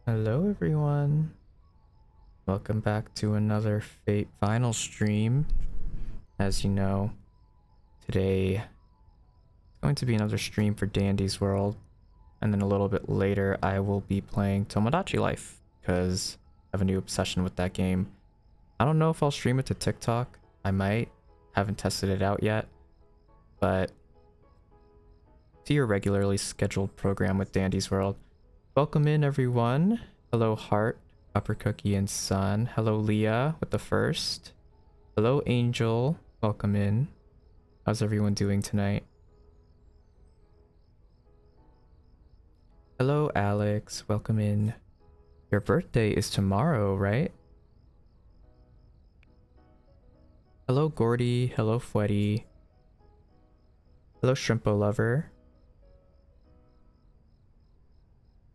Hello everyone. Welcome back to another Fate Final stream. As you know, today is going to be another stream for Dandy's World, and then a little bit later I will be playing Tomodachi Life because I have a new obsession with that game. I don't know if I'll stream it to TikTok. I might. Haven't tested it out yet, but to your regularly scheduled program with Dandy's World. Welcome in everyone. Hello Heart, Upper Cookie and Sun. Hello Leah with the first. Hello Angel, welcome in. How's everyone doing tonight? Hello Alex, welcome in. Your birthday is tomorrow, right? Hello Gordy, hello Fweddy. Hello Shrimpo Lover.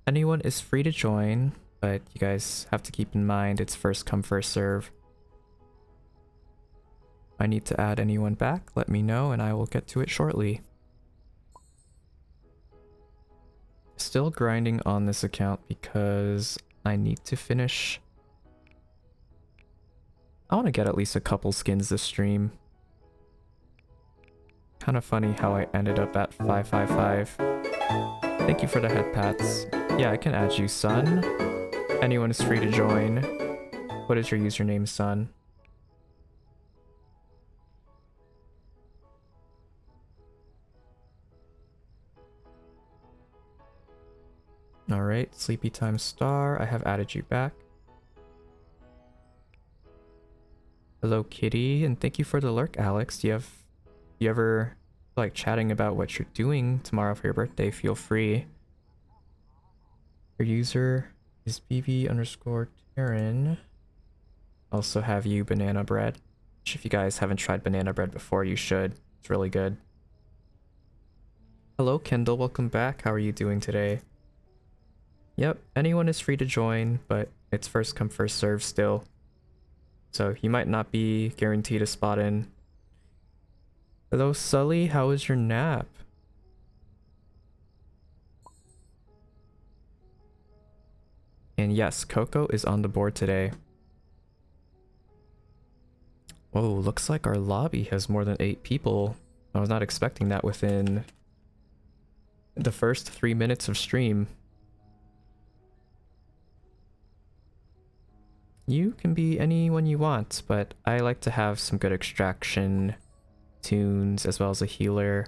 Anyone is free to join, but you guys have to keep in mind it's first come first serve. If I need to add anyone back, let me know and I will get to it shortly. Still grinding on this account because I need to finish. I want to get at least a couple skins this stream. Kind of funny how I ended up at 555. Thank you for the head pats. Yeah, I can add you, Sun. Anyone is free to join. What is your username, Sun? Alright, Sleepy Time Star, I have added you back. Hello Kitty, and thank you for the lurk, Alex. Do you ever like chatting about what you're doing tomorrow for your birthday? Feel free. Your user is BB_Terran. Also have you banana bread. Which if you guys haven't tried banana bread before, you should. It's really good. Hello Kendall, welcome back. How are you doing today? Yep, anyone is free to join, but it's first come first serve still. So you might not be guaranteed a spot in. Hello Sully, how was your nap? And yes, Coco is on the board today. Oh, looks like our lobby has more than 8 people. I was not expecting that within the first 3 minutes of stream. You can be anyone you want, but I like to have some good extraction tunes as well as a healer.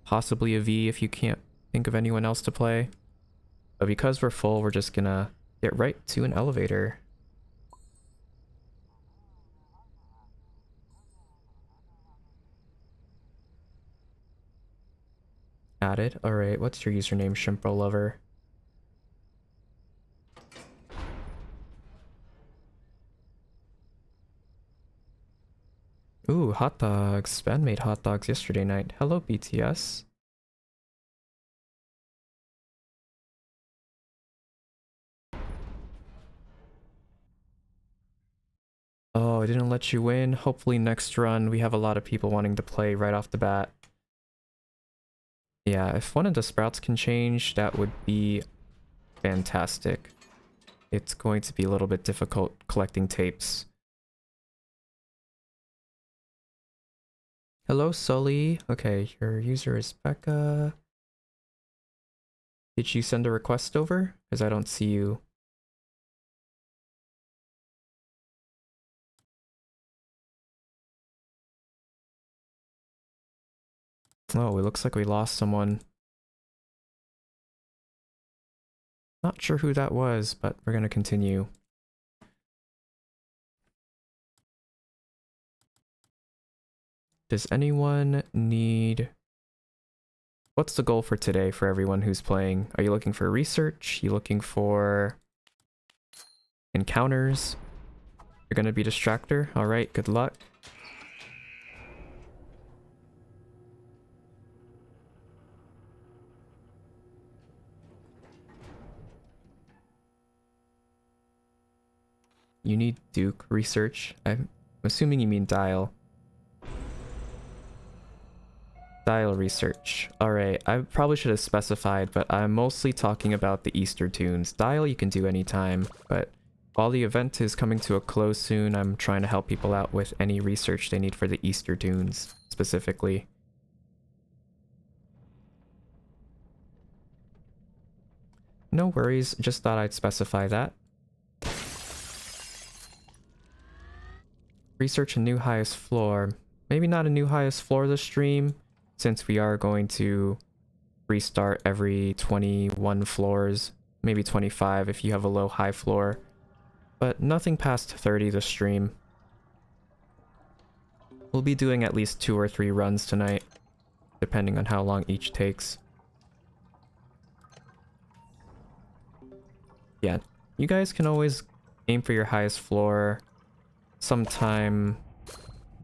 Possibly a V if you can't think of anyone else to play. But because we're full, we're just gonna get right to an elevator. Added. Alright, what's your username, Shrimpo Lover? Ooh, hot dogs. Ben made hot dogs yesterday night. Hello, BTS. Oh, I didn't let you win. Hopefully next run we have a lot of people wanting to play right off the bat. Yeah, if one of the sprouts can change, that would be fantastic. It's going to be a little bit difficult collecting tapes. Hello, Sully. Okay, your user is Becca. Did you send a request over? Because I don't see you. Oh, it looks like we lost someone. Not sure who that was, but we're gonna continue. Does anyone need... What's the goal for today for everyone who's playing? Are you looking for research? You looking for encounters? You're gonna be distractor? Alright, good luck. You need Duke research. I'm assuming you mean dial. Dial research. Alright, I probably should have specified, but I'm mostly talking about the Easter tunes. Dial you can do anytime, but while the event is coming to a close soon, I'm trying to help people out with any research they need for the Easter tunes, specifically. No worries, just thought I'd specify that. Research a new highest floor. Maybe not a new highest floor this stream, since we are going to restart every 21 floors, maybe 25 if you have a low high floor, but nothing past 30 this stream. We'll be doing at least 2 or 3 runs tonight, depending on how long each takes. Yeah, you guys can always aim for your highest floor sometime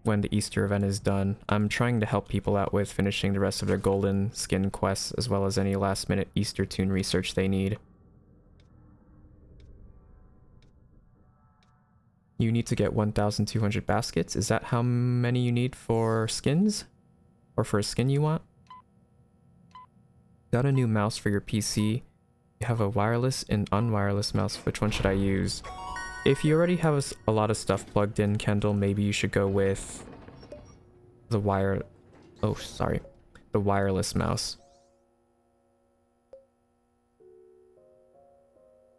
when the Easter event is done. I'm trying to help people out with finishing the rest of their golden skin quests, as well as any last minute Easter tune research they need. You need to get 1,200 baskets. Is that how many you need for skins? Or for a skin you want? Got a new mouse for your PC. You have a wireless and unwireless mouse. Which one should I use? If you already have a lot of stuff plugged in, Kendall, maybe you should go with the the wireless mouse.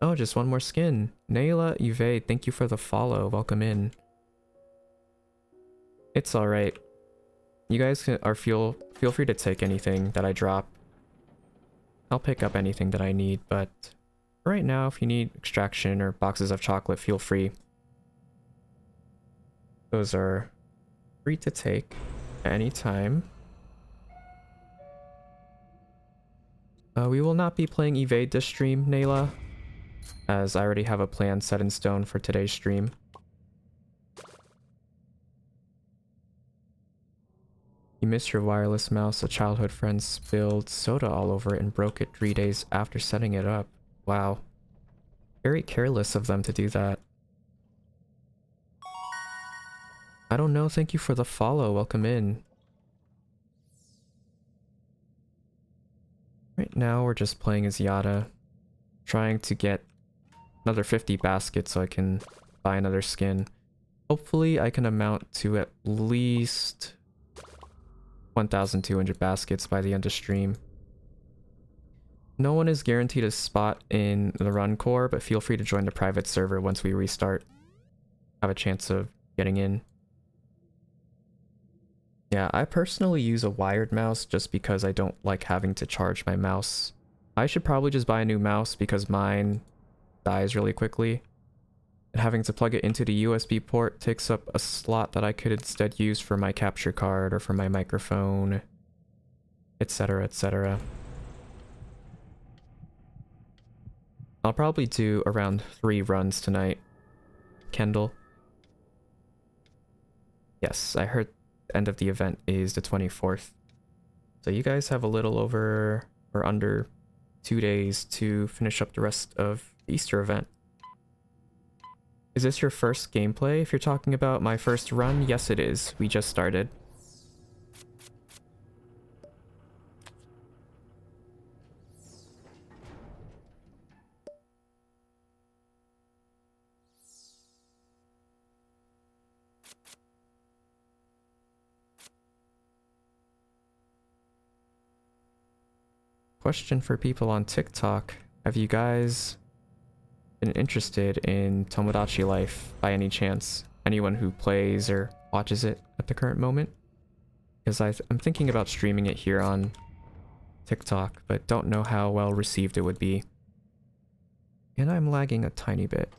Oh, just one more skin. Nayla Uve, thank you for the follow. Welcome in. It's alright. You guys feel free to take anything that I drop. I'll pick up anything that I need, but right now, if you need extraction or boxes of chocolate, feel free. Those are free to take at any time. We will not be playing Evade this stream, Nayla, as I already have a plan set in stone for today's stream. You missed your wireless mouse. A childhood friend spilled soda all over it and broke it 3 days after setting it up. Wow. Very careless of them to do that. I don't know, thank you for the follow. Welcome in. Right now we're just playing as Yada, trying to get another 50 baskets so I can buy another skin. Hopefully I can amount to at least 1,200 baskets by the end of stream. No one is guaranteed a spot in the run core, but feel free to join the private server once we restart. Have a chance of getting in. Yeah, I personally use a wired mouse just because I don't like having to charge my mouse. I should probably just buy a new mouse because mine dies really quickly. And having to plug it into the USB port takes up a slot that I could instead use for my capture card or for my microphone, etc, etc. I'll probably do around 3 runs tonight. Kendall. Yes, I heard the end of the event is the 24th. So you guys have a little over or under 2 days to finish up the rest of the Easter event. Is this your first gameplay? If you're talking about my first run, yes it is. We just started. Question for people on TikTok. Have you guys been interested in Tomodachi Life by any chance? Anyone who plays or watches it at the current moment? Because I'm thinking about streaming it here on TikTok, but don't know how well received it would be. And I'm lagging a tiny bit.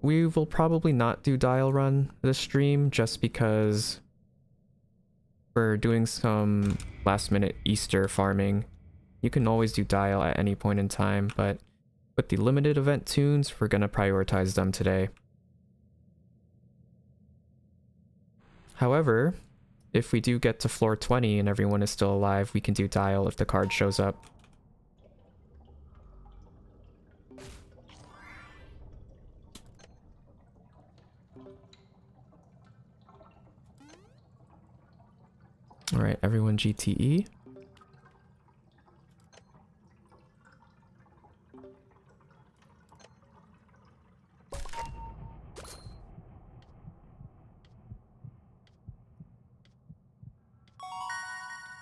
We will probably not do dial run this stream just because we're doing some last minute Easter farming. You can always do dial at any point in time, but with the limited event tunes, we're gonna prioritize them today. However, if we do get to floor 20 and everyone is still alive, we can do dial if the card shows up. Alright, everyone GTE.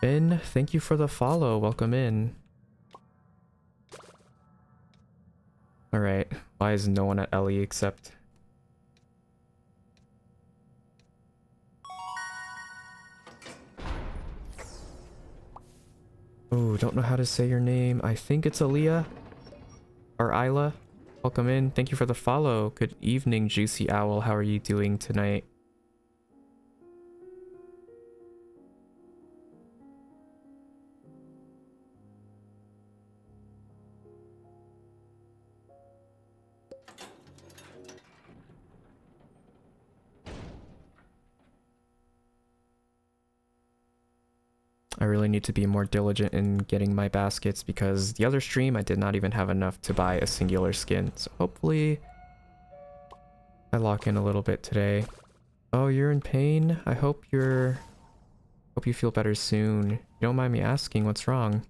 Ben, thank you for the follow. Welcome in. Alright, why is no one at Ellie except... Oh, don't know how to say your name. I think it's Aaliyah or Isla. Welcome in. Thank you for the follow. Good evening, Juicy Owl. How are you doing tonight? I really need to be more diligent in getting my baskets because the other stream I did not even have enough to buy a singular skin. So hopefully I lock in a little bit today. Oh, you're in pain? I hope you feel better soon. You don't mind me asking what's wrong?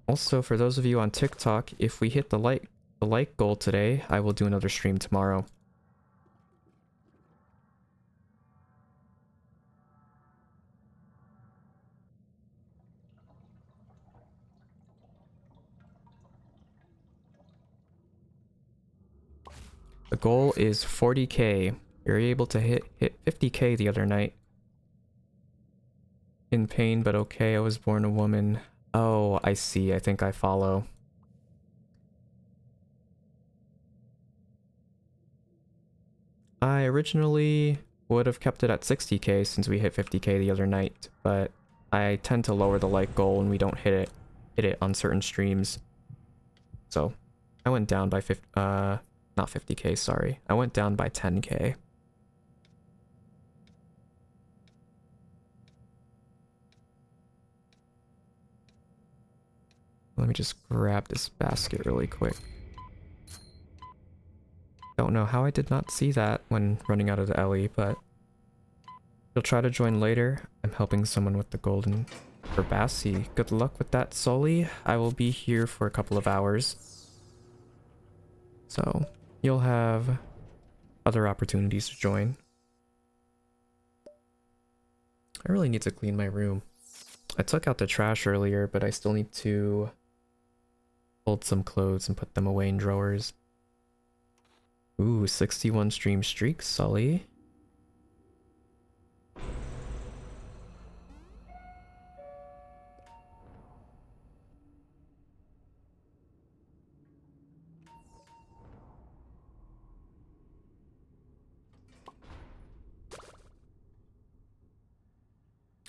Also, for those of you on TikTok, if we hit the like goal today, I will do another stream tomorrow. The goal is 40k. You're able to hit 50k the other night. In pain, but okay. I was born a woman. Oh, I see. I think I follow. I originally would have kept it at 60k since we hit 50k the other night, but I tend to lower the like goal when we don't hit it on certain streams. So I went down by not 50k, sorry. I went down by 10k. Let me just grab this basket really quick. Don't know how I did not see that when running out of the Ellie, but you'll try to join later. I'm helping someone with the golden for Bassi. Good luck with that, Sully. I will be here for a couple of hours. So you'll have other opportunities to join. I really need to clean my room. I took out the trash earlier, but I still need to fold some clothes and put them away in drawers. Ooh, 61 stream streak, Sully.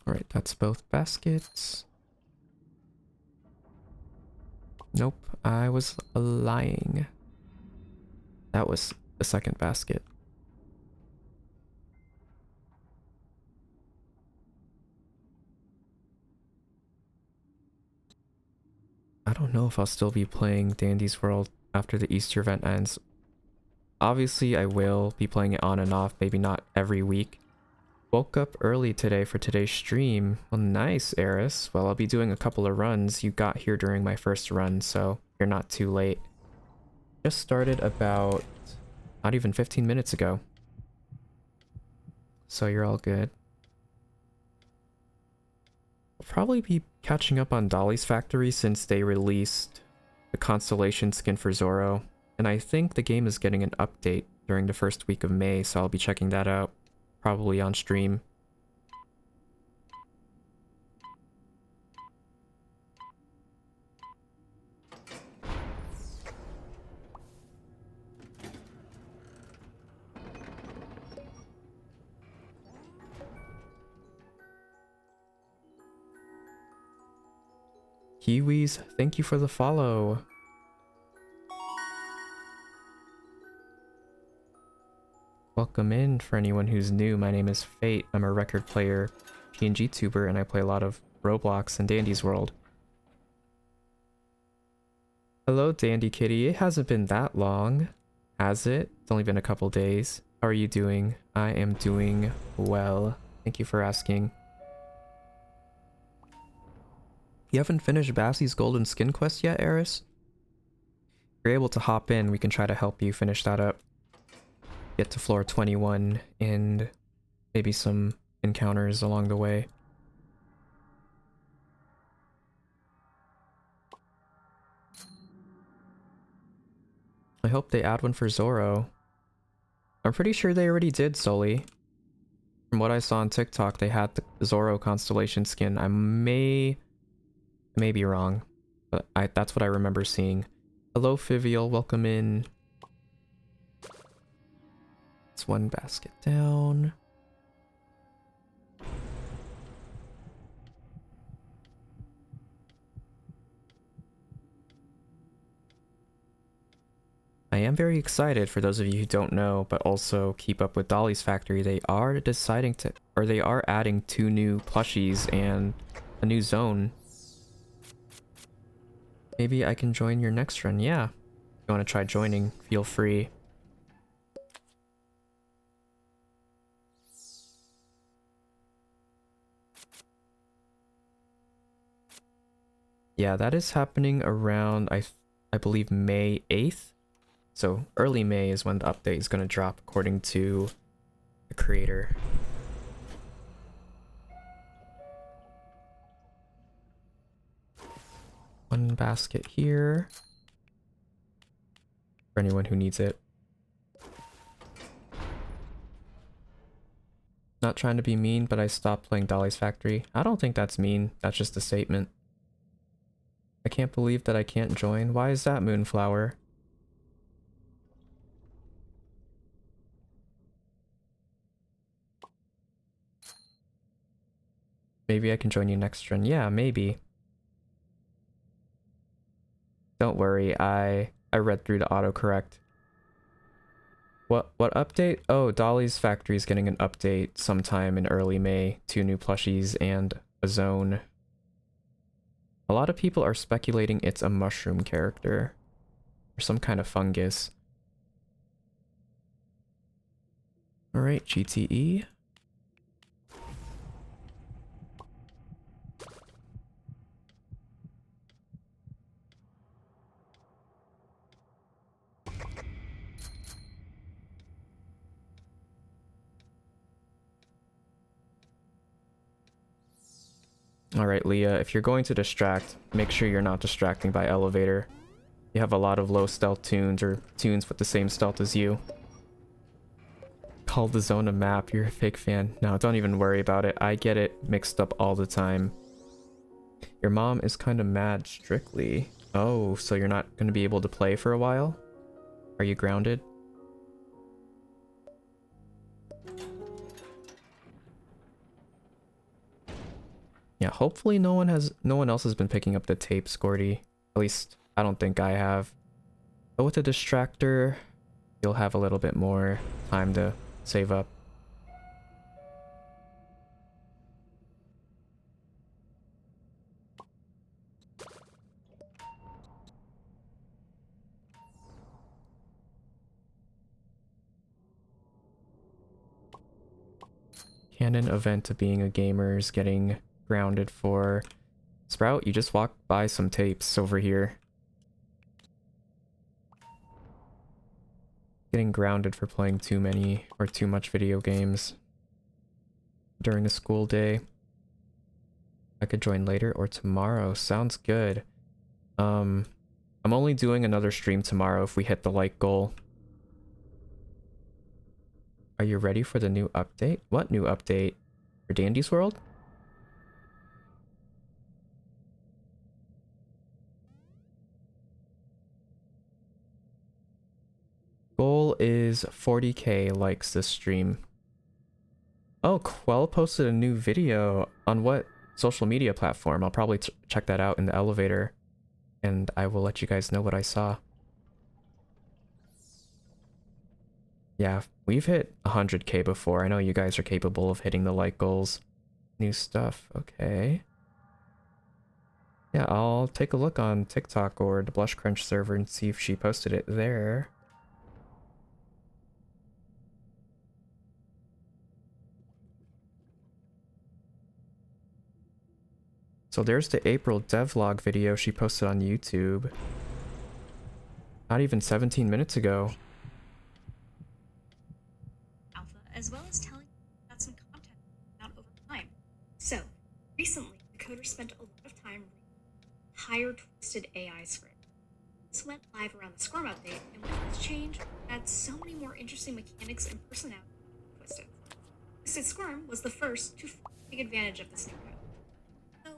Alright, that's both baskets. Nope, I was lying. That was the second basket. I don't know if I'll still be playing Dandy's World after the Easter event ends. Obviously, I will be playing it on and off, maybe not every week. Woke up early today for today's stream. Well, nice, Eris. Well, I'll be doing a couple of runs. You got here during my first run, so you're not too late. Just started about not even 15 minutes ago. So you're all good. I'll probably be catching up on Dolly's Factory since they released the Constellation skin for Zoro. And I think the game is getting an update during the first week of May, so I'll be checking that out. Probably on stream. Kiwis, thank you for the follow. Welcome in for anyone who's new. My name is Fate. I'm a record player, PNG tuber, and I play a lot of Roblox and Dandy's World. Hello, Dandy Kitty. It hasn't been that long, has it? It's only been a couple days. How are you doing? I am doing well. Thank you for asking. You haven't finished Bassie's Golden Skin quest yet, Eris? If you're able to hop in, we can try to help you finish that up. Get to floor 21 and maybe some encounters along the way. I hope they add one for Zoro. I'm pretty sure they already did, Sully. From what I saw on TikTok, they had the Zoro Constellation skin. I may be wrong, but that's what I remember seeing. Hello, Fivial. Welcome in. It's one basket down. I am very excited for those of you who don't know, but also keep up with Dolly's Factory. They are they are adding 2 new plushies and a new zone. Maybe I can join your next run. Yeah. If you want to try joining, feel free. Yeah, that is happening around, I believe, May 8th. So early May is when the update is going to drop, according to the creator. One basket here. For anyone who needs it. Not trying to be mean, but I stopped playing Dolly's Factory. I don't think that's mean. That's just a statement. I can't believe that I can't join. Why is that, Moonflower? Maybe I can join you next run. Yeah, maybe. Don't worry, I read through the autocorrect. What update? Oh, Dolly's Factory is getting an update sometime in early May. 2 new plushies and a zone. A lot of people are speculating it's a mushroom character. Or some kind of fungus. Alright, GTE. Alright, Leah, if you're going to distract, make sure you're not distracting by elevator. You have a lot of low stealth tunes, or tunes with the same stealth as you. Call the zone a map, you're a fake fan. No, don't even worry about it. I get it mixed up all the time. Your mom is kind of mad, strictly. Oh, so you're not going to be able to play for a while? Are you grounded? Yeah, hopefully no one else has been picking up the tape, Scorty. At least, I don't think I have. But with a distractor, you'll have a little bit more time to save up. Canon event to being a gamer is getting grounded for... Sprout, you just walked by some tapes over here. Getting grounded for playing too many or too much video games during a school day. I could join later or tomorrow. Sounds good. I'm only doing another stream tomorrow if we hit the like goal. Are you ready for the new update? What new update? For Dandy's World? Goal is 40k likes this stream. Oh, Quell posted a new video on what social media platform? I'll probably check that out in the elevator. And I will let you guys know what I saw. Yeah, we've hit 100k before. I know you guys are capable of hitting the like goals. New stuff, okay. Yeah, I'll take a look on TikTok or the Blush Crunch server and see if she posted it there. So there's the April devlog video she posted on YouTube. Not even 17 minutes ago. Alpha, as well as telling you about some content out over time. So, recently, the coder spent a lot of time reading higher twisted AI script. This went live around the Squirm update, and with this change, it had so many more interesting mechanics and personality than Twisted. Twisted Squirm was the first to take advantage of this new code. So,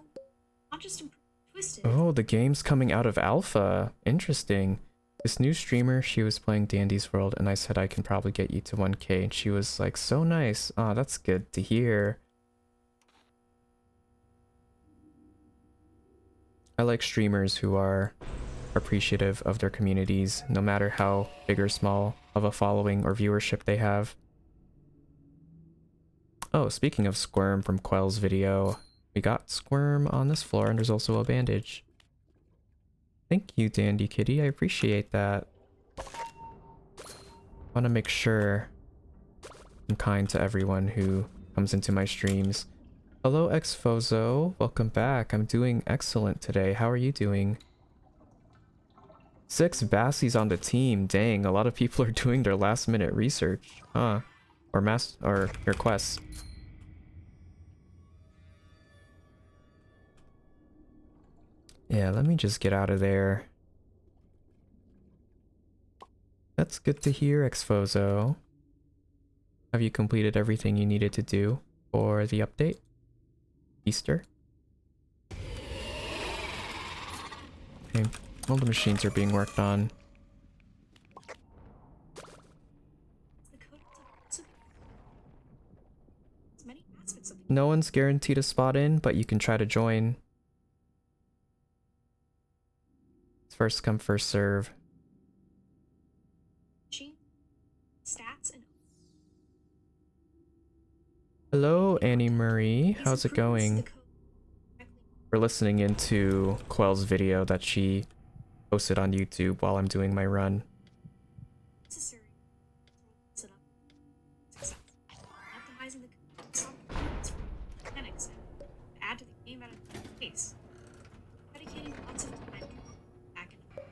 not just improve Twisted. Oh, the game's coming out of alpha. Interesting. This new streamer, she was playing Dandy's World, and I said I can probably get you to 1K, and she was like, so nice. Oh, that's good to hear. I like streamers who are appreciative of their communities, no matter how big or small of a following or viewership they have. Oh, speaking of Squirm from Quell's video, we got Squirm on this floor, and there's also a bandage. Thank you, Dandy Kitty. I appreciate that. Want to make sure I'm kind to everyone who comes into my streams. Hello, Xfozo. Welcome back. I'm doing excellent today. How are you doing? 6 Bassies on the team. Dang, a lot of people are doing their last-minute research. Huh. Or your quests. Yeah, let me just get out of there. That's good to hear, Xfozo. Have you completed everything you needed to do for the update? Easter? Okay, all the machines are being worked on. No one's guaranteed a spot in, but you can try to join. It's first come, first serve. Stats and Hello, Annie Marie. How's it going? We're listening into Quell's video that she posted on YouTube while I'm doing my run.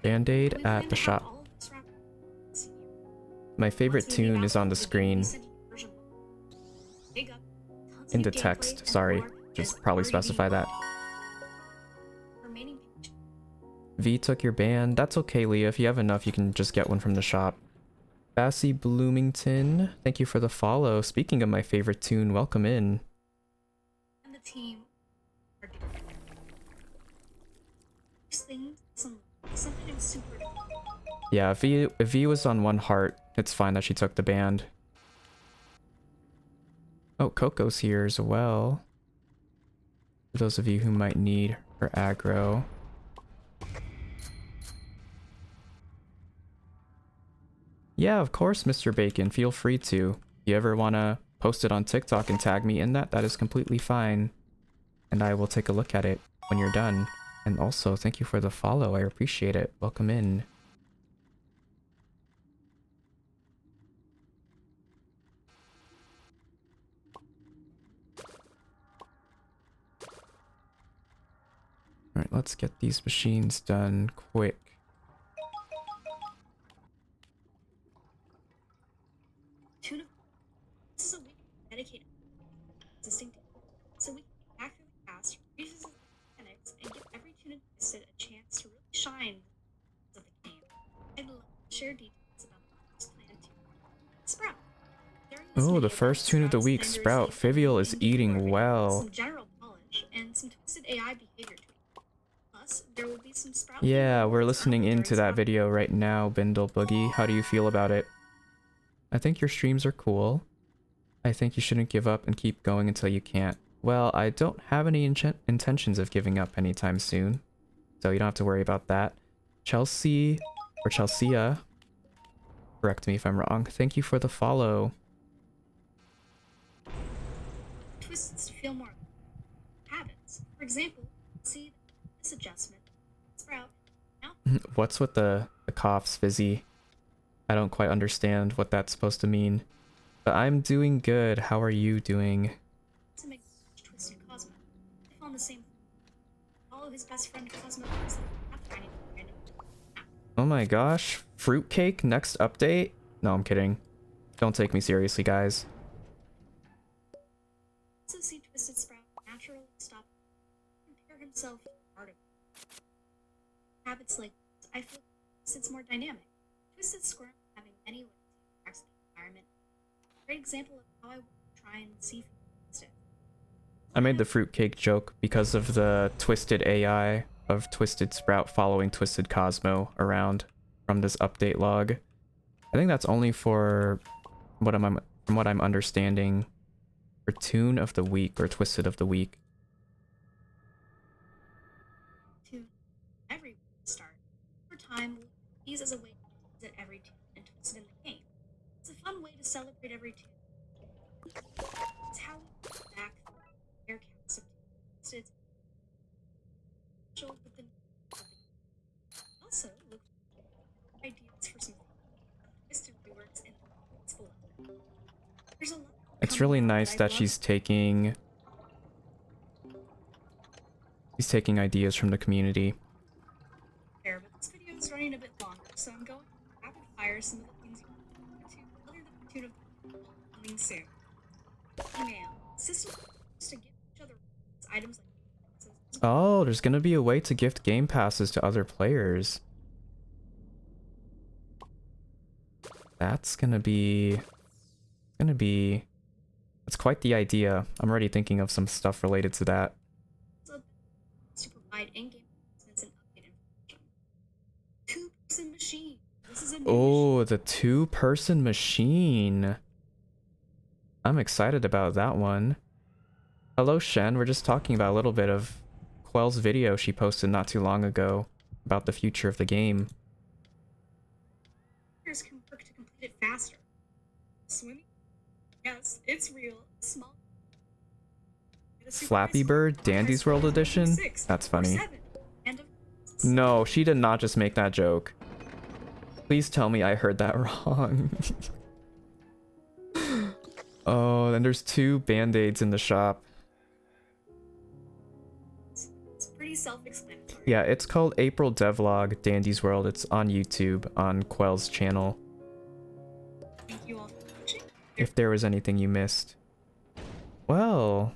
Band-Aid at the shop. My favorite tune is on the screen. In the text, sorry. Just probably specify that. V took your band. That's okay, Leah. If you have enough, you can just get one from the shop. Bassie Bloomington, thank you for the follow. Speaking of my favorite tune, welcome in. And the team are doing something super. Yeah, if V was on one heart, it's fine that she took the band. Oh, Coco's here as well. For those of you who might need her aggro. Yeah, of course, Mr. Bacon. Feel free to. If you ever want to post it on TikTok and tag me in that, that is completely fine. And I will take a look at it when you're done. And also, thank you for the follow. I appreciate it. Welcome in. Alright, let's get these machines done quick. This is a week dedicated to existing so we can accurately cast resources and mechanics and give every tune interested a chance to really shine of the game. I'd love to share details about this plan to Sprout. Oh, the first tune of the week, Sprout. Fivial is eating well. Some general knowledge and some twisted AI behavior tweaks. Plus, there will be some Sprout. Yeah, we're listening into that video right now, Bindle Boogie. How do you feel about it? I think your streams are cool. I think you shouldn't give up and keep going until you can't. Well, I don't have any intentions of giving up anytime soon, so you don't have to worry about that. Chelsea, or Chelsea, correct me if I'm wrong. Thank you for the follow. Twists to feel more habits. For example, see this adjustment, Sprout now What's with the coughs, Fizzy? I don't quite understand what that's supposed to mean. But I'm doing good. How are you doing? to make Twisted Cosmo. They found the same. Follow his best friend Cosmo is not finding random. Oh my gosh. Fruitcake next update? No, I'm kidding. Don't take me seriously, guys. Also see Twisted Sprout naturally stop compare himself to art of habits like this, I feel it's more dynamic. Twisted Squirrel having many ways to interact with the environment. Great example of how I would try and see instead. I made the fruitcake joke because of the twisted AI of Twisted Sprout following Twisted Cosmo around from this update log. I think that's only for from what I'm understanding for Tune of the Week or Twisted of the Week. To every start. Over time, we'll use as a way to visit every tune and twist it in the game. It's a fun way to celebrate every tune. It's how we go back their cast of twisted special with the also look for ideas for some twisted reworks in the school. There's a lot. It's really nice that she's taking ideas from the community. But this video is running a bit longer, so I'm going to rapid fire some of the things you want to other than the tune of the coming soon. Email. System to give each other items like Oh, there's gonna be a way to gift game passes to other players. That's quite the idea. I'm already thinking of some stuff related to that. to provide in-game announcements and update information. Two-person machine. This is a new Oh, the two-person machine. I'm excited about that one. Hello, Shen. We're just talking about a little bit of Quell's video she posted not too long ago about the future of the game. players can work to complete it faster. Swimming? Yes, it's real. Small. Flappy Bird, Dandy's World Edition? That's funny. And No, she did not just make that joke. Please tell me I heard that wrong. Oh, then there's 2 band-aids in the shop. it's pretty self-explanatory. Yeah, it's called April Devlog, Dandy's World. It's on YouTube, on Quell's channel. Thank you all for watching. If there was anything you missed. Well,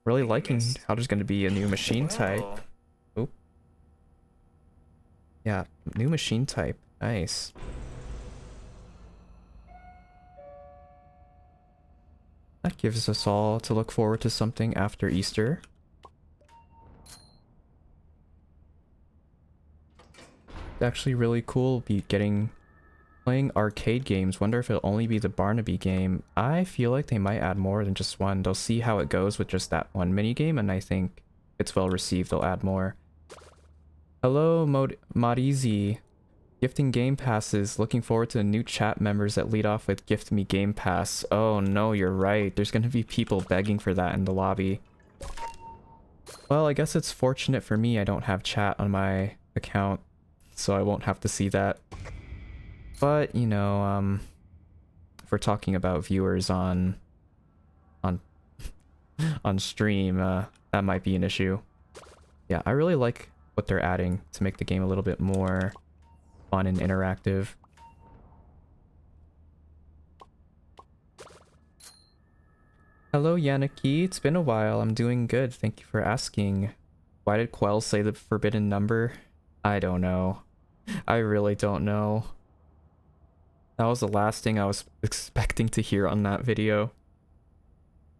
really liking how there's going to be a new machine type. Oh. Yeah, new machine type. Nice. That gives us all to look forward to something after Easter. It's actually really cool playing arcade games. Wonder if it'll only be the Barnaby game. I feel like they might add more than just one. They'll see how it goes with just that one mini game, and I think if it's well received, they'll add more. Hello, Modizy. Gifting game passes. Looking forward to the new chat members that lead off with gift me game pass. Oh no, you're right. There's gonna be people begging for that in the lobby. Well, I guess it's fortunate for me I don't have chat on my account, so I won't have to see that. But, you know, if we're talking about viewers on stream, that might be an issue. Yeah, I really like what they're adding to make the game a little bit more fun and interactive. Hello, Yannicki. It's been a while. I'm doing good. Thank you for asking. Why did Quell say the forbidden number? I don't know. I really don't know. That was the last thing I was expecting to hear on that video.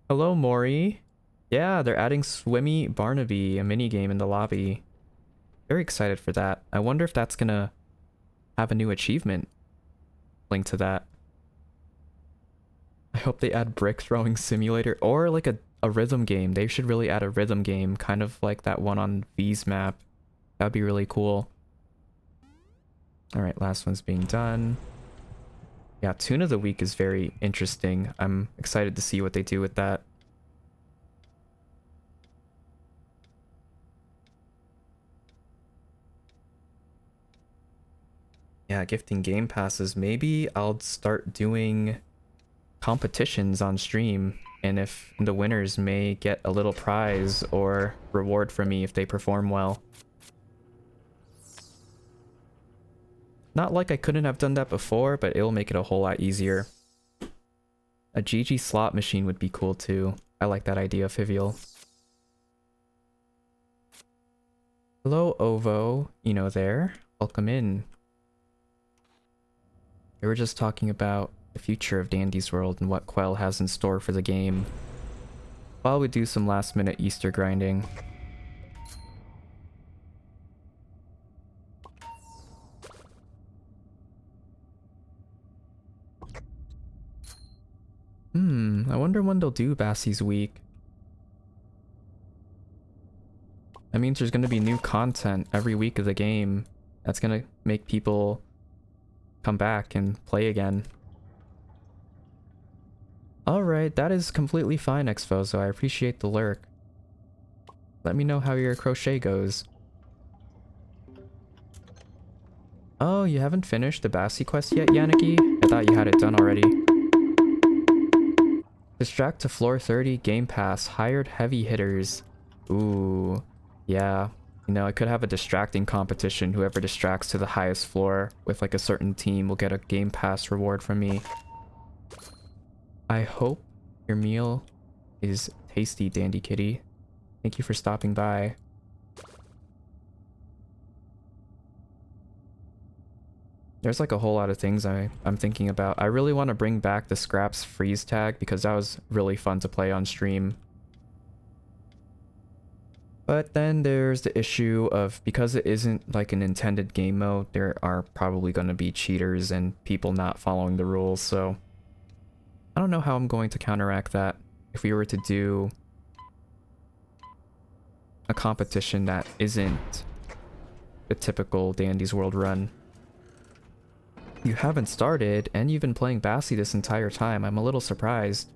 Hello, Maury. Yeah, they're adding Swimmy Barnaby, a minigame in the lobby. Very excited for that. I wonder if that's gonna have a new achievement linked to that. I hope they add brick throwing simulator or like a rhythm game. They should really add a rhythm game, kind of like that one on V's map. That'd be really cool. Alright, last one's being done. Yeah, Tune of the Week is very interesting. I'm excited to see what they do with that. Yeah, gifting game passes. Maybe I'll start doing competitions on stream, and if the winners may get a little prize or reward from me if they perform well. Not like I couldn't have done that before, but it'll make it a whole lot easier. A GG slot machine would be cool too. I like that idea, Fivial. Hello, Ovo. There. Welcome in. We were just talking about the future of Dandy's World and what Quell has in store for the game, while we do some last minute Easter grinding. I wonder when they'll do Bassie's Week. That means there's gonna be new content every week of the game. That's gonna make people come back and play again. Alright, that is completely fine, Exfozo. I appreciate the lurk. Let me know how your crochet goes. Oh, you haven't finished the Bassie quest yet, Yaniki? I thought you had it done already. Distract to floor 30, Game Pass, hired heavy hitters. Ooh, yeah. I could have a distracting competition. Whoever distracts to the highest floor with like a certain team will get a Game Pass reward from me. I hope your meal is tasty, Dandy Kitty. Thank you for stopping by. There's like a whole lot of things I'm thinking about. I really want to bring back the Scraps freeze tag because that was really fun to play on stream. But then there's the issue of, because it isn't like an intended game mode, there are probably going to be cheaters and people not following the rules, so I don't know how I'm going to counteract that if we were to do a competition that isn't the typical Dandy's World run. You haven't started, and you've been playing Bassie this entire time. I'm a little surprised.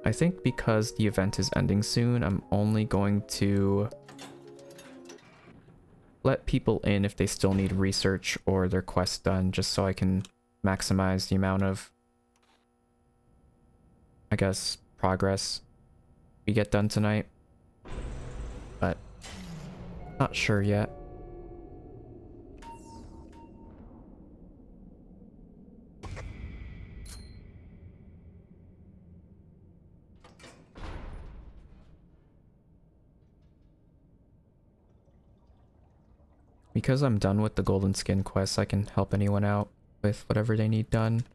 I think because the event is ending soon, I'm only going to let people in if they still need research or their quest done, just so I can maximize the amount of, I guess, progress we get done tonight. But not sure yet. Because I'm done with the golden skin quests, I can help anyone out with whatever they need done.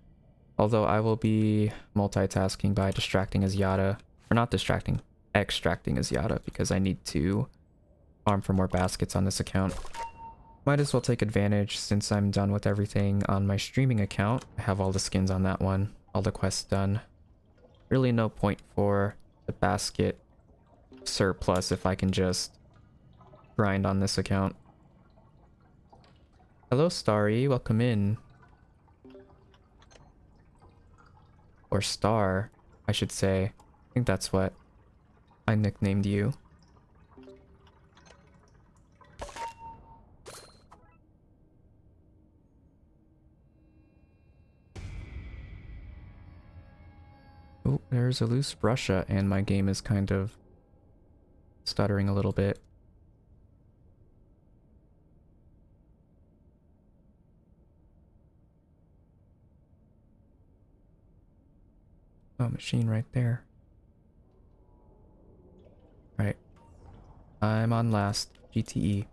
Although I will be multitasking by distracting as Yada. Or not distracting, extracting as Yada, because I need to farm for more baskets on this account. Might as well take advantage since I'm done with everything on my streaming account. I have all the skins on that one, all the quests done. Really no point for the basket surplus if I can just grind on this account. Hello, Starry. Welcome in. Or Star, I should say. I think that's what I nicknamed you. Oh, there's a loose Russia, and my game is kind of stuttering a little bit. Oh, machine right there. Right. I'm on last. GTE.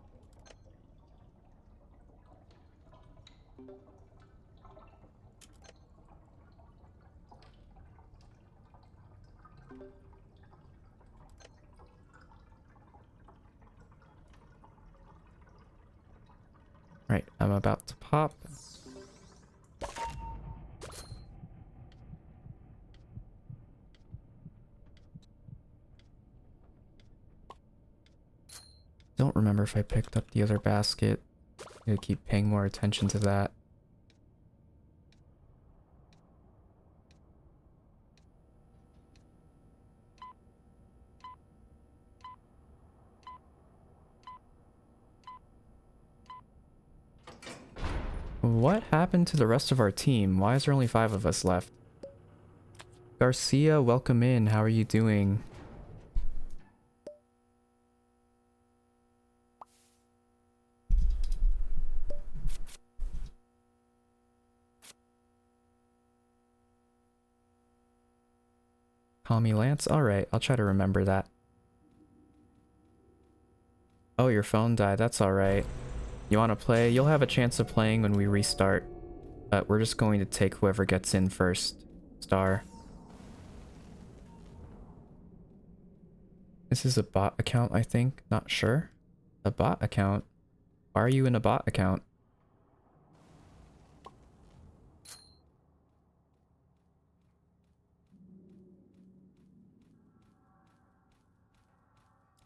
Right, I'm about to pop. Don't remember if I picked up the other basket. I'm gonna keep paying more attention to that. What happened to the rest of our team? Why is there only 5 of us left? Garcia, welcome in. How are you doing? Call me Lance? Alright, I'll try to remember that. Oh, your phone died. That's alright. You want to play? You'll have a chance of playing when we restart. But we're just going to take whoever gets in first. Star. This is a bot account, I think. Not sure. A bot account? Why are you in a bot account?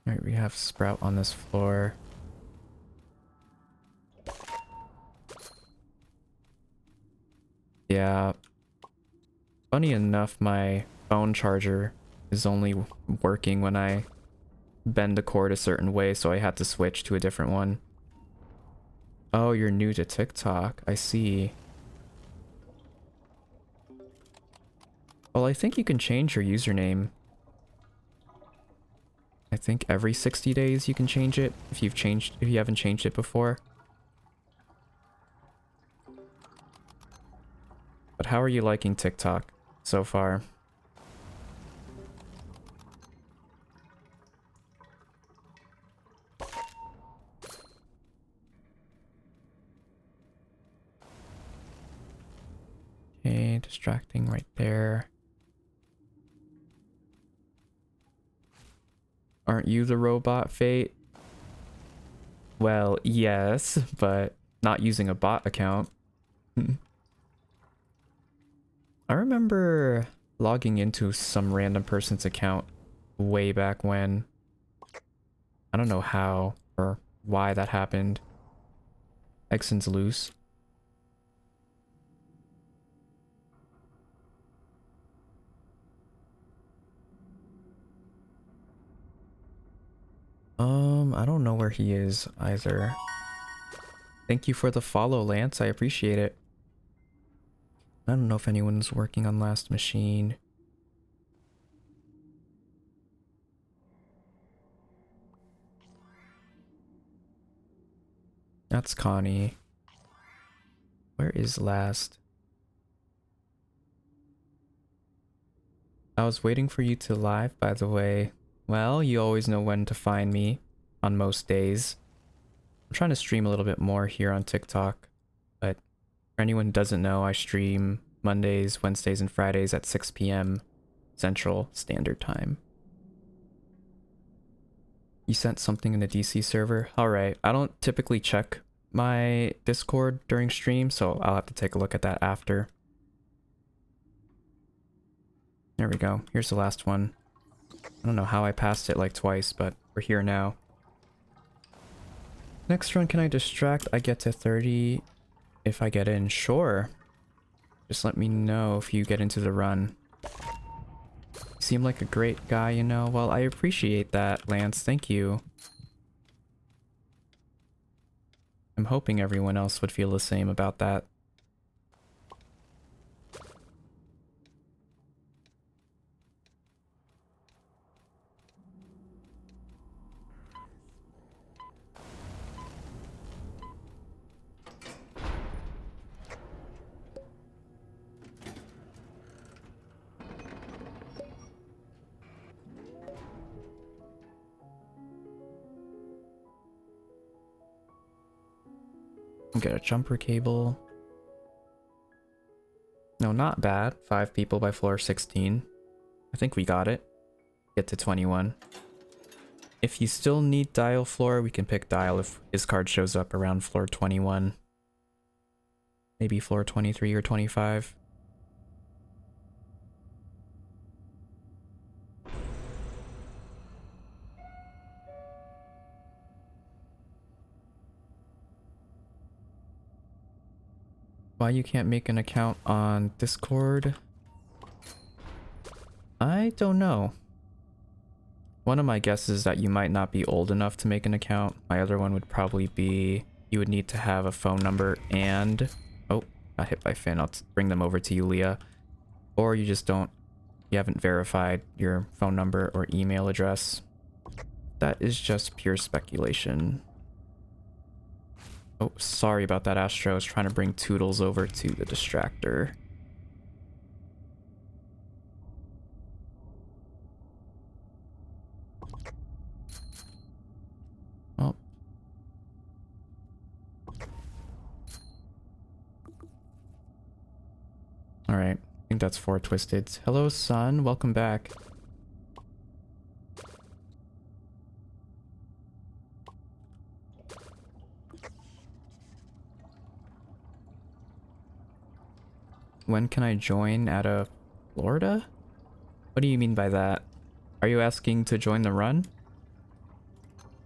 Alright, we have Sprout on this floor. Yeah. Funny enough, my phone charger is only working when I bend the cord a certain way, so I had to switch to a different one. Oh, you're new to TikTok. I see. Well, I think you can change your username. I think every 60 days you can change it if you haven't changed it before. But how are you liking TikTok so far? Okay, distracting right there. Aren't you the robot, Fate? Well, yes, but not using a bot account. I remember logging into some random person's account way back when. I don't know how or why that happened. Exon's loose. I don't know where he is either. Thank you for the follow, Lance. I appreciate it. I don't know if anyone's working on Last Machine. That's Connie. Where is Last? I was waiting for you to live, by the way. Well, you always know when to find me on most days. I'm trying to stream a little bit more here on TikTok, but for anyone who doesn't know, I stream Mondays, Wednesdays, and Fridays at 6 p.m. Central Standard Time. You sent something in the DC server? Alright, I don't typically check my Discord during stream, so I'll have to take a look at that after. There we go. Here's the last one. I don't know how I passed it like twice, but we're here now. Next run, can I distract? I get to 30 if I get in. Sure. Just let me know if you get into the run. You seem like a great guy, you know? Well, I appreciate that, Lance. Thank you. I'm hoping everyone else would feel the same about that. Get a jumper cable. No, not bad. 5 people by floor 16. I think we got it. Get to 21. If you still need Dial floor, we can pick Dial if his card shows up around floor 21. Maybe floor 23 or 25. Why you can't make an account on Discord? I don't know. One of my guesses is that you might not be old enough to make an account. My other one would probably be you would need to have a phone number and... Oh, got hit by Finn. I'll bring them over to you, Leah. Or you just don't... You haven't verified your phone number or email address. That is just pure speculation. Oh, sorry about that, Astro. I was trying to bring Toodles over to the distractor. Oh. Alright, I think that's 4 Twisteds. Hello, son. Welcome back. When can I join out of Florida? What do you mean by that? Are you asking to join the run?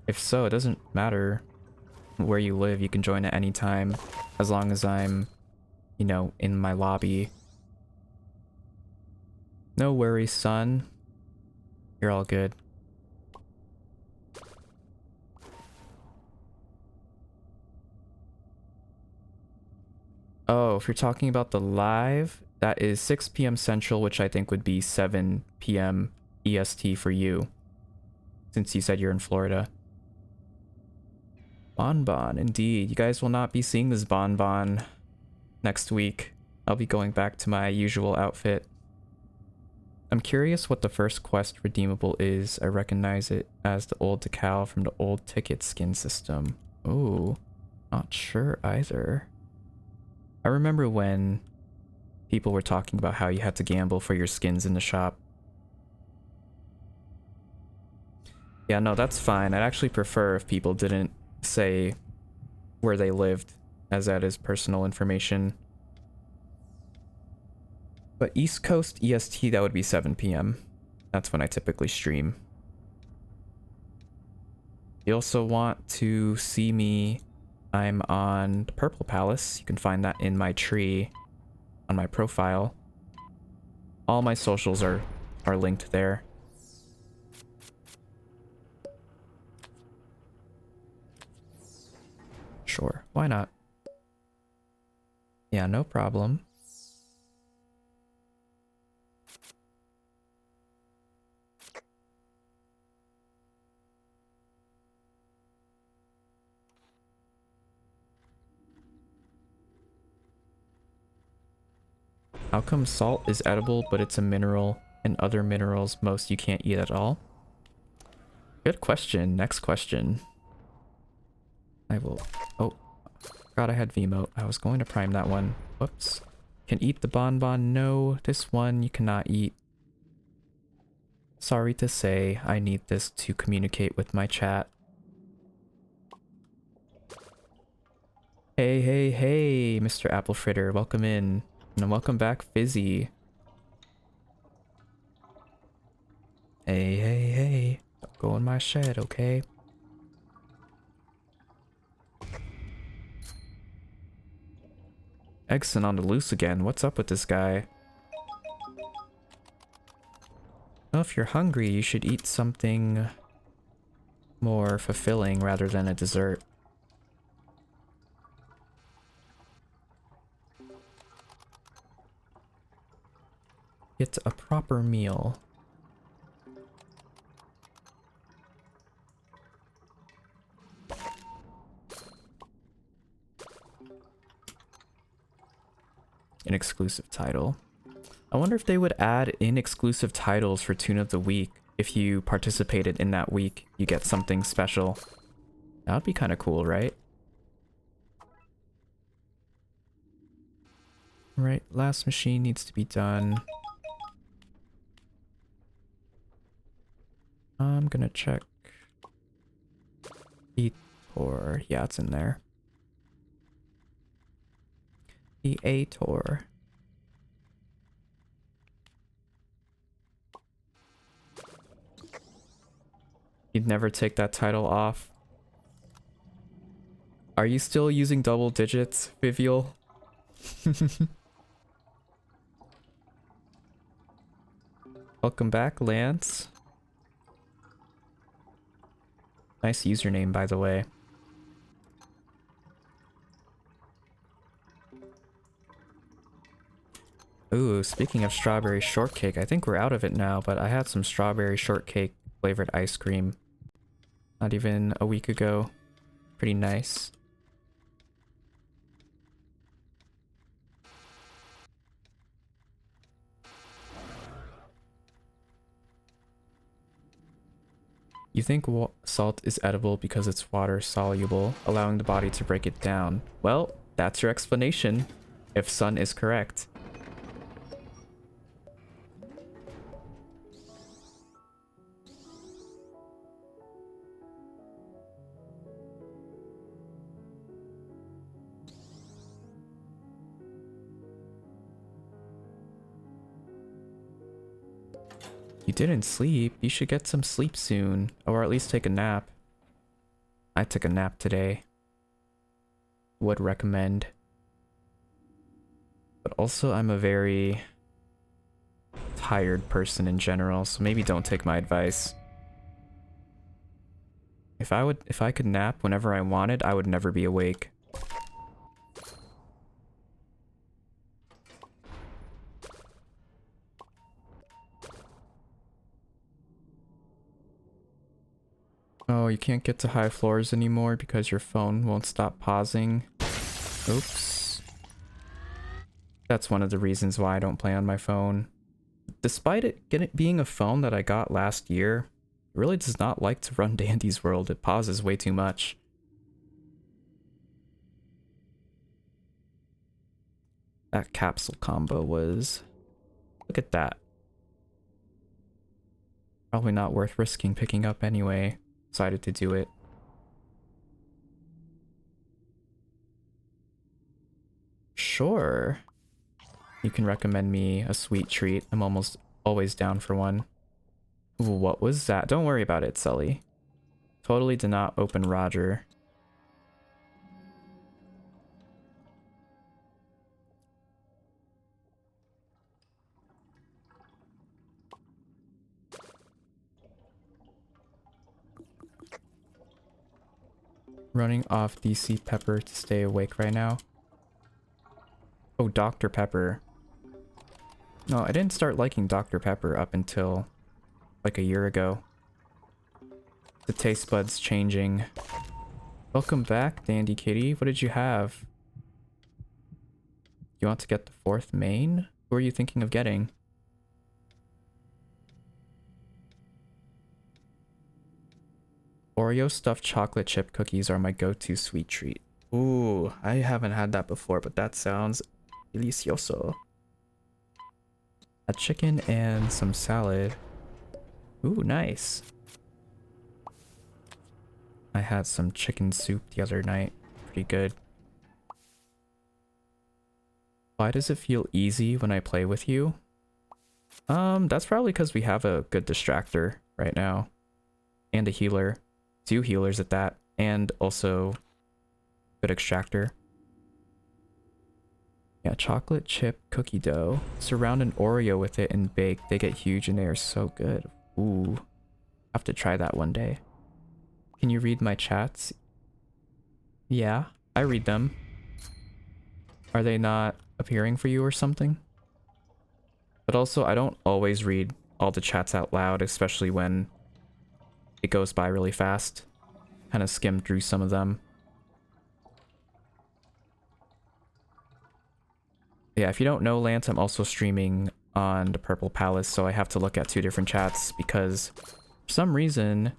If so, it doesn't matter where you live. You can join at any time as long as I'm, you know, in my lobby. No worries, son. You're all good. Oh, if you're talking about the live, that is 6 p.m. Central, which I think would be 7 p.m. EST for you, since you said you're in Florida. Bonbon, indeed. You guys will not be seeing this Bonbon next week. I'll be going back to my usual outfit. I'm curious what the first quest redeemable is. I recognize it as the old decal from the old ticket skin system. Ooh, not sure either. I remember when people were talking about how you had to gamble for your skins in the shop. Yeah, no, that's fine. I'd actually prefer if people didn't say where they lived, as that is personal information. But East Coast EST, that would be 7 p.m. That's when I typically stream. You also want to see me, I'm on the Purple Palace. You can find that in my tree on my profile. All my socials are linked there. Sure, why not? Yeah, no problem. How come salt is edible, but it's a mineral, and other minerals most you can't eat at all? Good question. Next question. I will... Oh, forgot I had Vmote. I was going to prime that one. Whoops. Can eat the bonbon? No, this one you cannot eat. Sorry to say, I need this to communicate with my chat. Hey, hey, hey, Mr. Apple Fritter, welcome in. And welcome back, Fizzy. Hey, hey, hey. Don't go in my shed, okay? Eggson on the loose again. What's up with this guy? Well, if you're hungry, you should eat something more fulfilling rather than a dessert. Get a proper meal. An exclusive title. I wonder if they would add in exclusive titles for Tune of the Week. If you participated in that week, you get something special. That would be kind of cool, right? Right, last machine needs to be done. I'm gonna check. Etor, yeah, it's in there. The Ator. You'd never take that title off. Are you still using double digits, Vivial? Welcome back, Lance. Nice username, by the way. Ooh, speaking of strawberry shortcake, I think we're out of it now, but I had some strawberry shortcake flavored ice cream not even a week ago. Pretty nice. You think salt is edible because it's water soluble, allowing the body to break it down. Well, that's your explanation, if Sun is correct. You didn't sleep. You should get some sleep soon, or at least take a nap. I took a nap today. Would recommend. But also, I'm a very tired person in general, so maybe don't take my advice. If I could nap whenever I wanted, I would never be awake. Oh, you can't get to high floors anymore because your phone won't stop pausing. Oops. That's one of the reasons why I don't play on my phone. Despite it being a phone that I got last year, it really does not like to run Dandy's World. It pauses way too much. That capsule combo was... Look at that. Probably not worth risking picking up anyway. Decided to do it. Sure. You can recommend me a sweet treat. I'm almost always down for one. Ooh, what was that? Don't worry about it, Sully. Totally did not open Roger. Running off DC Pepper to stay awake right now. Oh, Dr. Pepper. No, I didn't start liking Dr. Pepper up until like a year ago. The taste buds changing. Welcome back, Dandy Kitty. What did you have? You want to get the 4th main? Who are you thinking of getting? Oreo stuffed chocolate chip cookies are my go-to sweet treat. Ooh, I haven't had that before, but that sounds delicioso. A chicken and some salad. Ooh, nice. I had some chicken soup the other night. Pretty good. Why does it feel easy when I play with you? That's probably because we have a good distractor right now. And a healer. 2 healers at that. And also good extractor. Yeah, chocolate chip cookie dough. Surround an Oreo with it and bake. They get huge and they are so good. Ooh. Have to try that one day. Can you read my chats? Yeah, I read them. Are they not appearing for you or something? But also, I don't always read all the chats out loud, especially when it goes by really fast. Kind of skimmed through some of them. Yeah, if you don't know, Lance, I'm also streaming on the Purple Palace, so I have to look at 2 different chats because for some reason,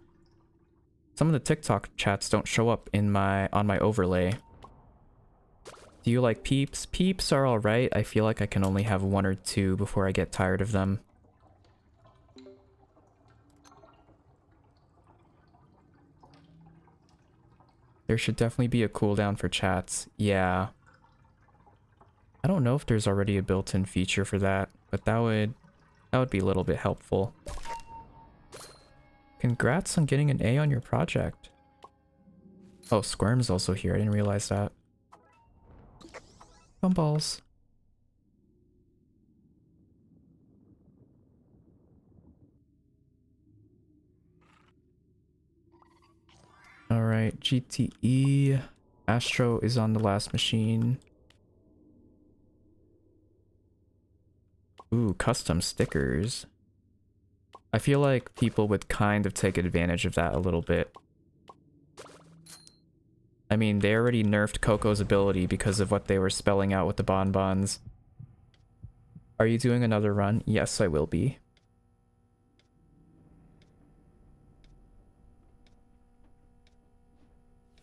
some of the TikTok chats don't show up in on my overlay. Do you like Peeps? Peeps are alright. I feel like I can only have 1 or 2 before I get tired of them. There should definitely be a cooldown for chats. Yeah. I don't know if there's already a built-in feature for that, but that would be a little bit helpful. Congrats on getting an A on your project. Oh, Squirm's also here. I didn't realize that. Gumballs. Alright, GTE. Astro is on the last machine. Ooh, custom stickers. I feel like people would kind of take advantage of that a little bit. I mean, they already nerfed Coco's ability because of what they were spelling out with the bonbons. Are you doing another run? Yes, I will be.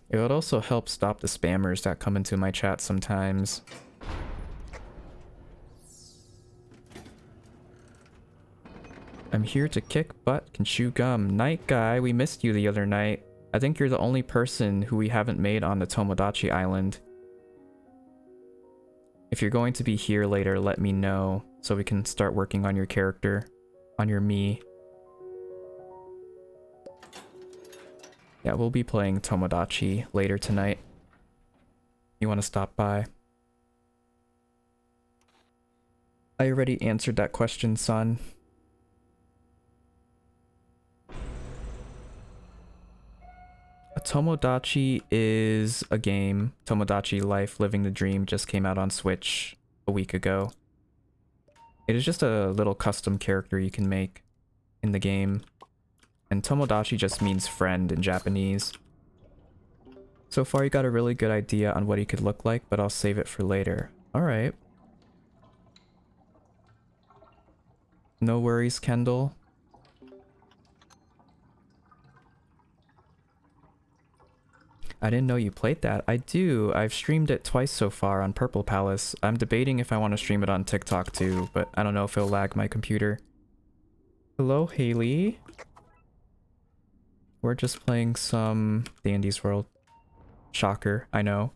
It would also help stop the spammers that come into my chat sometimes. I'm here to kick butt, can chew gum. Night guy, we missed you the other night. I think you're the only person who we haven't made on the Tomodachi Island. If you're going to be here later, let me know so we can start working on your character, on your me. Yeah, we'll be playing Tomodachi later tonight. You want to stop by? I already answered that question, son. Tomodachi is a game. Tomodachi Life Living the Dream just came out on Switch a week ago. It is just a little custom character you can make in the game. And Tomodachi just means friend in Japanese. So far you got a really good idea on what he could look like, but I'll save it for later. Alright. No worries, Kendall. I didn't know you played that. I do. I've streamed it twice so far on Purple Palace. I'm debating if I want to stream it on TikTok too, but I don't know if it'll lag my computer. Hello, Haley. We're just playing some Dandy's World. Shocker, I know.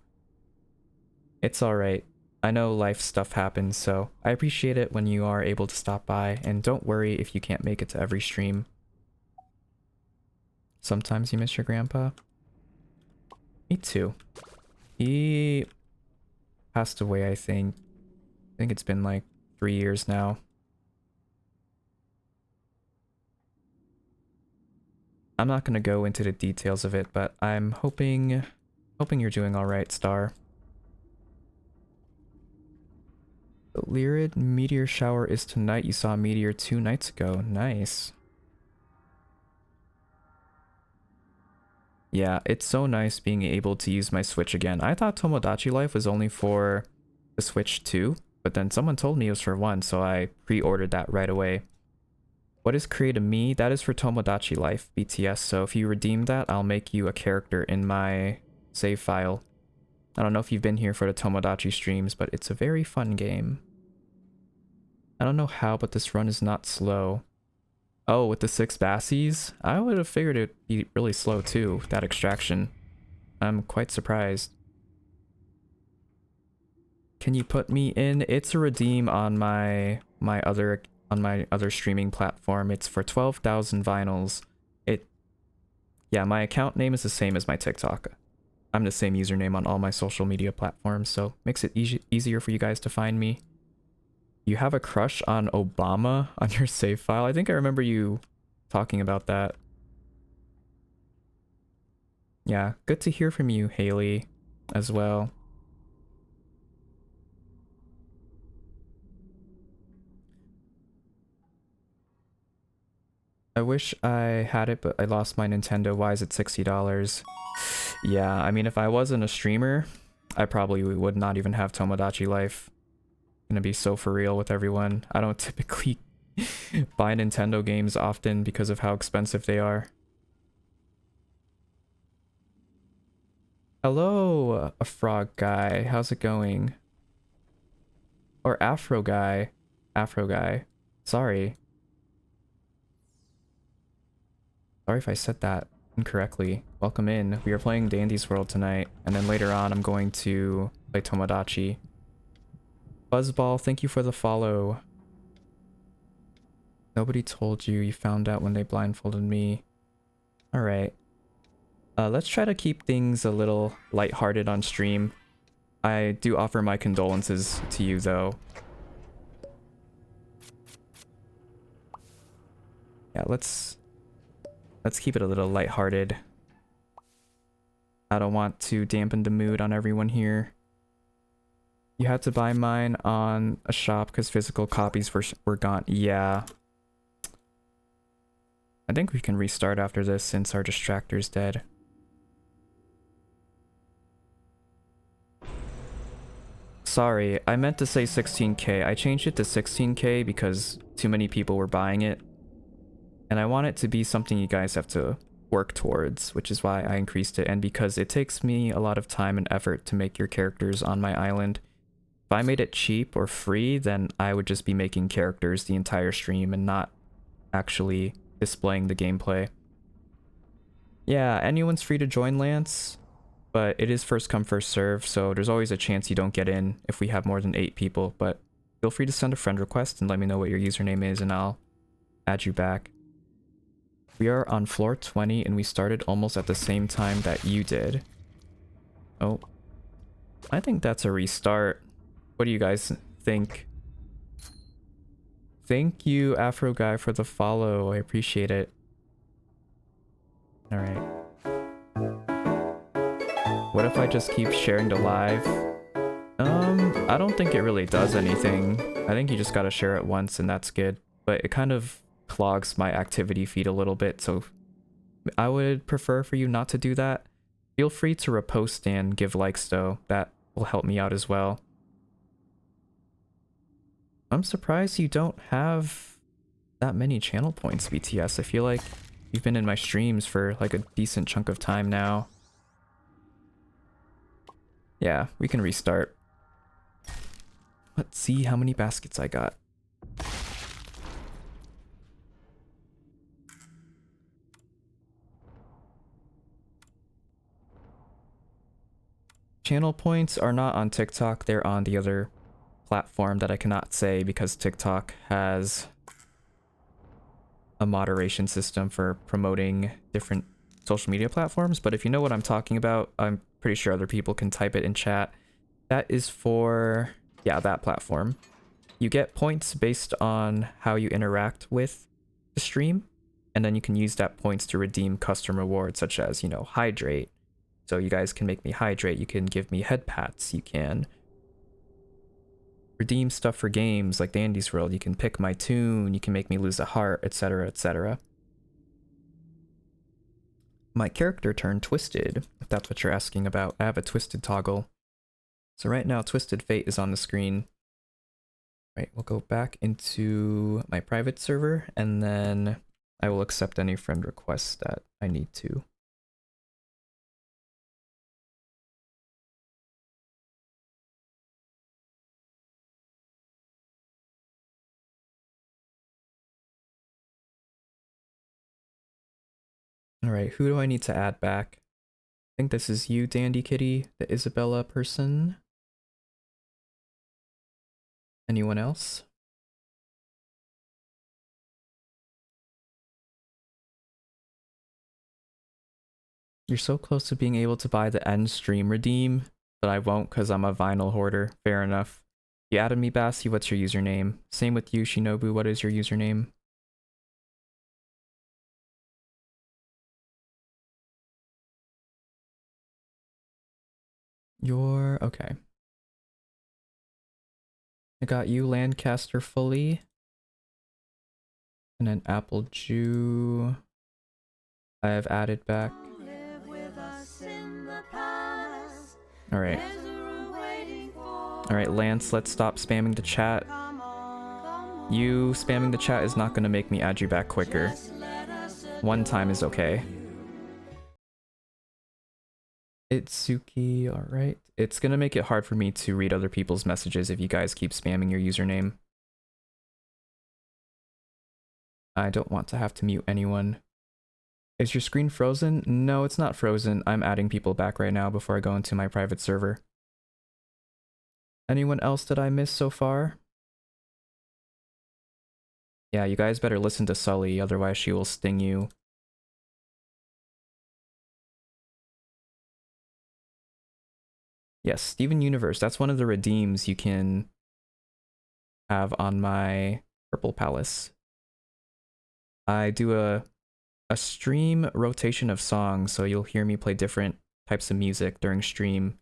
It's alright. I know life stuff happens, so I appreciate it when you are able to stop by, and don't worry if you can't make it to every stream. Sometimes you miss your grandpa? Me too. He passed away, I think. I think it's been like 3 years now. I'm not gonna go into the details of it, but I'm hoping you're doing alright, Star. The Lyrid meteor shower is tonight. You saw a meteor 2 nights ago. Nice. Yeah, it's so nice being able to use my Switch again. I thought Tomodachi Life was only for the Switch 2, but then someone told me it was for 1, so I pre-ordered that right away. What is Create a Me? That is for Tomodachi Life, BTS, so if you redeem that, I'll make you a character in my save file. I don't know if you've been here for the Tomodachi streams, but it's a very fun game. I don't know how, but this run is not slow. Oh, with the 6 Bassies? I would have figured it'd be really slow too, that extraction. I'm quite surprised. Can you put me in? It's a redeem on my other streaming platform. It's for 12,000 vinyls. Yeah, my account name is the same as my TikTok. I'm the same username on all my social media platforms, so makes it easier for you guys to find me. You have a crush on Obama on your save file? I think I remember you talking about that. Yeah, good to hear from you, Haley, as well. I wish I had it, but I lost my Nintendo. Why is it $60? Yeah, I mean, if I wasn't a streamer, I probably would not even have Tomodachi Life. Gonna be so for real with everyone. I don't typically buy Nintendo games often because of how expensive they are. Hello, a frog guy. How's it going? Or Afro guy. Afro guy. Sorry. Sorry if I said that incorrectly. Welcome in. We are playing Dandy's World tonight, and then later on I'm going to play Tomodachi. Buzzball, thank you for the follow. Nobody told you. You found out when they blindfolded me. Alright. Let's try to keep things a little lighthearted on stream. I do offer my condolences to you, though. Yeah, let's keep it a little lighthearted. I don't want to dampen the mood on everyone here. You had to buy mine on a shop because physical copies were gone. Yeah. I think we can restart after this since our distractor's dead. Sorry, I meant to say 16K. I changed it to 16K because too many people were buying it. And I want it to be something you guys have to work towards, which is why I increased it. And because it takes me a lot of time and effort to make your characters on my island. If I made it cheap or free, then I would just be making characters the entire stream and not actually displaying the gameplay. Yeah, anyone's free to join, Lance, but it is first come first serve, so there's always a chance you don't get in if we have more than 8 people, but feel free to send a friend request and let me know what your username is and I'll add you back. We are on floor 20 and we started almost at the same time that you did. Oh, I think that's a restart. What do you guys think? Thank you, Afro Guy, for the follow. I appreciate it. All right. What if I just keep sharing the live? I don't think it really does anything. I think you just gotta share it once and that's good. But it kind of clogs my activity feed a little bit, so I would prefer for you not to do that. Feel free to repost and give likes though. That will help me out as well. I'm surprised you don't have that many channel points, BTS. I feel like you've been in my streams for like a decent chunk of time now. Yeah, we can restart. Let's see how many baskets I got. Channel points are not on TikTok, they're on the other platform that I cannot say because TikTok has a moderation system for promoting different social media platforms. But if you know what I'm talking about, I'm pretty sure other people can type it in chat. That is for, yeah, that platform. You get points based on how you interact with the stream, and then you can use that points to redeem custom rewards such as, you know, hydrate. So you guys can make me hydrate, you can give me head pats, you can redeem stuff for games like Dandy's World, you can pick my tune, you can make me lose a heart, etc, etc. My character turned twisted, if that's what you're asking about. I have a twisted toggle. So right now, Twisted Fate is on the screen. Right, we'll go back into my private server, and then I will accept any friend requests that I need to. Alright, who do I need to add back? I think this is you, Dandy Kitty, the Isabella person. Anyone else? You're so close to being able to buy the end stream redeem, but I won't because I'm a vinyl hoarder. Fair enough. You added me, Bassi, what's your username? Same with you, Shinobu, what is your username? Okay. I got you, Lancaster Fully. And then Apple Jew. I have added back. Alright. Alright, Lance, let's stop spamming the chat. You spamming the chat is not gonna make me add you back quicker. One time is okay. Itsuki, alright. It's gonna make it hard for me to read other people's messages if you guys keep spamming your username. I don't want to have to mute anyone. Is your screen frozen? No, it's not frozen. I'm adding people back right now before I go into my private server. Anyone else that I missed so far? Yeah, you guys better listen to Sully, otherwise she will sting you. Yes, Steven Universe. That's one of the redeems you can have on my Purple Palace. I do a stream rotation of songs, so you'll hear me play different types of music during stream.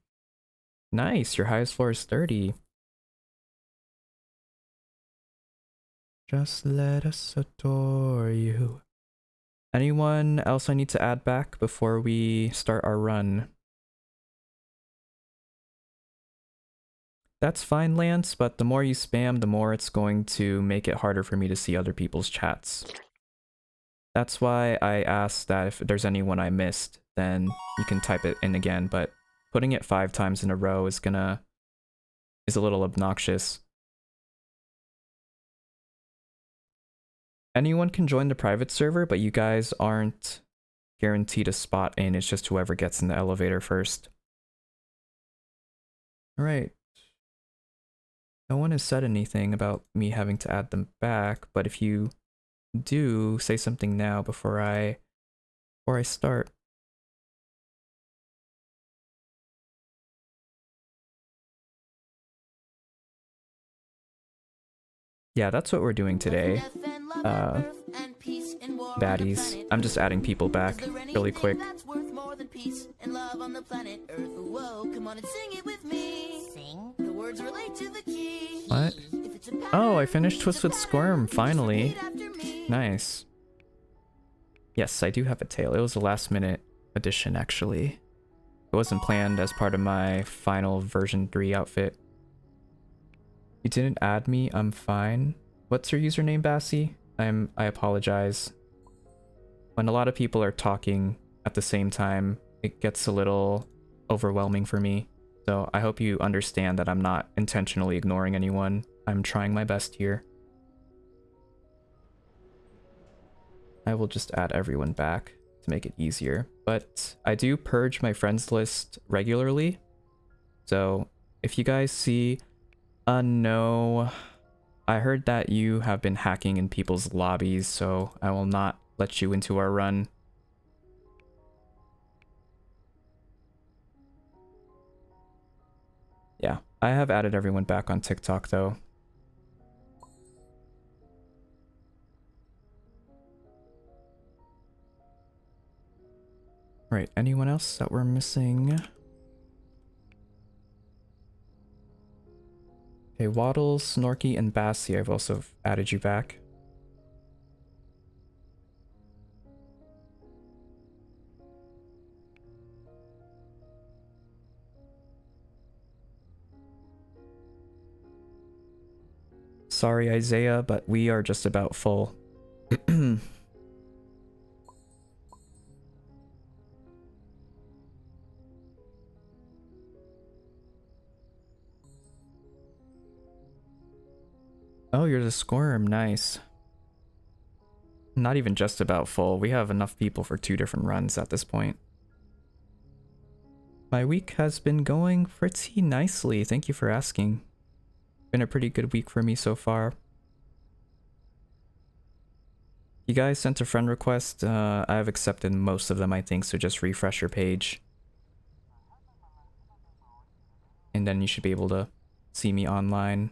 Nice, your highest floor is 30. Just let us adore you. Anyone else I need to add back before we start our run? That's fine, Lance, but the more you spam, the more it's going to make it harder for me to see other people's chats. That's why I asked that if there's anyone I missed, then you can type it in again, but putting it 5 times in a row is a little obnoxious. Anyone can join the private server, but you guys aren't guaranteed a spot in. It's just whoever gets in the elevator first. All right. No one has said anything about me having to add them back, but if you do, say something now before I start. Yeah, that's what we're doing today. Baddies. I'm just adding people back really quick. What? Oh, I finished Twisted Squirm, finally. Nice. Yes, I do have a tail. It was a last minute addition, actually. It wasn't planned as part of my final version 3 outfit. You didn't add me, I'm fine. What's your username, Bassie? I apologize. When a lot of people are talking at the same time, it gets a little overwhelming for me. So I hope you understand that I'm not intentionally ignoring anyone. I'm trying my best here. I will just add everyone back to make it easier. But I do purge my friends list regularly. So if you guys see no, I heard that you have been hacking in people's lobbies, so I will not let you into our run. Yeah, I have added everyone back on TikTok though. Right, anyone else that we're missing? Okay, Waddles, Snorky, and Bassie, I've also added you back. Sorry, Isaiah, but we are just about full. Oh, you're the Squirm, nice. Not even just about full, we have enough people for 2 different runs at this point. My week has been going pretty nicely, thank you for asking. Been a pretty good week for me so far. You guys sent a friend request, I've accepted most of them I think, so just refresh your page. And then you should be able to see me online.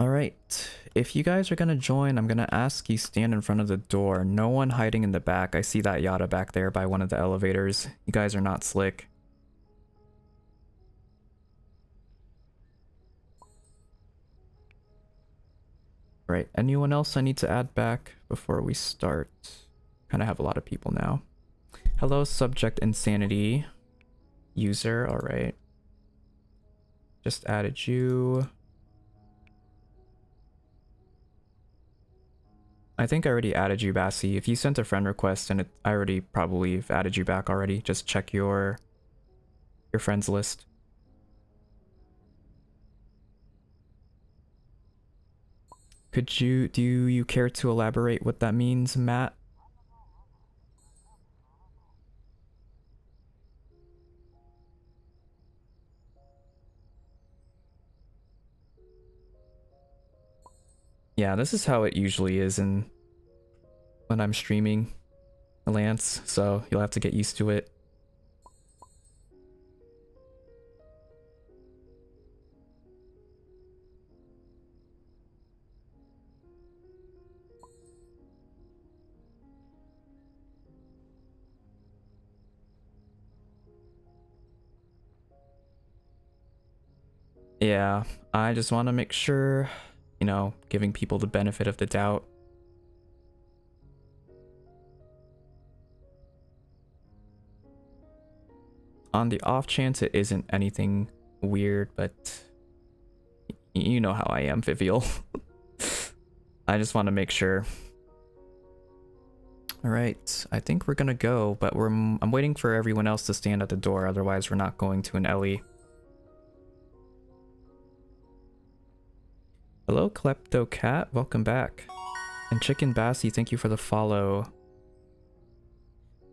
Alright, if you guys are gonna join, I'm gonna ask you stand in front of the door. No one hiding in the back. I see that Yada back there by one of the elevators. You guys are not slick. Right, anyone else I need to add back before we start? Kinda have a lot of people now. Hello, Subject Insanity. User, alright. Just added you. I think I already added you, Bassie. If you sent a friend request and I already probably have added you back already, just check your friends list. Do you care to elaborate what that means, Matt? Yeah, this is how it usually is when I'm streaming Lance, so you'll have to get used to it. Yeah, I just want to make sure, you know, giving people the benefit of the doubt. On the off chance it isn't anything weird, but you know how I am, Vivial. I just want to make sure. All right, I think we're gonna go, but I'm waiting for everyone else to stand at the door, otherwise we're not going to an Ellie. Hello, Klepto Cat, welcome back. And Chicken Bassy, thank you for the follow.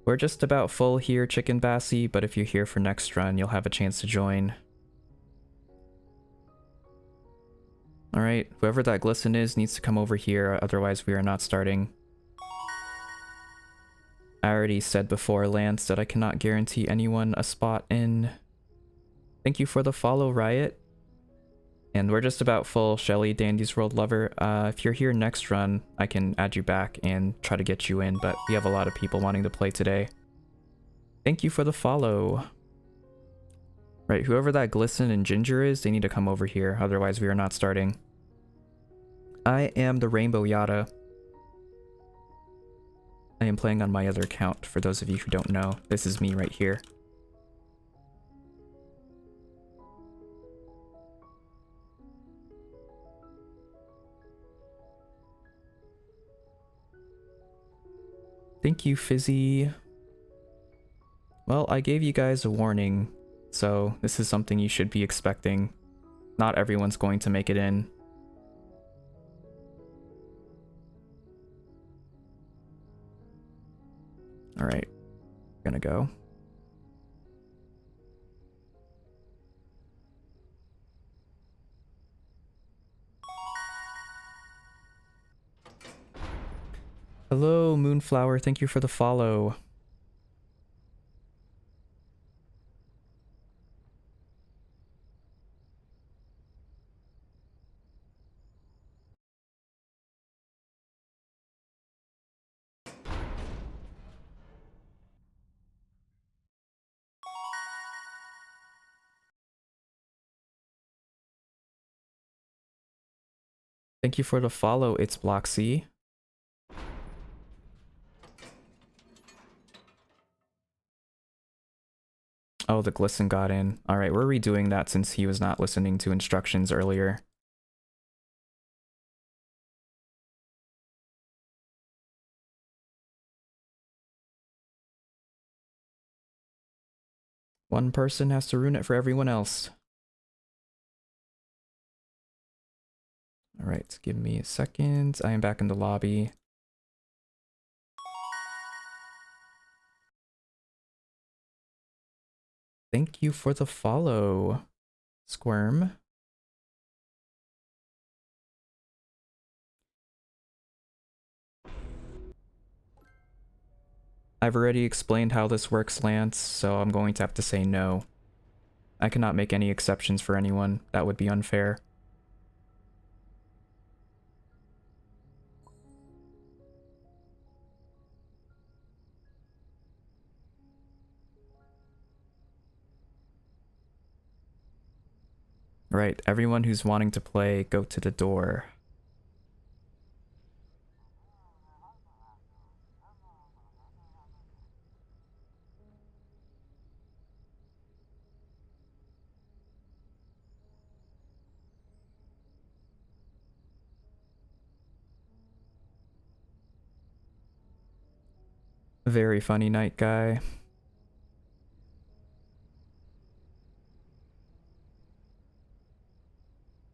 We're just about full here, Chicken Bassy, but if you're here for next run, you'll have a chance to join. Alright, whoever that glisten is needs to come over here, otherwise we are not starting. I already said before, Lance, that I cannot guarantee anyone a spot in. Thank you for the follow, Riot. And we're just about full, Shelly, Dandy's World Lover. If you're here next run, I can add you back and try to get you in, but we have a lot of people wanting to play today. Thank you for the follow. Right, whoever that Glisten and Ginger is, they need to come over here, otherwise we are not starting. I am the Rainbow Yada. I am playing on my other account, for those of you who don't know. This is me right here. Thank you, Fizzy. Well, I gave you guys a warning, so this is something you should be expecting. Not everyone's going to make it in. Alright, gonna go. Hello, Moonflower, thank you for the follow. Thank you for the follow, it's Bloxy. Oh, the Glisten got in. Alright, we're redoing that since he was not listening to instructions earlier. One person has to ruin it for everyone else. Alright, give me a second. I am back in the lobby. Thank you for the follow, Squirm. I've already explained how this works, Lance, so I'm going to have to say no. I cannot make any exceptions for anyone. That would be unfair. Right, everyone who's wanting to play, go to the door. Very funny night, guy.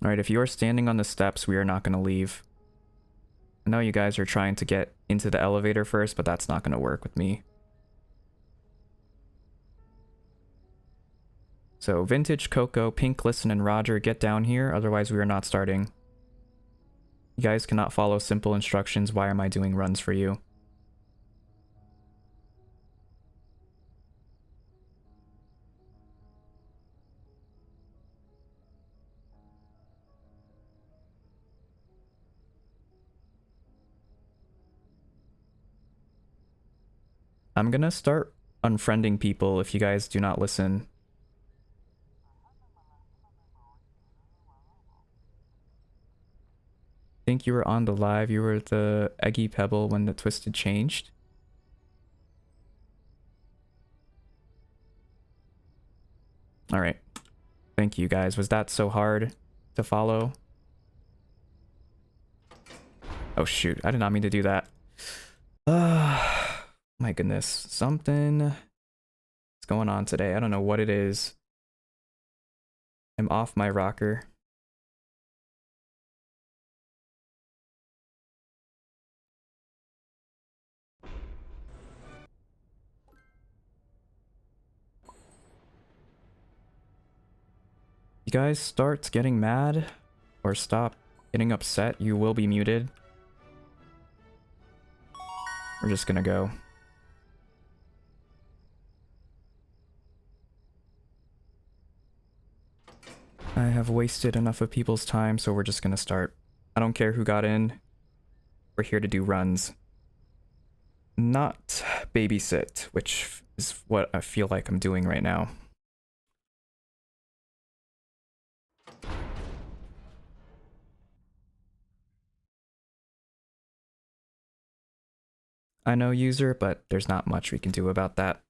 Alright, if you are standing on the steps, we are not going to leave. I know you guys are trying to get into the elevator first, but that's not going to work with me. So, Vintage, Coco, Pink, Listen, and Roger, get down here, otherwise we are not starting. You guys cannot follow simple instructions. Why am I doing runs for you? I'm gonna start unfriending people if you guys do not listen. think you were on the live. You were the Eggy Pebble when the Twisted changed. All right. Thank you guys. Was that so hard to follow? Oh shoot, I did not mean to do that. My goodness. Something is going on today. I don't know what it is. I'm off my rocker. You guys start getting mad or stop getting upset, you will be muted. We're just gonna go. I have wasted enough of people's time, so we're just gonna start. I don't care who got in. We're here to do runs. Not babysit, which is what I feel like I'm doing right now. I know, user, but there's not much we can do about that.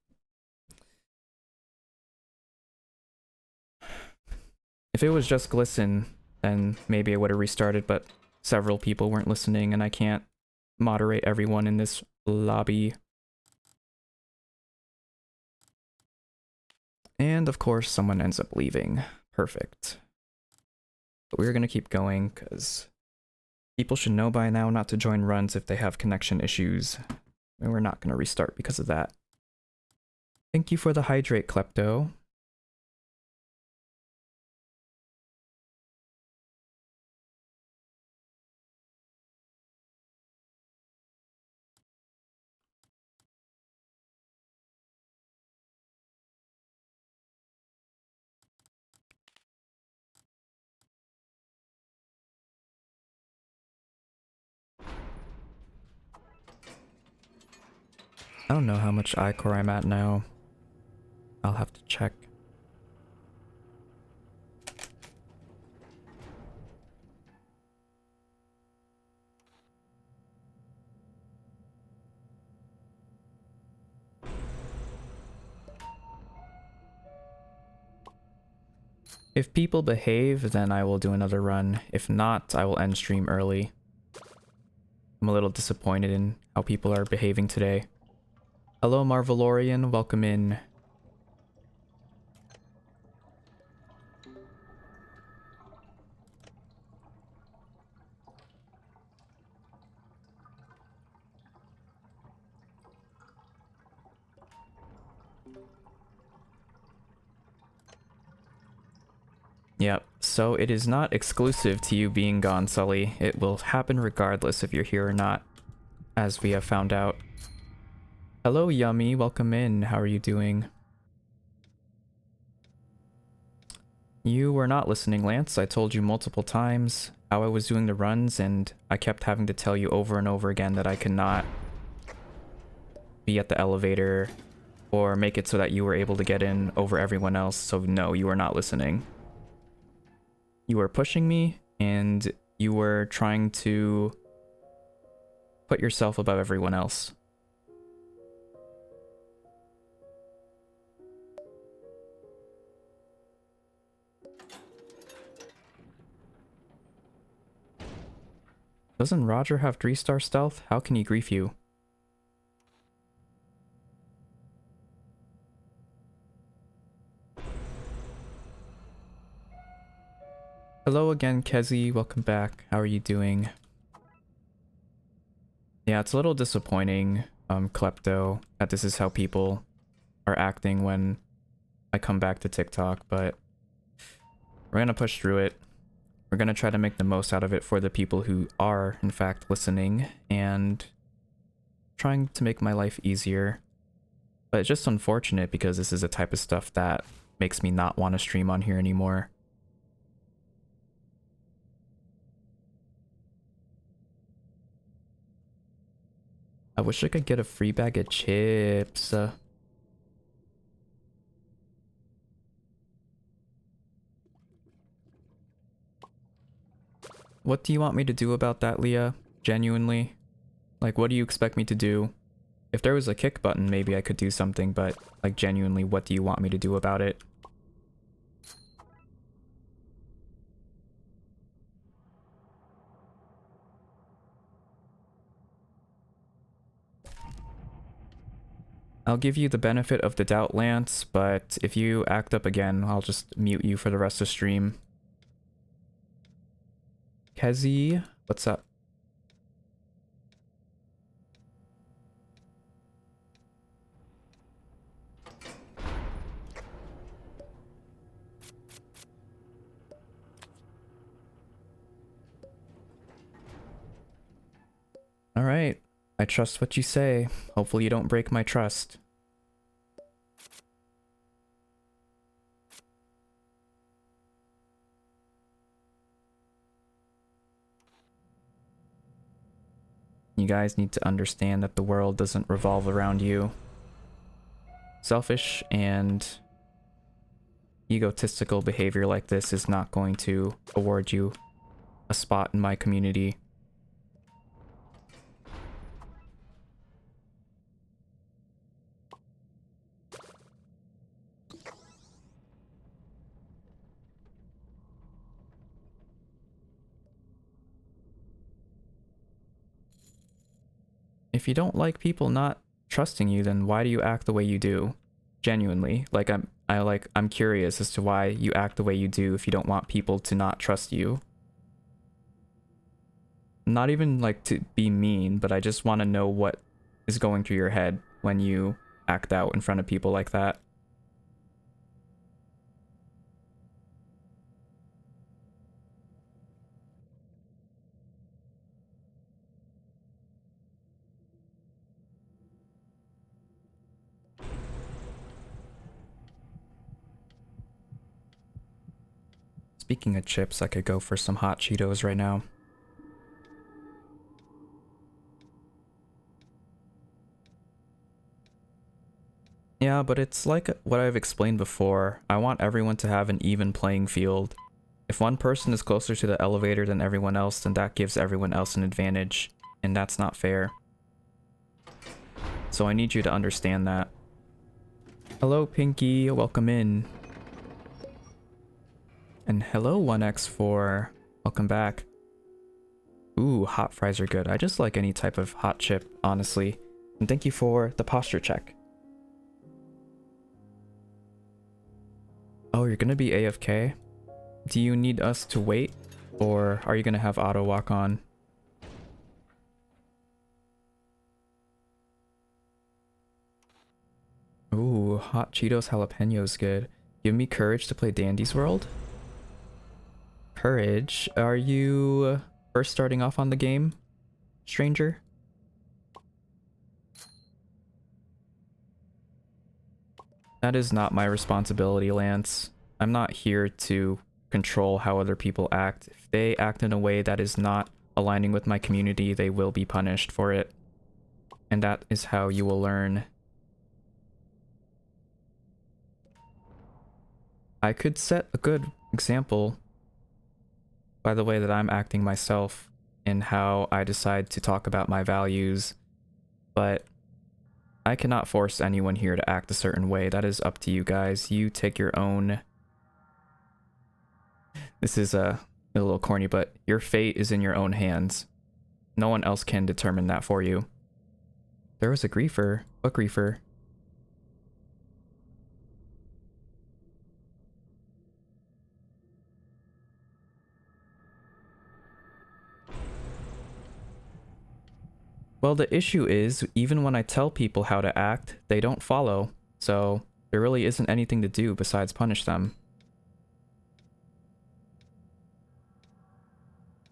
If it was just Glisten, then maybe I would have restarted, but several people weren't listening and I can't moderate everyone in this lobby. And of course, someone ends up leaving. Perfect. But we're gonna keep going, because people should know by now not to join runs if they have connection issues. And we're not gonna restart because of that. Thank you for the hydrate, Klepto. I don't know how much Ichor I'm at now. I'll have to check. If people behave, then I will do another run. If not, I will end stream early. I'm a little disappointed in how people are behaving today. Hello, Marvelorian. Welcome in. Yep, so it is not exclusive to you being gone, Sully. It will happen regardless if you're here or not, as we have found out. Hello, Yummy. Welcome in. How are you doing? You were not listening, Lance. I told you multiple times how I was doing the runs, and I kept having to tell you over and over again that I could not be at the elevator or make it so that you were able to get in over everyone else. So no, you were not listening. You were pushing me, and you were trying to put yourself above everyone else. Doesn't Roger have 3-star stealth? How can he grief you? Hello again, Kezi. Welcome back. How are you doing? Yeah, it's a little disappointing, Klepto, that this is how people are acting when I come back to TikTok, but we're gonna push through it. We're gonna try to make the most out of it for the people who are, in fact, listening, and trying to make my life easier. But it's just unfortunate because this is the type of stuff that makes me not want to stream on here anymore. I wish I could get a free bag of chips. What do you want me to do about that, Leah? Genuinely? Like, what do you expect me to do? If there was a kick button, maybe I could do something, but, like, genuinely, what do you want me to do about it? I'll give you the benefit of the doubt, Lance, but if you act up again, I'll just mute you for the rest of stream. Kezi, what's up? Alright, I trust what you say. Hopefully you don't break my trust. You guys need to understand that the world doesn't revolve around you. Selfish and egotistical behavior like this is not going to award you a spot in my community. If you don't like people not trusting you, then why do you act the way you do? Genuinely, like I'm curious as to why you act the way you do if you don't want people to not trust you. Not even like to be mean, but I just want to know what is going through your head when you act out in front of people like that. Speaking of chips, I could go for some hot Cheetos right now. Yeah, but it's like what I've explained before. I want everyone to have an even playing field. If one person is closer to the elevator than everyone else, then that gives everyone else an advantage, and that's not fair. So I need you to understand that. Hello, Pinky. Welcome in. And hello, 1x4. Welcome back. Ooh, hot fries are good. I just like any type of hot chip, honestly. And thank you for the posture check. Oh, you're gonna be AFK? Do you need us to wait? Or are you gonna have auto walk on? Ooh, hot Cheetos jalapenos good. Give me courage to play Dandy's World? Courage? Are you first starting off on the game, stranger? That is not my responsibility, Lance. I'm not here to control how other people act. If they act in a way that is not aligning with my community, they will be punished for it. And that is how you will learn. I could set a good example by the way that I'm acting myself and how I decide to talk about my values, but I cannot force anyone here to act a certain way. That is up to you guys. You take your own... This is a little corny, but your fate is in your own hands. No one else can determine that for you. There was a griefer. What griefer? Well, the issue is, even when I tell people how to act, they don't follow, so there really isn't anything to do besides punish them.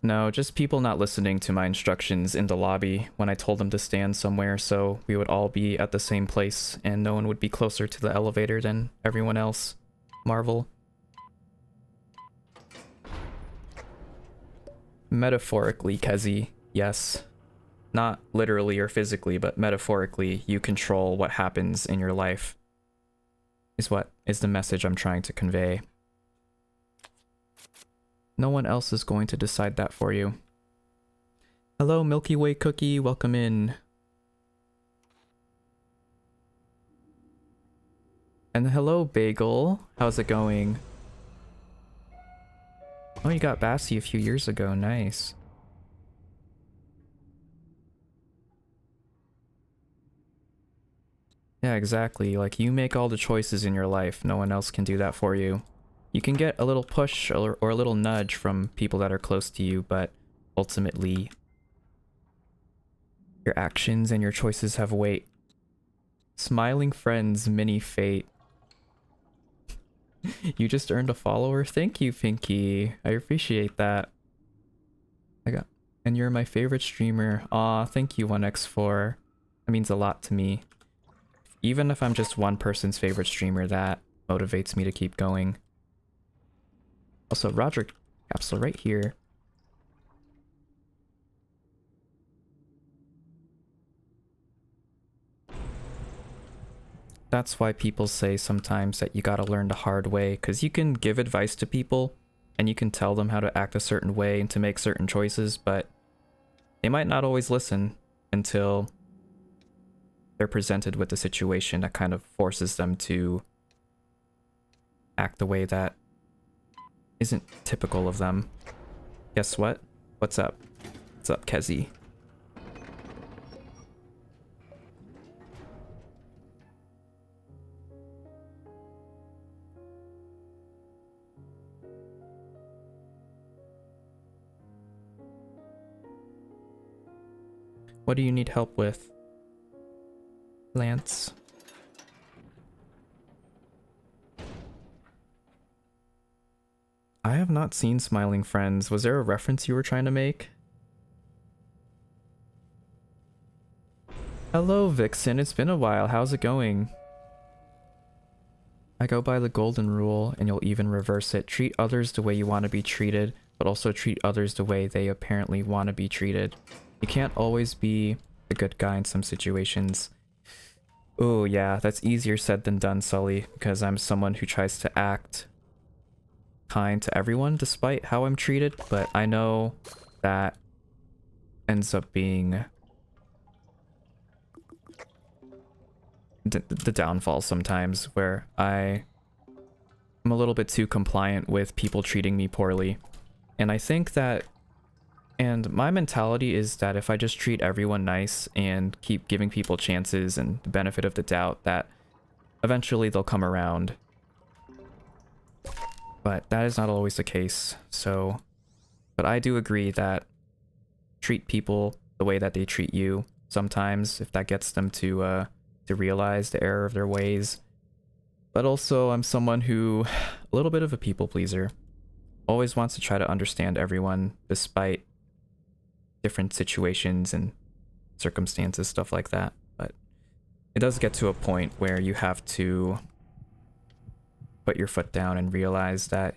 No, just people not listening to my instructions in the lobby when I told them to stand somewhere so we would all be at the same place and no one would be closer to the elevator than everyone else. Marvel. Metaphorically, Kezi, yes. Not literally or physically, but metaphorically, you control what happens in your life. Is what is the message I'm trying to convey. No one else is going to decide that for you. Hello, Milky Way Cookie. Welcome in. And hello, Bagel. How's it going? Oh, you got Bassy a few years ago. Nice. Yeah, exactly. Like, you make all the choices in your life. No one else can do that for you. You can get a little push or a little nudge from people that are close to you, but ultimately, your actions and your choices have weight. Smiling Friends mini fate. You just earned a follower? Thank you, Pinky. I appreciate that. And you're my favorite streamer. Aw, thank you, 1x4. That means a lot to me. Even if I'm just one person's favorite streamer, that motivates me to keep going. Also, Roger Capsule right here. That's why people say sometimes that you gotta learn the hard way, because you can give advice to people, and you can tell them how to act a certain way and to make certain choices, but they might not always listen until they're presented with a situation that kind of forces them to act the way that isn't typical of them. Guess what? What's up? What's up, Kezi? What do you need help with, Lance? I have not seen Smiling Friends. Was there a reference you were trying to make? Hello, Vixen. It's been a while. How's it going? I go by the golden rule, and you'll even reverse it. Treat others the way you want to be treated, but also treat others the way they apparently want to be treated. You can't always be a good guy in some situations. Oh yeah, that's easier said than done, Sully, because I'm someone who tries to act kind to everyone despite how I'm treated, but I know that ends up being the downfall sometimes, where I'm a little bit too compliant with people treating me poorly. And I think that, and my mentality is that if I just treat everyone nice and keep giving people chances and the benefit of the doubt, that eventually they'll come around. But that is not always the case, so... But I do agree that treat people the way that they treat you sometimes, if that gets them to realize the error of their ways. But also, I'm someone who... a little bit of a people pleaser. Always wants to try to understand everyone, despite different situations and circumstances, stuff like that. But it does get to a point where you have to put your foot down and realize that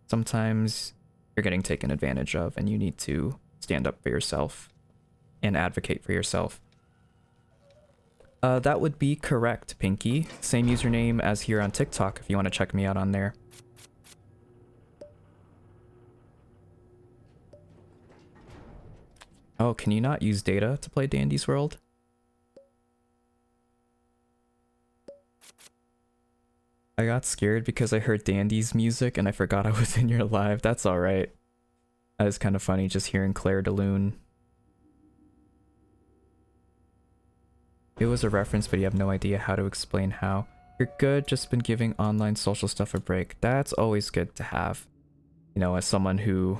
sometimes you're getting taken advantage of and you need to stand up for yourself and advocate for yourself. That would be correct, Pinky. Same username as here on TikTok if you want to check me out on there. Oh, can you not use data to play Dandy's World? I got scared because I heard Dandy's music and I forgot I was in your live. That's alright. That is kind of funny just hearing Claire de Lune. It was a reference, but you have no idea how to explain how. You're good, just been giving online social stuff a break. That's always good to have. You know, as someone who...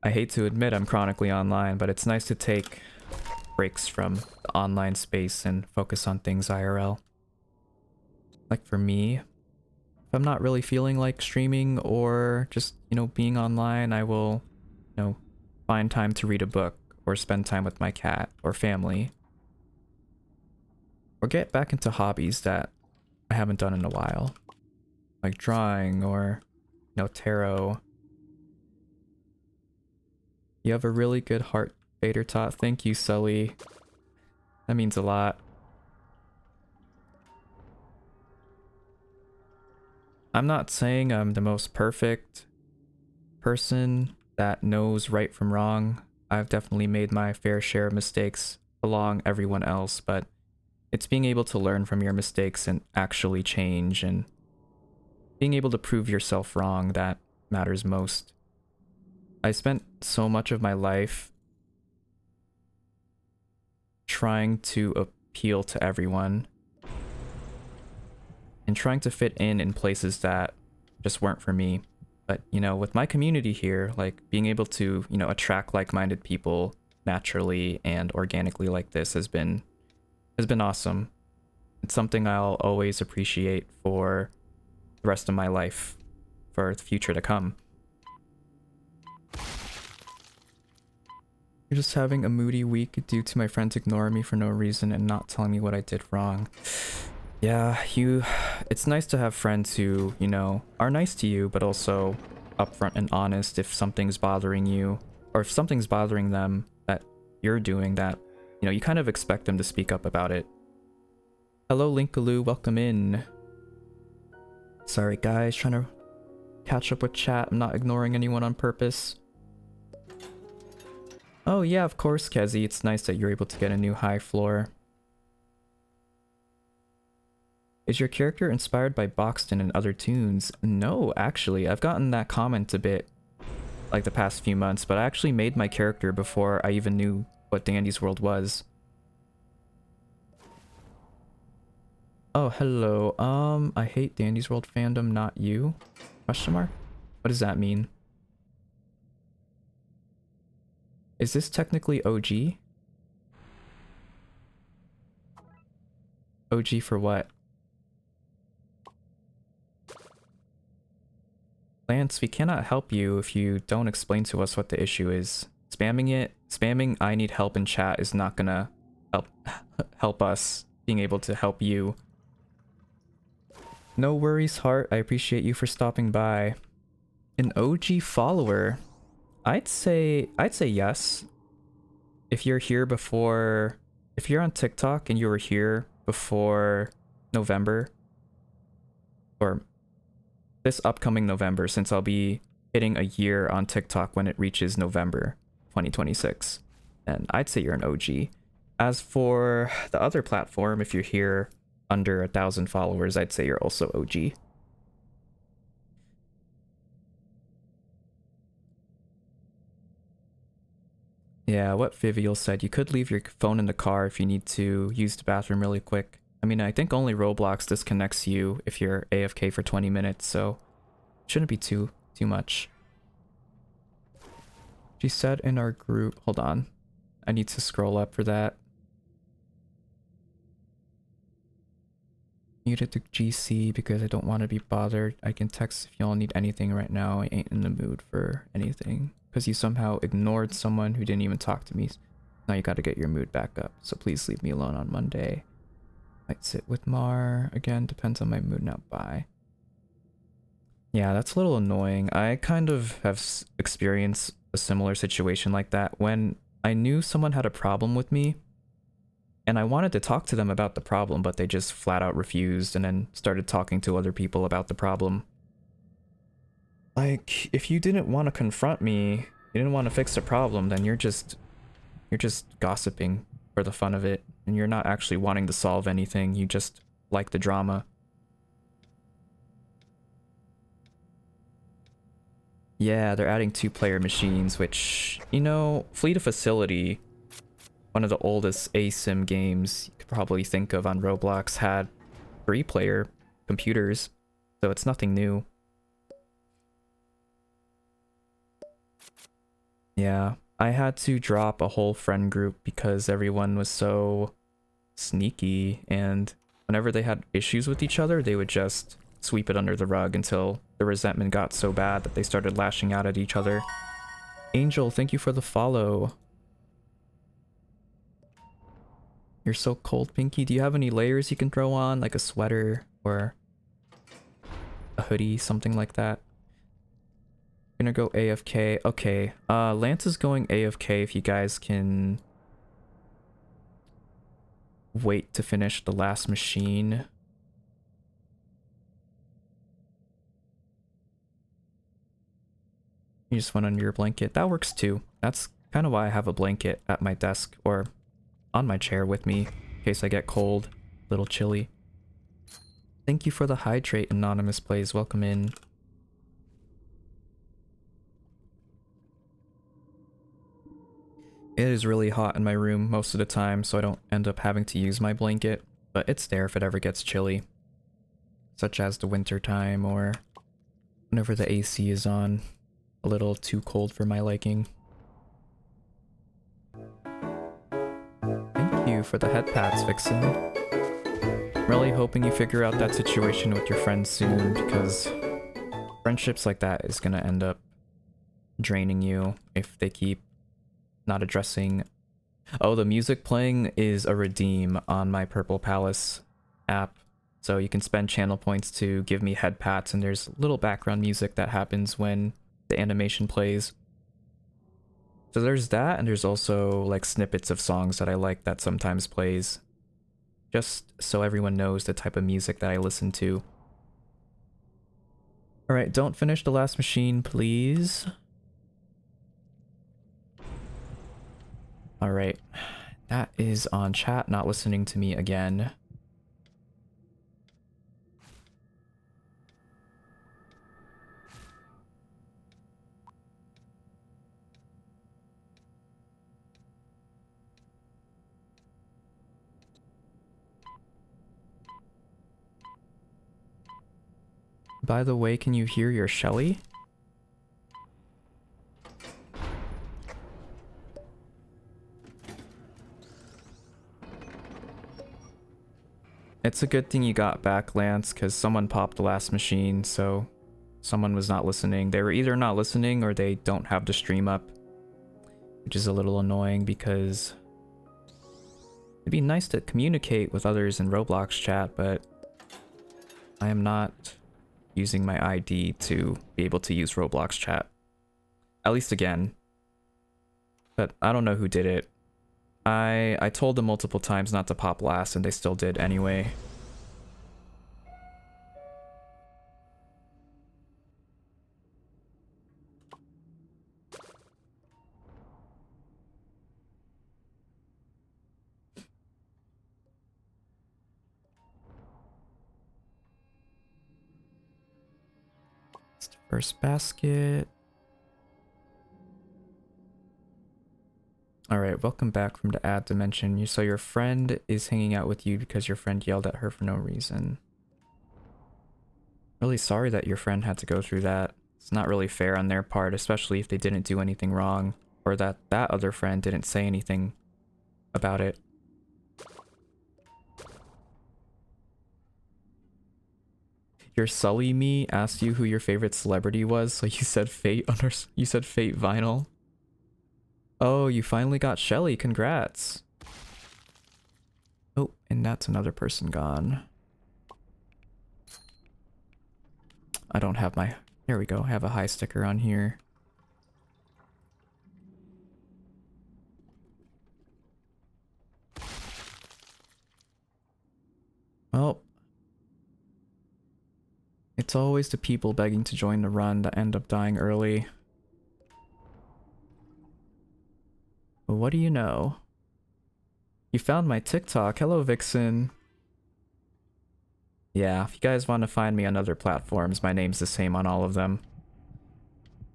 I hate to admit I'm chronically online, but it's nice to take breaks from the online space and focus on things IRL. Like for me, if I'm not really feeling like streaming or just, you know, being online, I will, you know, find time to read a book or spend time with my cat or family. Or get back into hobbies that I haven't done in a while. Like drawing or, you know, tarot. You have a really good heart, Vader Tot. Thank you, Sully. That means a lot. I'm not saying I'm the most perfect person that knows right from wrong. I've definitely made my fair share of mistakes along everyone else, but it's being able to learn from your mistakes and actually change and being able to prove yourself wrong that matters most. I spent so much of my life trying to appeal to everyone and trying to fit in places that just weren't for me. But, you know, with my community here, like being able to, you know, attract like-minded people naturally and organically like this has been awesome. It's something I'll always appreciate for the rest of my life, for the future to come. You're just having a moody week due to my friends ignoring me for no reason and not telling me what I did wrong. Yeah, it's nice to have friends who, you know, are nice to you, but also upfront and honest if something's bothering you, or if something's bothering them that you're doing that, you know, you kind of expect them to speak up about it. Hello, Linkaloo, welcome in. Sorry, guys, trying to catch up with chat. I'm not ignoring anyone on purpose. Oh yeah, of course, Kezi. It's nice that you're able to get a new high floor. Is your character inspired by Boxton and other tunes? No, actually. I've gotten that comment a bit, like the past few months, but I actually made my character before I even knew what Dandy's World was. Oh, hello. I hate Dandy's World fandom, not you? Question mark? What does that mean? Is this technically OG? OG for what? Lance, we cannot help you if you don't explain to us what the issue is. Spamming I need help in chat is not gonna help us being able to help you. No worries, Heart. I appreciate you for stopping by. An OG follower? I'd say yes. If you're here before, if you're on TikTok and you were here before November, or this upcoming November, since I'll be hitting a year on TikTok when it reaches November 2026, and I'd say you're an OG. As for the other platform, if you're here under 1,000 followers, I'd say you're also OG. Yeah, what Vivial said, you could leave your phone in the car if you need to use the bathroom really quick. I mean, I think only Roblox disconnects you if you're AFK for 20 minutes, so it shouldn't be too much. She said in our group, hold on, I need to scroll up for that. Muted to GC because I don't want to be bothered. I can text if y'all need anything right now. I ain't in the mood for anything. Because you somehow ignored someone who didn't even talk to me. Now you gotta get your mood back up. So please leave me alone on Monday. Might sit with Mar. Again, depends on my mood now. Bye. Yeah, that's a little annoying. I kind of have experienced a similar situation like that when I knew someone had a problem with me and I wanted to talk to them about the problem, but they just flat out refused and then started talking to other people about the problem. Like, if you didn't want to confront me, you didn't want to fix the problem, then you're just gossiping for the fun of it, and you're not actually wanting to solve anything. You just like the drama. Yeah, they're adding 2-player machines, which, you know, Fleet of Facility, one of the oldest ASIM games you could probably think of on Roblox, had 3-player computers, so it's nothing new. Yeah, I had to drop a whole friend group because everyone was so sneaky, and whenever they had issues with each other, they would just sweep it under the rug until the resentment got so bad that they started lashing out at each other. Angel, thank you for the follow. You're so cold, Pinky. Do you have any layers you can throw on, like a sweater or a hoodie, something like that? Gonna go AFK. Okay, Lance is going AFK if you guys can wait to finish the last machine. You just went under your blanket. That works too. That's kind of why I have a blanket at my desk or on my chair with me in case I get cold, a little chilly. Thank you for the hydrate, Anonymous Plays. Welcome in. It is really hot in my room most of the time, so I don't end up having to use my blanket, but it's there if it ever gets chilly. Such as the winter time or whenever the AC is on. A little too cold for my liking. Thank you for the head pats, Vixen. Really hoping you figure out that situation with your friends soon, because friendships like that is gonna end up draining you if they keep not addressing. Oh, the music playing is a redeem on my Purple Palace app. So you can spend channel points to give me head pats, and there's little background music that happens when the animation plays. So there's that, and there's also like snippets of songs that I like that sometimes plays. Just so everyone knows the type of music that I listen to. Alright, don't finish the last machine, please. Alright, that is on chat, not listening to me again. By the way, can you hear your Shelly? It's a good thing you got back, Lance, because someone popped the last machine, so someone was not listening. They were either not listening or they don't have the stream up, which is a little annoying because it'd be nice to communicate with others in Roblox chat, but I am not using my ID to be able to use Roblox chat. At least again. But I don't know who did it. I told them multiple times not to pop last, and they still did anyway. It's the first basket. Alright, welcome back from the ad dimension. So your friend is hanging out with you because your friend yelled at her for no reason. Really sorry that your friend had to go through that. It's not really fair on their part, especially if they didn't do anything wrong, or that other friend didn't say anything about it. Your Sully me asked you who your favorite celebrity was, so you said Fate you said Fate Vinyl. Oh, you finally got Shelly, congrats. Oh, and that's another person gone. I don't have my, there we go, I have a high sticker on here. Well, it's always the people begging to join the run that end up dying early. But what do you know? You found my TikTok. Hello, Vixen. Yeah, if you guys want to find me on other platforms, my name's the same on all of them.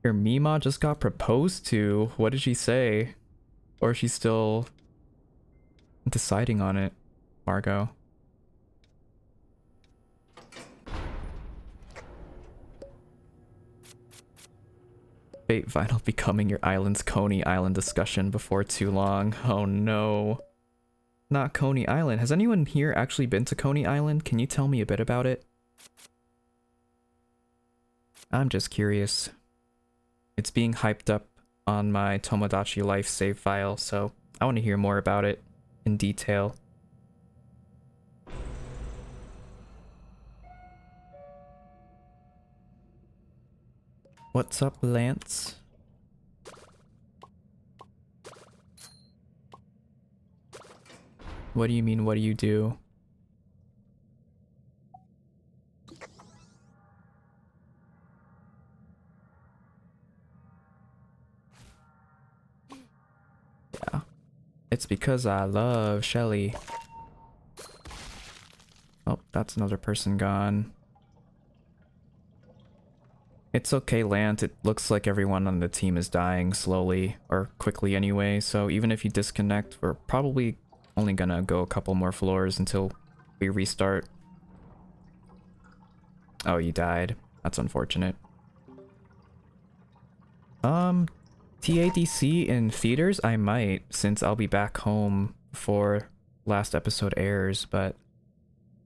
Your Mima just got proposed to. What did she say? Or is she still deciding on it, Margot? Fate Vinyl becoming your island's Coney Island discussion before too long. Oh no. Not Coney Island. Has anyone here actually been to Coney Island? Can you tell me a bit about it? I'm just curious. It's being hyped up on my Tomodachi Life save file, so I want to hear more about it in detail. What's up, Lance? What do you mean, what do you do? It's because I love Shelly. Oh, that's another person gone. It's okay, Lant. It looks like everyone on the team is dying slowly, or quickly anyway, so even if you disconnect, we're probably only gonna go a couple more floors until we restart. Oh, you died. That's unfortunate. TADC in theaters? I might, since I'll be back home before last episode airs, but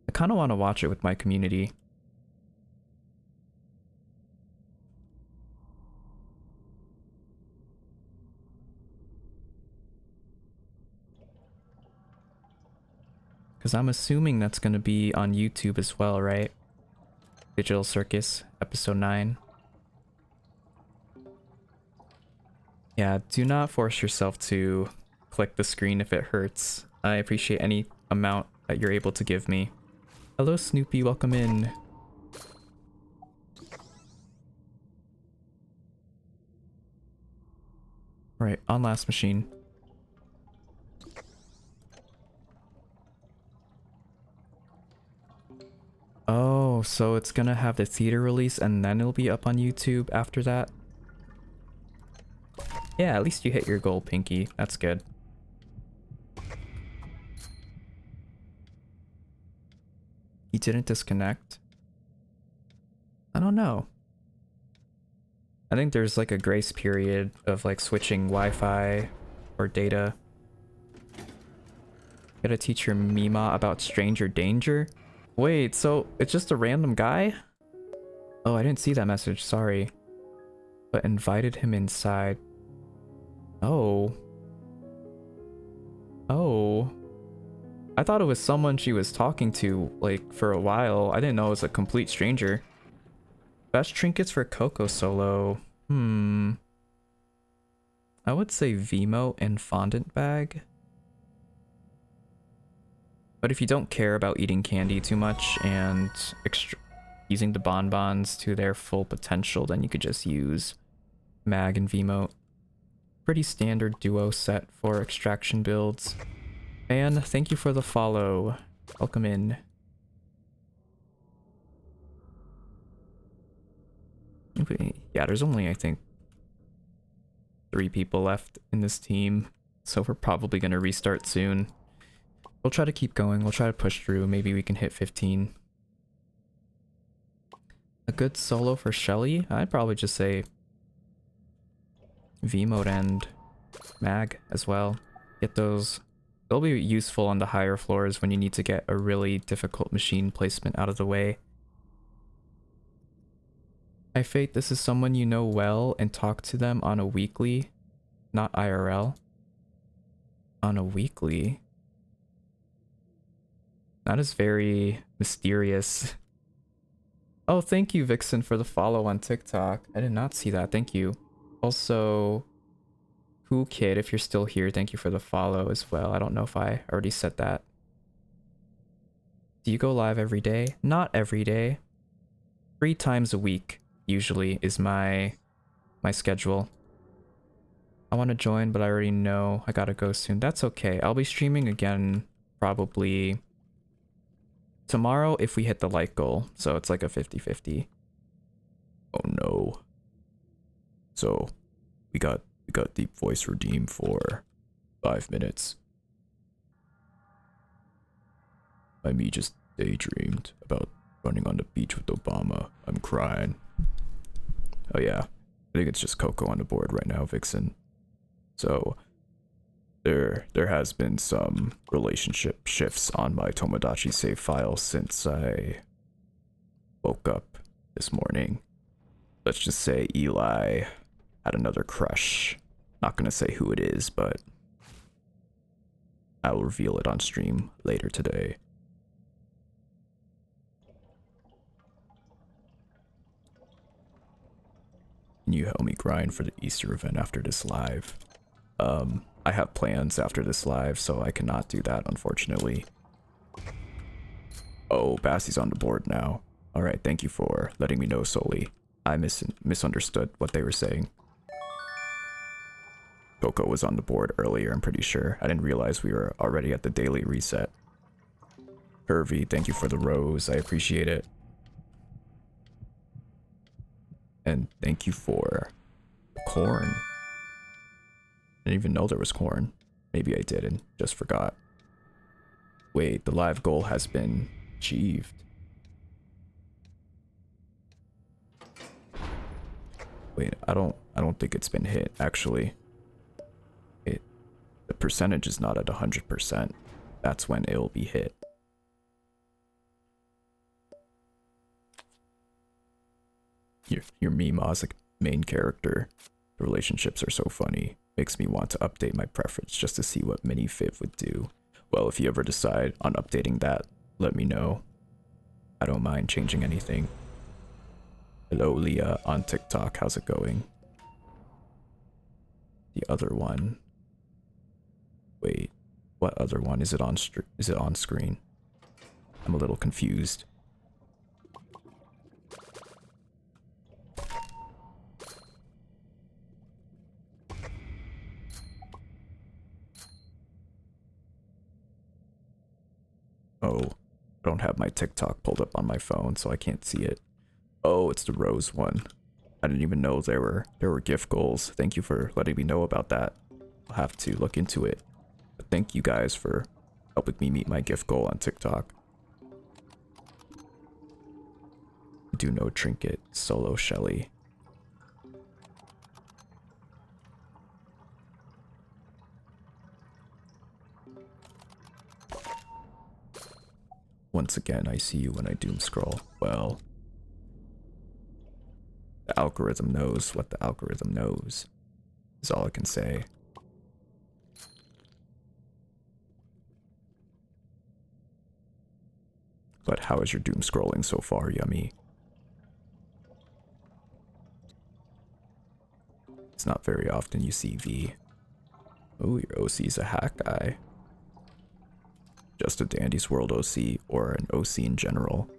I kind of want to watch it with my community. Because I'm assuming that's going to be on YouTube as well, right? Digital Circus, episode 9. Yeah, do not force yourself to click the screen if it hurts. I appreciate any amount that you're able to give me. Hello, Snoopy, welcome in. Right, on last machine. Oh, so it's gonna have the theater release and then it'll be up on YouTube after that? Yeah, at least you hit your goal, Pinky. That's good. You didn't disconnect? I don't know. I think there's like a grace period of like switching Wi-Fi or data. Gotta teach your Mima about stranger danger? Wait, so it's just a random guy? Oh, I didn't see that message, sorry. But invited him inside. Oh. Oh. I thought it was someone she was talking to, like, for a while. I didn't know it was a complete stranger. Best trinkets for Coco Solo. I would say Vimo and fondant bag. But if you don't care about eating candy too much and using the bonbons to their full potential, then you could just use Mag and Vimo. Pretty standard duo set for extraction builds. And thank you for the follow. Welcome in. Yeah, there's only, I think, 3 people left in this team, so we're probably gonna restart soon. We'll try to keep going, we'll try to push through, maybe we can hit 15. A good solo for Shelly? I'd probably just say V-mode and Mag as well. Get those. They'll be useful on the higher floors when you need to get a really difficult machine placement out of the way. I Fate, this is someone you know well and talk to them on a weekly, not IRL. On a weekly? That is very mysterious. Oh, thank you, Vixen, for the follow on TikTok. I did not see that. Thank you. Also, Cool Kid, if you're still here, thank you for the follow as well. I don't know if I already said that. Do you go live every day? Not every day. 3 times a week, usually, is my schedule. I want to join, but I already know I gotta go soon. That's okay. I'll be streaming again probably tomorrow if we hit the like goal. So it's like a 50-50. Oh no. So we got Deep Voice Redeem for 5 minutes. Me just daydreamed about running on the beach with Obama. I'm crying. Oh yeah, I think it's just Coco on the board right now, Vixen. So there has been some relationship shifts on my Tomodachi save file since I woke up this morning. Let's just say Eli had another crush. Not gonna say who it is, but I will reveal it on stream later today. Can you help me grind for the Easter event after this live? I have plans after this live, so I cannot do that, unfortunately. Oh, Bassie's on the board now. Alright, thank you for letting me know, Soli. I misunderstood what they were saying. Coco was on the board earlier, I'm pretty sure. I didn't realize we were already at the daily reset. Curvy, thank you for the rose. I appreciate it. And thank you for corn. I didn't even know there was corn. Maybe I did and just forgot. Wait, the live goal has been achieved. Wait, I don't think it's been hit, actually. The percentage is not at 100%. That's when it'll be hit. Your meme Oz main character. The relationships are so funny. Makes me want to update my preference just to see what mini Fiv would do. Well, if you ever decide on updating that, let me know. I don't mind changing anything. Hello, Leah on TikTok. How's it going? The other one. Wait, what other one? Is it on screen? I'm a little confused. Oh, I don't have my TikTok pulled up on my phone, so I can't see it. Oh, it's the rose one. I didn't even know there were gift goals. Thank you for letting me know about that. I'll have to look into it. But thank you guys for helping me meet my gift goal on TikTok. Do no trinket, solo Shelly. Once again, I see you when I doom scroll. Well, the algorithm knows what the algorithm knows, is all I can say. But how is your doom scrolling so far, Yummy? It's not very often you see V. Oh, your OC's a hack guy. Just a Dandy's World OC or an OC in general.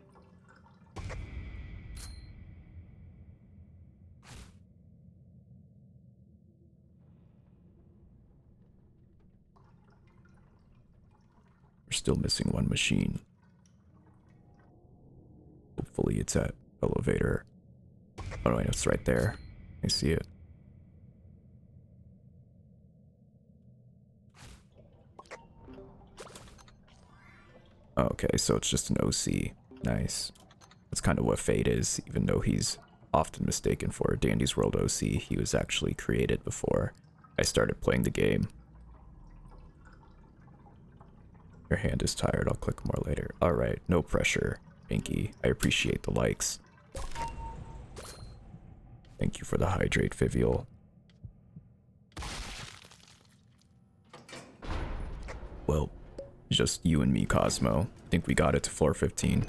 We're still missing one machine. Hopefully it's at elevator. Oh no, it's right there. I see it. Okay, so it's just an OC. Nice. That's kind of what Fate is, even though he's often mistaken for Dandy's World OC. He was actually created before I started playing the game. Your hand is tired, I'll click more later. Alright, no pressure, Pinky. I appreciate the likes. Thank you for the hydrate, Vivial. Well, just you and me, Cosmo. I think we got it to floor 15.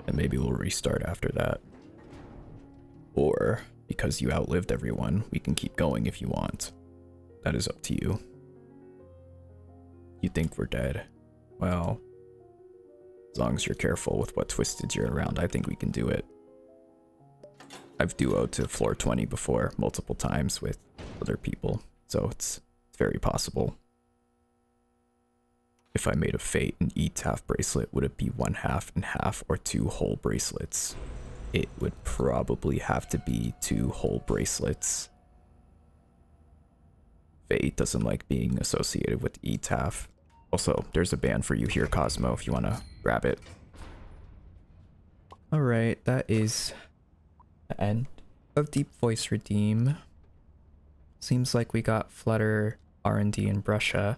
And maybe we'll restart after that. Or, because you outlived everyone, we can keep going if you want. That is up to you. You think we're dead? Well, as long as you're careful with what twisted you're around, I think we can do it. I've duoed to floor 20 before, multiple times with other people, so it's very possible. If I made a Fate and ETAF bracelet, would it be 1/2 and half or 2 whole bracelets? It would probably have to be 2 whole bracelets. Fate doesn't like being associated with ETAF. Also, there's a band for you here, Cosmo, if you want to grab it. Alright, that is the end of Deep Voice Redeem. Seems like we got Flutter, R&D, and Brusha.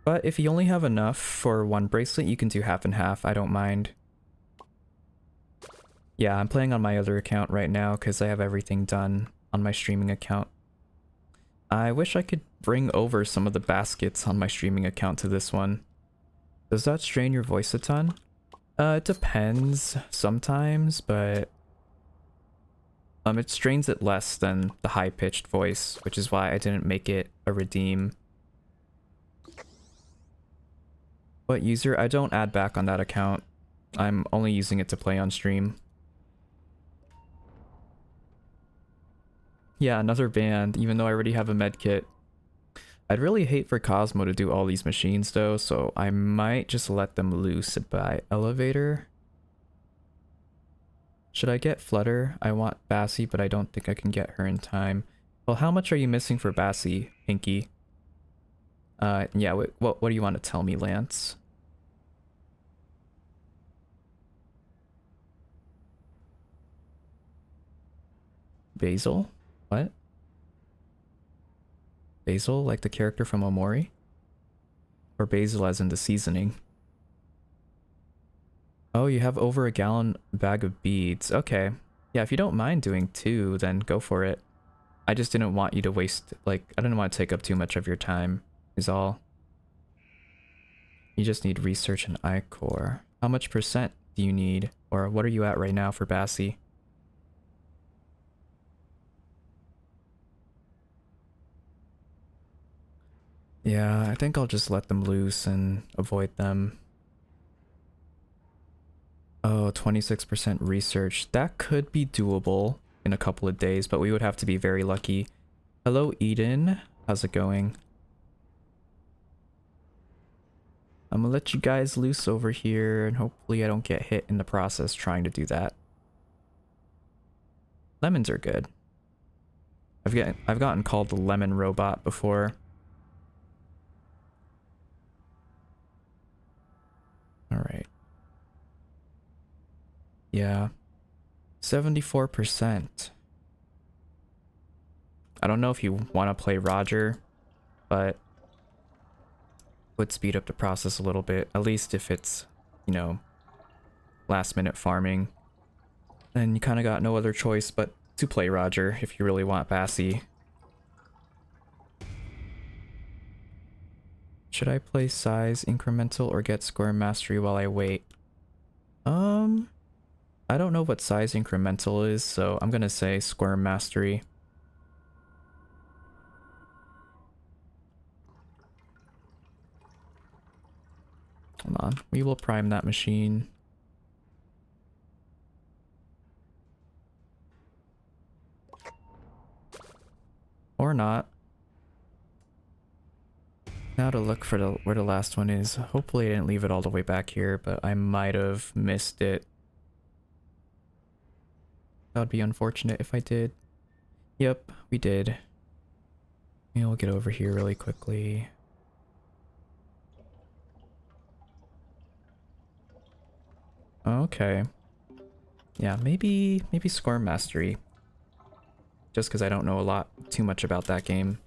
But if you only have enough for 1 bracelet, you can do half and half. I don't mind. Yeah, I'm playing on my other account right now because I have everything done on my streaming account. I wish I could bring over some of the baskets on my streaming account to this one. Does that strain your voice a ton? It depends sometimes, but it strains it less than the high-pitched voice, which is why I didn't make it a redeem. What user? I don't add back on that account. I'm only using it to play on stream. Yeah, another band, even though I already have a med kit. I'd really hate for Cosmo to do all these machines though, so I might just let them loose by elevator. Should I get Flutter? I want Bassie, but I don't think I can get her in time. Well, how much are you missing for Bassie, Pinky? Yeah, what do you want to tell me, Lance? Basil? What? Basil, like the character from Omori? Or Basil as in the seasoning? Oh, you have over a gallon bag of beads. Okay. Yeah, if you don't mind doing 2, then go for it. I just didn't want you to waste, like, I didn't want to take up too much of your time, is all. You just need research and iCore. How much percent do you need? Or what are you at right now for Bassie? Yeah, I think I'll just let them loose and avoid them. Oh, 26% research. That could be doable in a couple of days, but we would have to be very lucky. Hello, Eden. How's it going? I'm gonna let you guys loose over here, and hopefully I don't get hit in the process trying to do that. Lemons are good. I've gotten called the lemon robot before. Alright. Yeah. 74%. I don't know if you want to play Roger, but would speed up the process a little bit, at least if it's, you know, last minute farming. Then you kind of got no other choice but to play Roger if you really want Bassie. Should I play size incremental or get square mastery while I wait? I don't know what size incremental is, so I'm gonna say square mastery. Hold on, we will prime that machine. Or not. Now to look for where the last one is. Hopefully I didn't leave it all the way back here, but I might have missed it. That would be unfortunate if I did. Yep, we did. Maybe we'll get over here really quickly. Okay. Yeah, maybe score mastery. Just because I don't know too much about that game.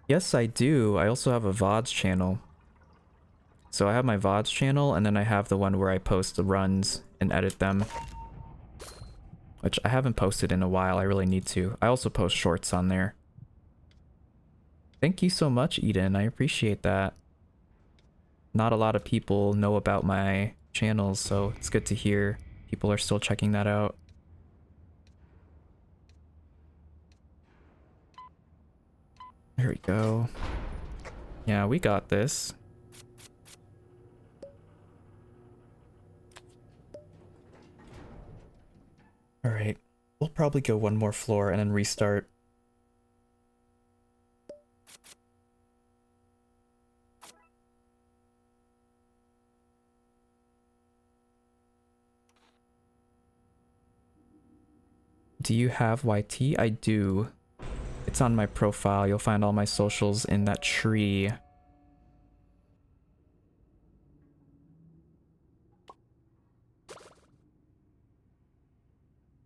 Yes, I do. I also have a VODs channel. So I have my VODs channel, and then I have the one where I post the runs and edit them. Which I haven't posted in a while, I really need to. I also post shorts on there. Thank you so much, Eden, I appreciate that. Not a lot of people know about my channels, so it's good to hear people are still checking that out. There we go. Yeah, we got this. Alright, we'll probably go one more floor and then restart. Do you have YT? I do. It's on my profile. You'll find all my socials in that tree.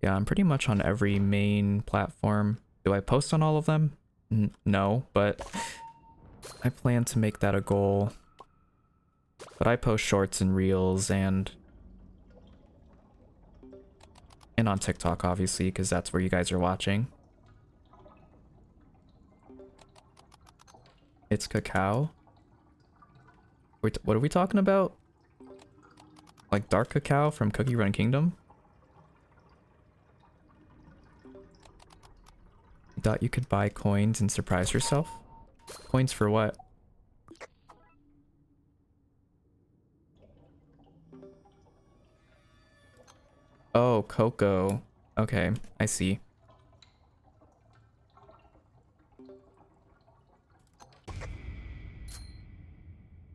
Yeah, I'm pretty much on every main platform. Do I post on all of them? No, but I plan to make that a goal. But I post shorts and reels and on TikTok, obviously, because that's where you guys are watching. It's cacao. Wait, what are we talking about? Like dark cacao from Cookie Run Kingdom? You thought you could buy coins and surprise yourself? Coins for what? Oh, Coco. Okay, I see.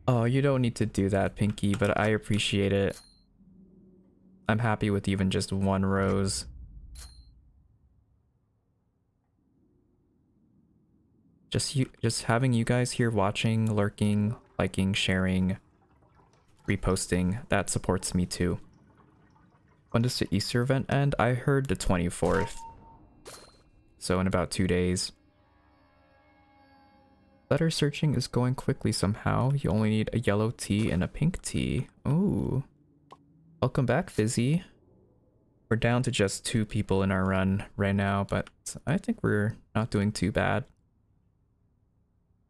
Oh, you don't need to do that, Pinky, but I appreciate it. I'm happy with even just one rose. Just having you guys here watching, lurking, liking, sharing, reposting, that supports me too. When does the Easter event end? I heard the 24th. So in about 2 days. Letter searching is going quickly somehow. You only need a yellow tea and a pink tea. Ooh. Welcome back, Fizzy. We're down to just 2 people in our run right now, but I think we're not doing too bad.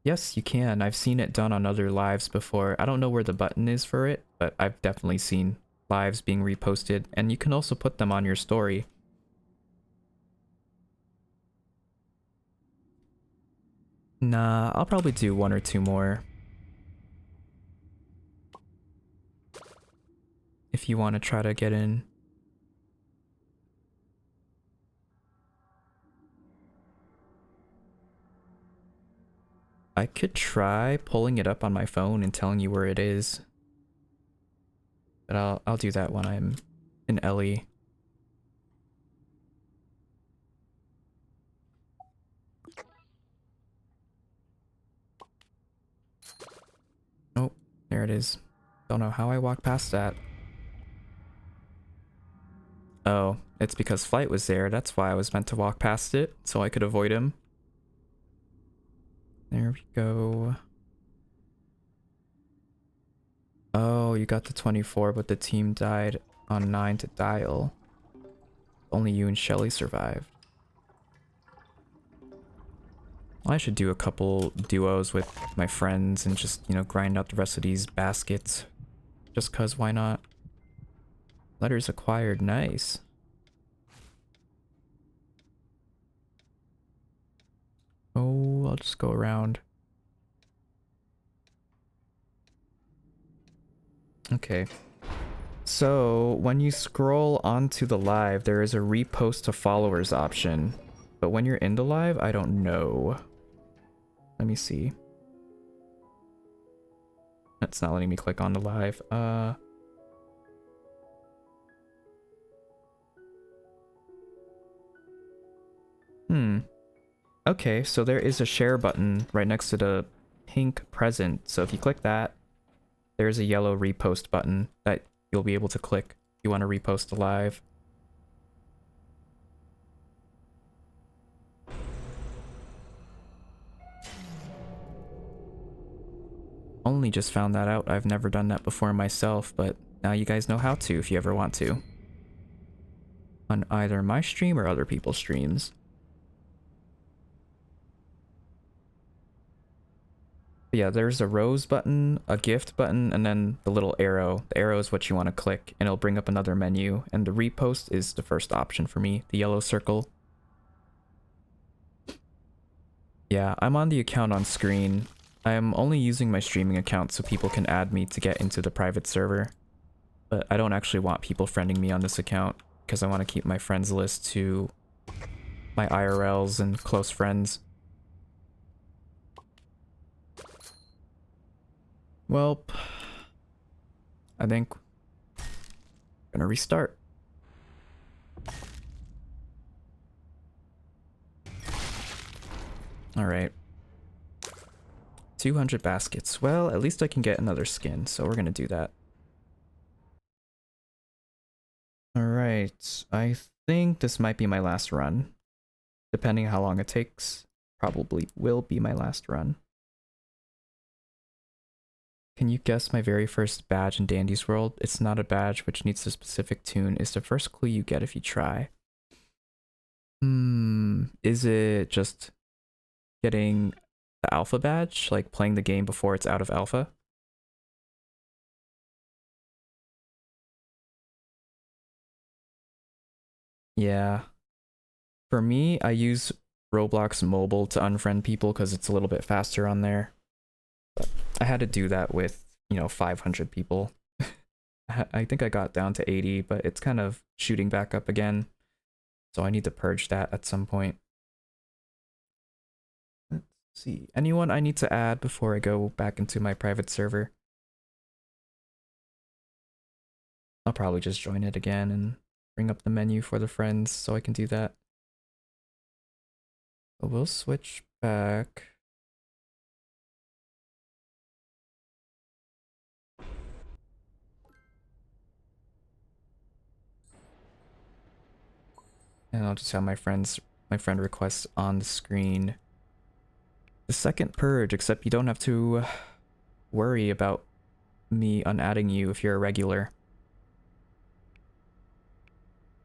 Yes, you can. I've seen it done on other lives before. I don't know where the button is for it, but I've definitely seen lives being reposted, and you can also put them on your story. Nah, I'll probably do 1 or 2 more. If you want to try to get in. I could try pulling it up on my phone and telling you where it is. But I'll do that when I'm in Ellie. Oh, there it is. Don't know how I walked past that. Oh, it's because Flight was there. That's why I was meant to walk past it, so I could avoid him. There we go. Oh, you got the 24, but the team died on 9 to dial. Only you and Shelly survived. Well, I should do a couple duos with my friends and just, you know, grind out the rest of these baskets. Just cause, why not? Letters acquired, nice. Oh, I'll just go around. Okay. So, when you scroll onto the live, there is a repost to followers option. But when you're in the live, I don't know. Let me see. It's not letting me click on the live. Okay, so there is a share button right next to the pink present. So if you click that, there's a yellow repost button that you'll be able to click if you want to repost a live. Only just found that out. I've never done that before myself, but now you guys know how to if you ever want to. On either my stream or other people's streams. But yeah, there's a rose button, a gift button, and then the little arrow. The arrow is what you want to click, and it'll bring up another menu. And the repost is the first option for me, the yellow circle. Yeah, I'm on the account on screen. I am only using my streaming account so people can add me to get into the private server. But I don't actually want people friending me on this account because I want to keep my friends list to my IRLs and close friends. Well, I think I'm gonna restart. Alright. 200 baskets. Well, at least I can get another skin, so we're gonna do that. Alright, I think this might be my last run. Depending how long it takes, probably will be my last run. Can you guess my very first badge in Dandy's World? It's not a badge which needs a specific tune. It's the first clue you get if you try. Is it just getting the alpha badge? Like playing the game before it's out of alpha? Yeah. For me, I use Roblox Mobile to unfriend people because it's a little bit faster on there. But I had to do that with, you know, 500 people. I think I got down to 80, but it's kind of shooting back up again. So I need to purge that at some point. Let's see. Anyone I need to add before I go back into my private server? I'll probably just join it again and bring up the menu for the friends so I can do that. But we'll switch back. And I'll just have my friend requests on the screen. The second purge, except you don't have to worry about me unadding you if you're a regular.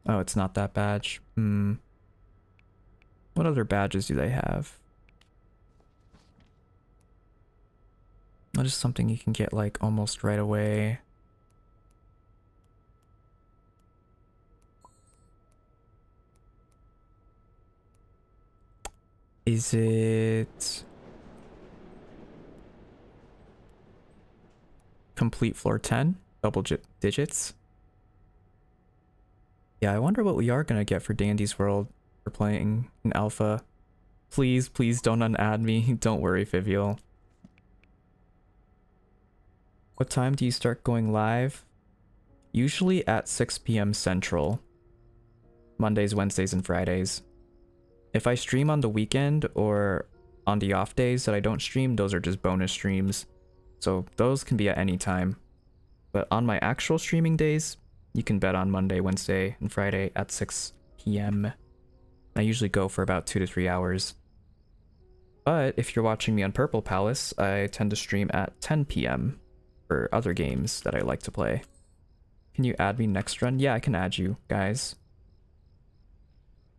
Oh, it's not that badge. What other badges do they have? Oh, just something you can get like almost right away. Is it complete floor 10? Double digits? Yeah, I wonder what we are gonna get for Dandy's World for playing in alpha. Please, please don't unadd me. Don't worry, Vivial. What time do you start going live? Usually at 6 p.m. Central. Mondays, Wednesdays, and Fridays. If I stream on the weekend or on the off days that I don't stream, those are just bonus streams. So those can be at any time. But on my actual streaming days, you can bet on Monday, Wednesday, and Friday at 6 p.m. I usually go for about 2 to 3 hours. But if you're watching me on Purple Palace, I tend to stream at 10 p.m. for other games that I like to play. Can you add me next run? Yeah, I can add you, guys.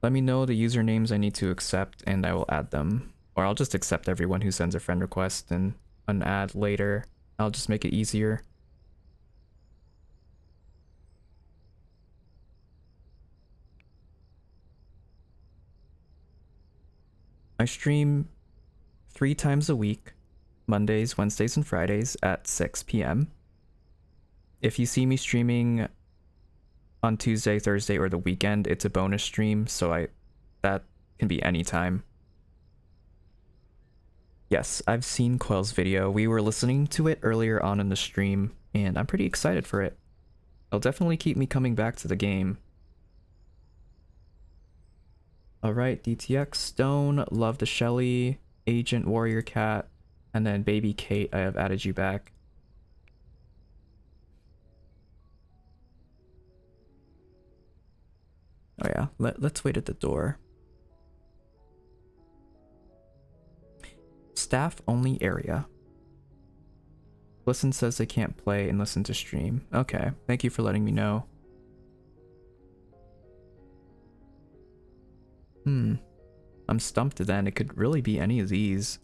Let me know the usernames I need to accept and I will add them. Or I'll just accept everyone who sends a friend request and unadd later. I'll just make it easier. I stream 3 times a week, Mondays, Wednesdays, and Fridays at 6 p.m. If you see me streaming on Tuesday, Thursday, or the weekend, it's a bonus stream, so that can be any time. Yes, I've seen Quell's video. We were listening to it earlier on in the stream, and I'm pretty excited for it. It'll definitely keep me coming back to the game. Alright, DTX, Stone, Love the Shelly, Agent Warrior Cat, and then Baby Kate, I have added you back. Oh yeah, let's wait at the door. Staff only area. Listen says they can't play and listen to stream. Okay, thank you for letting me know. I'm stumped then. It could really be any of these.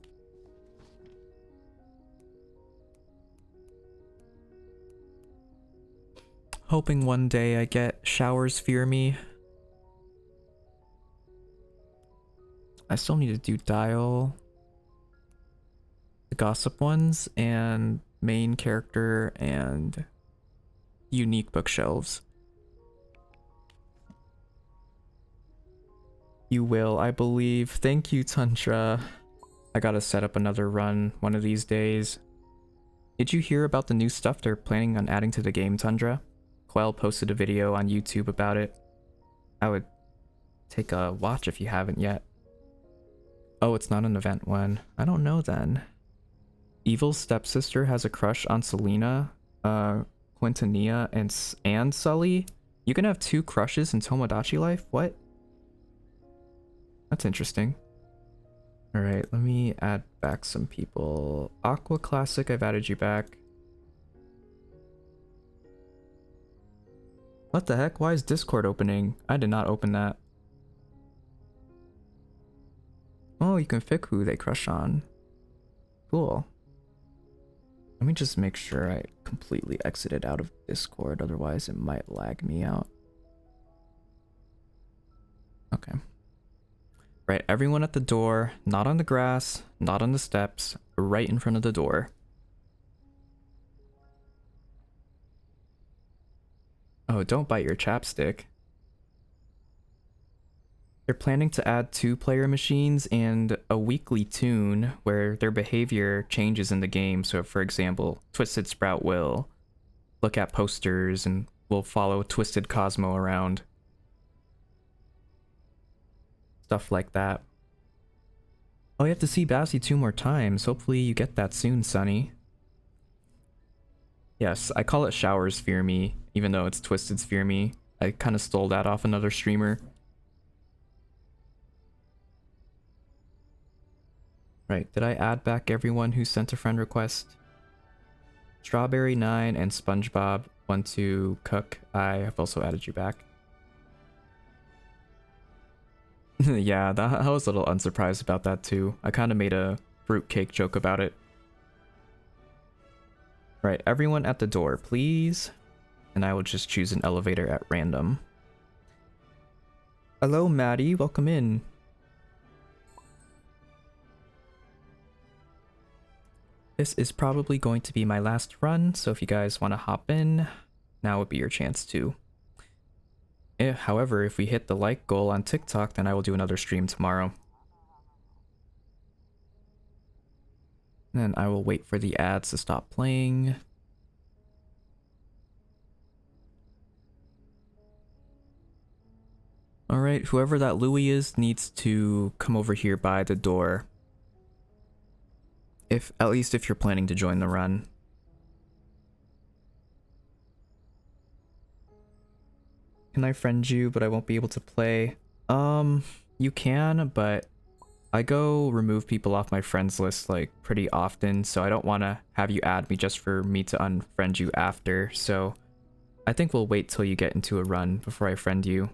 Hoping one day I get Showers Fear Me. I still need to do Dial, the Gossip ones, and main character and unique bookshelves. You will, I believe. Thank you, Tundra. I gotta set up another run one of these days. Did you hear about the new stuff they're planning on adding to the game, Tundra? Quell posted a video on YouTube about it. I would take a watch if you haven't yet. Oh, it's not an event one. I don't know then. Evil's stepsister has a crush on Selena, Quintanilla, and Sully? You can have 2 crushes in Tomodachi Life? What? That's interesting. Alright, let me add back some people. Aqua Classic, I've added you back. What the heck? Why is Discord opening? I did not open that. Oh, you can pick who they crush on. Cool. Let me just make sure I completely exited out of Discord, otherwise it might lag me out. Okay. Right, everyone at the door, not on the grass, not on the steps, right in front of the door. Oh, don't bite your chapstick. They're planning to add 2-player machines and a weekly tune where their behavior changes in the game. So, for example, Twisted Sprout will look at posters and will follow Twisted Cosmo around. Stuff like that. Oh, you have to see Bassy 2 more times. Hopefully you get that soon, Sonny. Yes, I call it Showers Fear Me, even though it's Twisted Fear Me. I kind of stole that off another streamer. Right, did I add back everyone who sent a friend request? Strawberry 9 and SpongeBob 12 Cook. I have also added you back. Yeah, I was a little unsurprised about that too. I kind of made a fruitcake joke about it. Right, everyone at the door, please. And I will just choose an elevator at random. Hello, Maddie. Welcome in. This is probably going to be my last run, so if you guys want to hop in, now would be your chance to. However, if we hit the like goal on TikTok, then I will do another stream tomorrow. Then I will wait for the ads to stop playing. Alright, whoever that Louis is needs to come over here by the door. At least if you're planning to join the run. Can I friend you, but I won't be able to play? You can, but I go remove people off my friends list like pretty often, so I don't want to have you add me just for me to unfriend you after, so I think we'll wait till you get into a run before I friend you.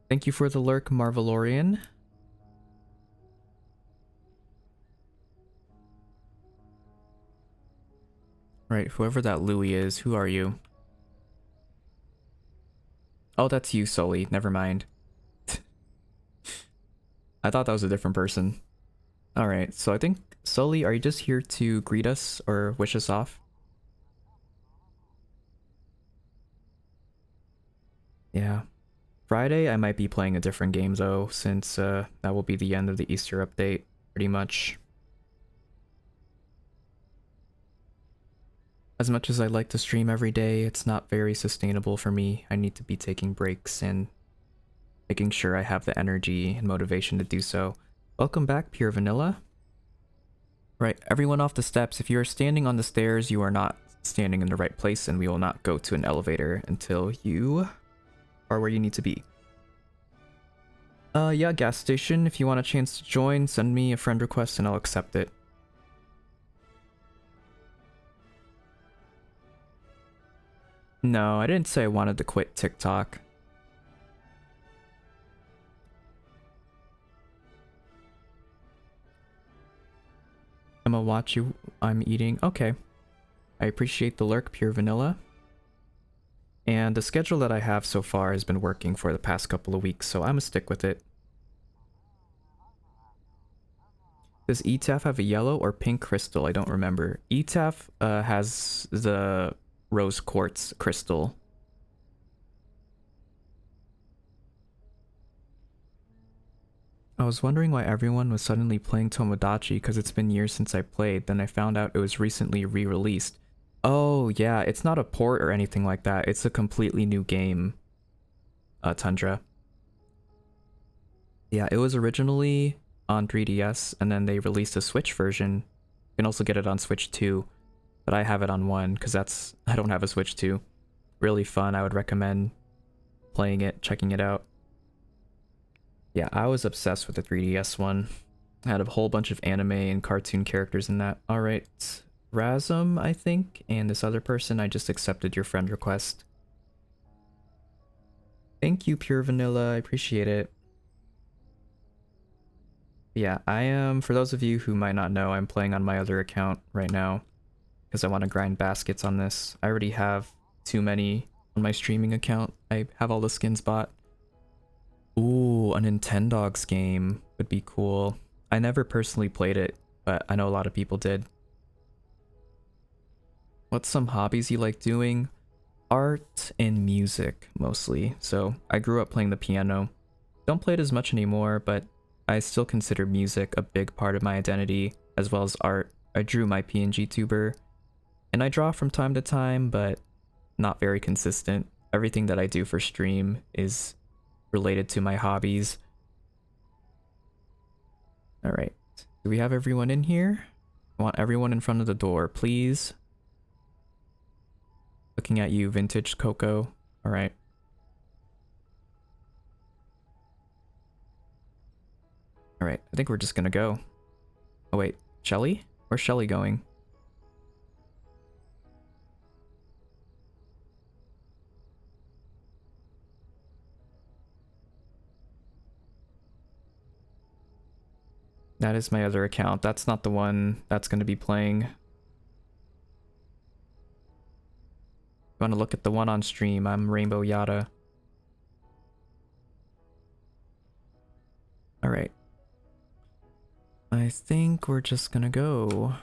Thank you for the lurk, Marvelorian. Right, whoever that Louis is, who are you? Oh, that's you, Sully. Never mind. I thought that was a different person. Alright, so I think, Sully, are you just here to greet us or wish us off? Yeah. Friday, I might be playing a different game though, since that will be the end of the Easter update, pretty much. As much as I like to stream every day, it's not very sustainable for me. I need to be taking breaks and making sure I have the energy and motivation to do so. Welcome back, Pure Vanilla. Right, everyone off the steps. If you are standing on the stairs, you are not standing in the right place, and we will not go to an elevator until you are where you need to be. Yeah, gas station. If you want a chance to join, send me a friend request and I'll accept it. No, I didn't say I wanted to quit TikTok. I'm gonna watch you. I'm eating. Okay. I appreciate the lurk, Pure Vanilla. And the schedule that I have so far has been working for the past couple of weeks, so I'm gonna stick with it. Does ETAF have a yellow or pink crystal? I don't remember. ETAF has the rose quartz crystal. I was wondering why everyone was suddenly playing Tomodachi because it's been years since I played, then I found out it was recently re-released. Oh yeah, it's not a port or anything like that, it's a completely new game, Tundra. Yeah, it was originally on 3DS and then they released a Switch version. You can also get it on Switch 2, but I have it on 1 because I don't have a Switch 2. Really fun, I would recommend playing it, checking it out. Yeah, I was obsessed with the 3DS one. I had a whole bunch of anime and cartoon characters in that. Alright, Razum, I think, and this other person, I just accepted your friend request. Thank you, Pure Vanilla, I appreciate it. Yeah, I am, for those of you who might not know, I'm playing on my other account right now because I want to grind baskets on this. I already have too many on my streaming account. I have all the skins bought. Ooh, a Nintendogs game would be cool. I never personally played it, but I know a lot of people did. What's some hobbies you like doing? art and music mostly. So I grew up playing the piano. Don't play it as much anymore, but I still consider music a big part of my identity, as well as art. I drew my PNG tuber, and I draw from time to time, but not very consistent. Everything that I do for stream is related to my hobbies. Alright, do we have everyone in here? I want everyone in front of the door, please. Looking at you, Vintage Coco. Alright. Alright, I think we're just gonna go. Oh wait, Shelly? Where's Shelly going? That is my other account. That's not the one that's gonna be playing. You wanna look at the one on stream? I'm Rainbow Yada. Alright. I think we're just gonna go.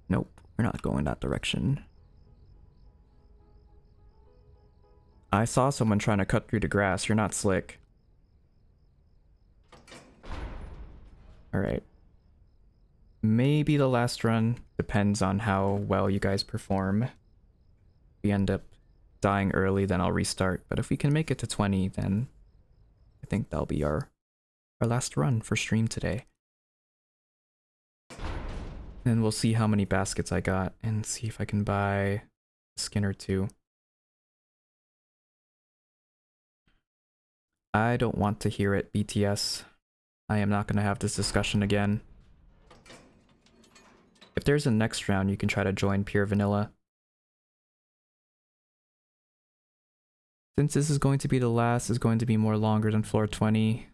Nope, we're not going that direction. I saw someone trying to cut through the grass. You're not slick. Alright. Maybe the last run. Depends on how well you guys perform. If we end up dying early, then I'll restart. But if we can make it to 20, then I think that'll be our last run for stream today. And we'll see how many baskets I got and see if I can buy a skin or two. I don't want to hear it, BTS. I am not going to have this discussion again. If there's a next round, you can try to join Pure Vanilla. Since this is going to be the last, is going to be more longer than floor 20.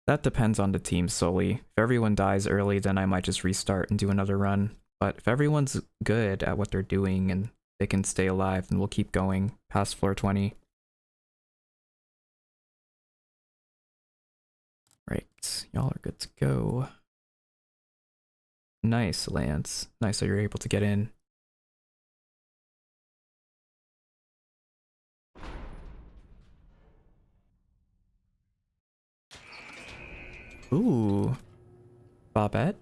That depends on the team solely. If everyone dies early, then I might just restart and do another run. But if everyone's good at what they're doing and they can stay alive, then we'll keep going past floor 20. Right, y'all are good to go. Nice, Lance. Nice that you're able to get in. Ooh. Bobette?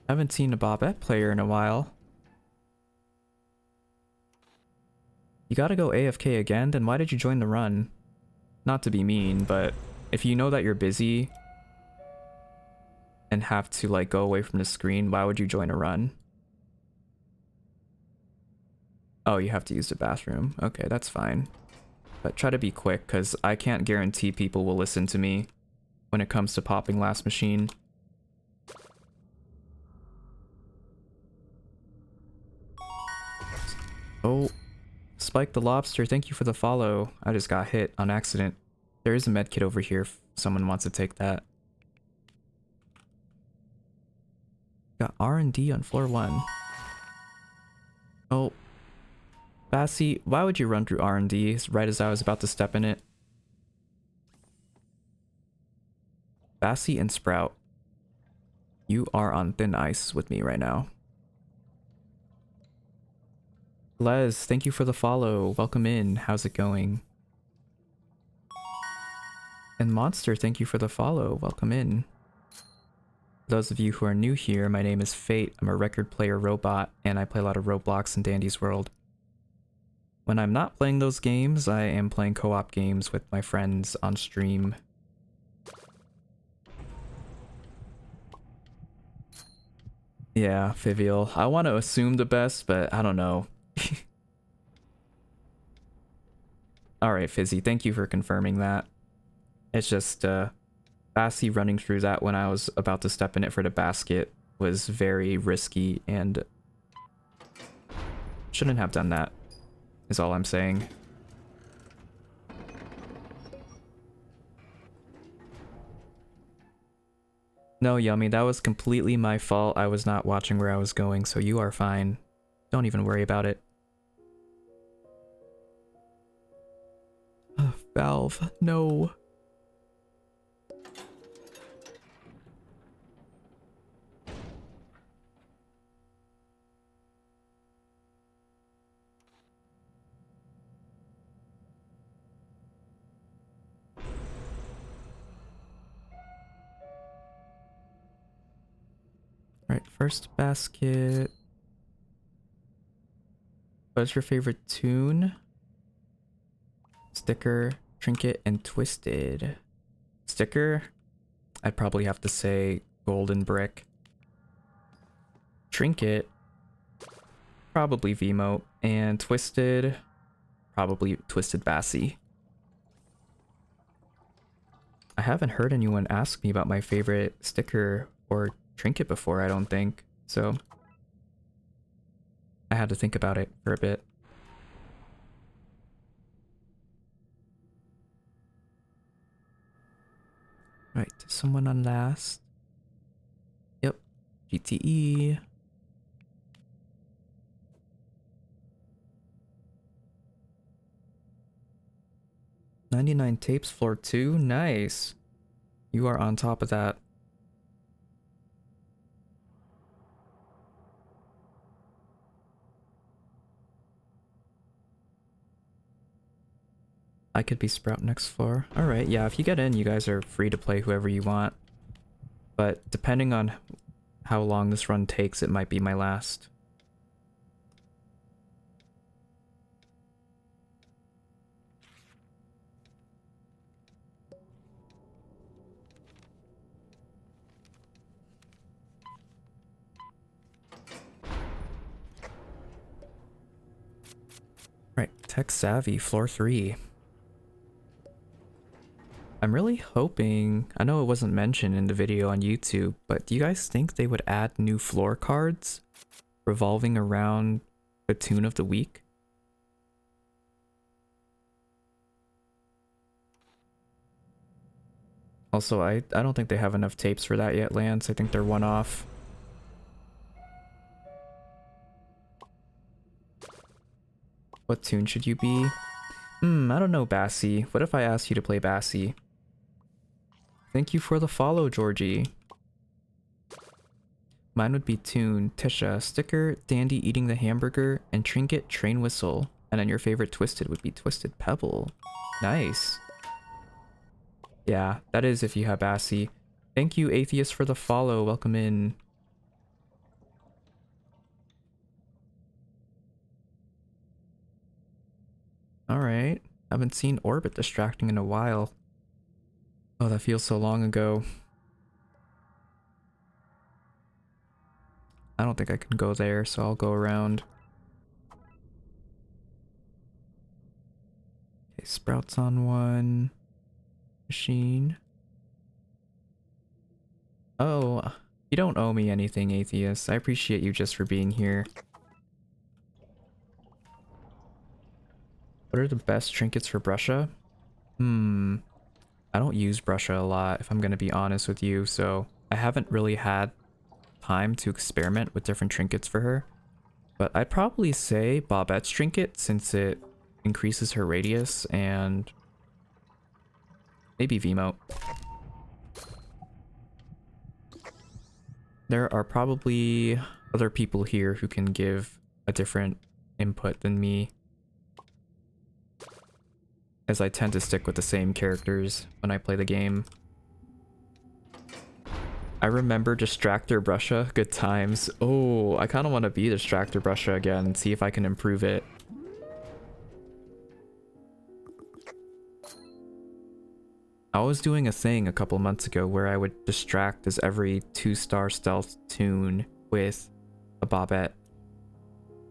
Haven't seen a Bobette player in a while. You gotta go AFK again? Then why did you join the run? Not to be mean, but if you know that you're busy and have to like go away from the screen, why would you join a run? Oh, you have to use the bathroom. Okay, that's fine. But try to be quick, because I can't guarantee people will listen to me when it comes to popping last machine. Oh, Spike the Lobster, thank you for the follow. I just got hit on accident. There is a medkit over here if someone wants to take that. Got R&D on floor 1. Oh. Bassie, why would you run through R&D right as I was about to step in it? Bassie and Sprout. You are on thin ice with me right now. Les, thank you for the follow. Welcome in. How's it going? And Monster, thank you for the follow. Welcome in. For those of you who are new here, my name is Fate. I'm a record player robot, and I play a lot of Roblox and Dandy's World. When I'm not playing those games, I am playing co-op games with my friends on stream. Yeah, Fivial. I want to assume the best, but I don't know. Alright, Fizzy, thank you for confirming that. It's just, Bassie running through that when I was about to step in it for the basket was very risky and shouldn't have done that, is all I'm saying. No, Yummy, that was completely my fault. I was not watching where I was going, so you are fine. Don't even worry about it. Valve, no. Alright, first basket. What's your favorite tune? Sticker, trinket, and twisted. Sticker, I'd probably have to say golden brick. Trinket, probably Vmote. And twisted, probably twisted Bassie. I haven't heard anyone ask me about my favorite sticker or trinket before, I don't think. So I had to think about it for a bit. Right, someone on last. Yep, GTE. $99 tapes, floor 2. Nice. You are on top of that. I could be Sprout next floor. Alright, yeah, if you get in, you guys are free to play whoever you want. But depending on how long this run takes, it might be my last. Right, Tech Savvy, floor 3. I'm really hoping, I know it wasn't mentioned in the video on YouTube, but do you guys think they would add new floor cards revolving around the tune of the week? Also, I don't think they have enough tapes for that yet, Lance. I think they're one off. What tune should you be? I don't know, Bassie. What if I asked you to play Bassie? Thank you for the follow, Georgie. Mine would be Tune, Tisha, Sticker, Dandy eating the hamburger, and Trinket, Train Whistle. And then your favorite Twisted would be Twisted Pebble. Nice. Yeah, that is if you have Bassie. Thank you, Atheist, for the follow. Welcome in. Alright. Haven't seen Orbit distracting in a while. Oh, that feels so long ago. I don't think I can go there, so I'll go around. Okay, Sprouts on one. Machine. Oh, you don't owe me anything, Atheist. I appreciate you just for being here. What are the best trinkets for Brusha? I don't use Brusha a lot, if I'm gonna be honest with you, so I haven't really had time to experiment with different trinkets for her. But I'd probably say Bobette's trinket, since it increases her radius, and maybe Vmote. There are probably other people here who can give a different input than me, as I tend to stick with the same characters when I play the game. I remember Distractor Brusha, good times. Oh, I kind of want to be Distractor Brusha again and see if I can improve it. I was doing a thing a couple months ago where I would distract as every 2-star stealth tune with a Bobette.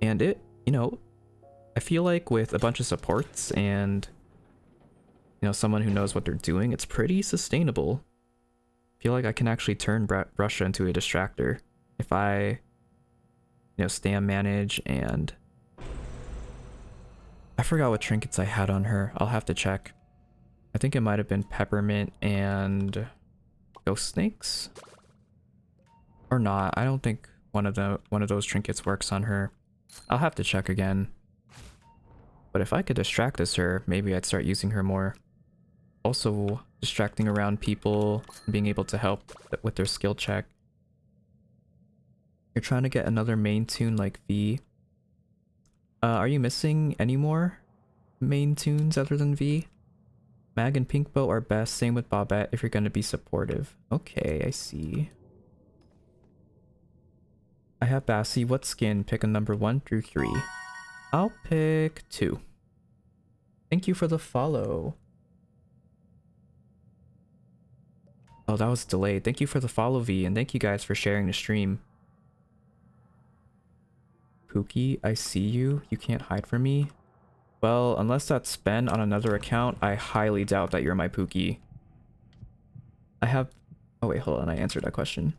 And it, you know, I feel like with a bunch of supports and, you know, someone who knows what they're doing, it's pretty sustainable. I feel like I can actually turn Brusha into a distractor if I, you know, stam manage. And I forgot what trinkets I had on her. I'll have to check. I think it might have been Peppermint and Ghost Snakes, or not. I don't think one of those trinkets works on her. I'll have to check again. But if I could distract as her, maybe I'd start using her more. also distracting around people and being able to help with their skill check. You're trying to get another main tune like V. Are you missing any more main tunes other than V? Mag and Pinkbo are best, same with Bobette if you're gonna be supportive. Okay, I see. I have Bassie. What skin? Pick a number 1 through 3. I'll pick 2. Thank you for the follow. Oh, that was delayed. Thank you for the follow, V, and thank you guys for sharing the stream. Pookie, I see you. You can't hide from me. Well, unless that's Ben on another account, I highly doubt that you're my Pookie. I have... Oh wait, hold on. I answered that question.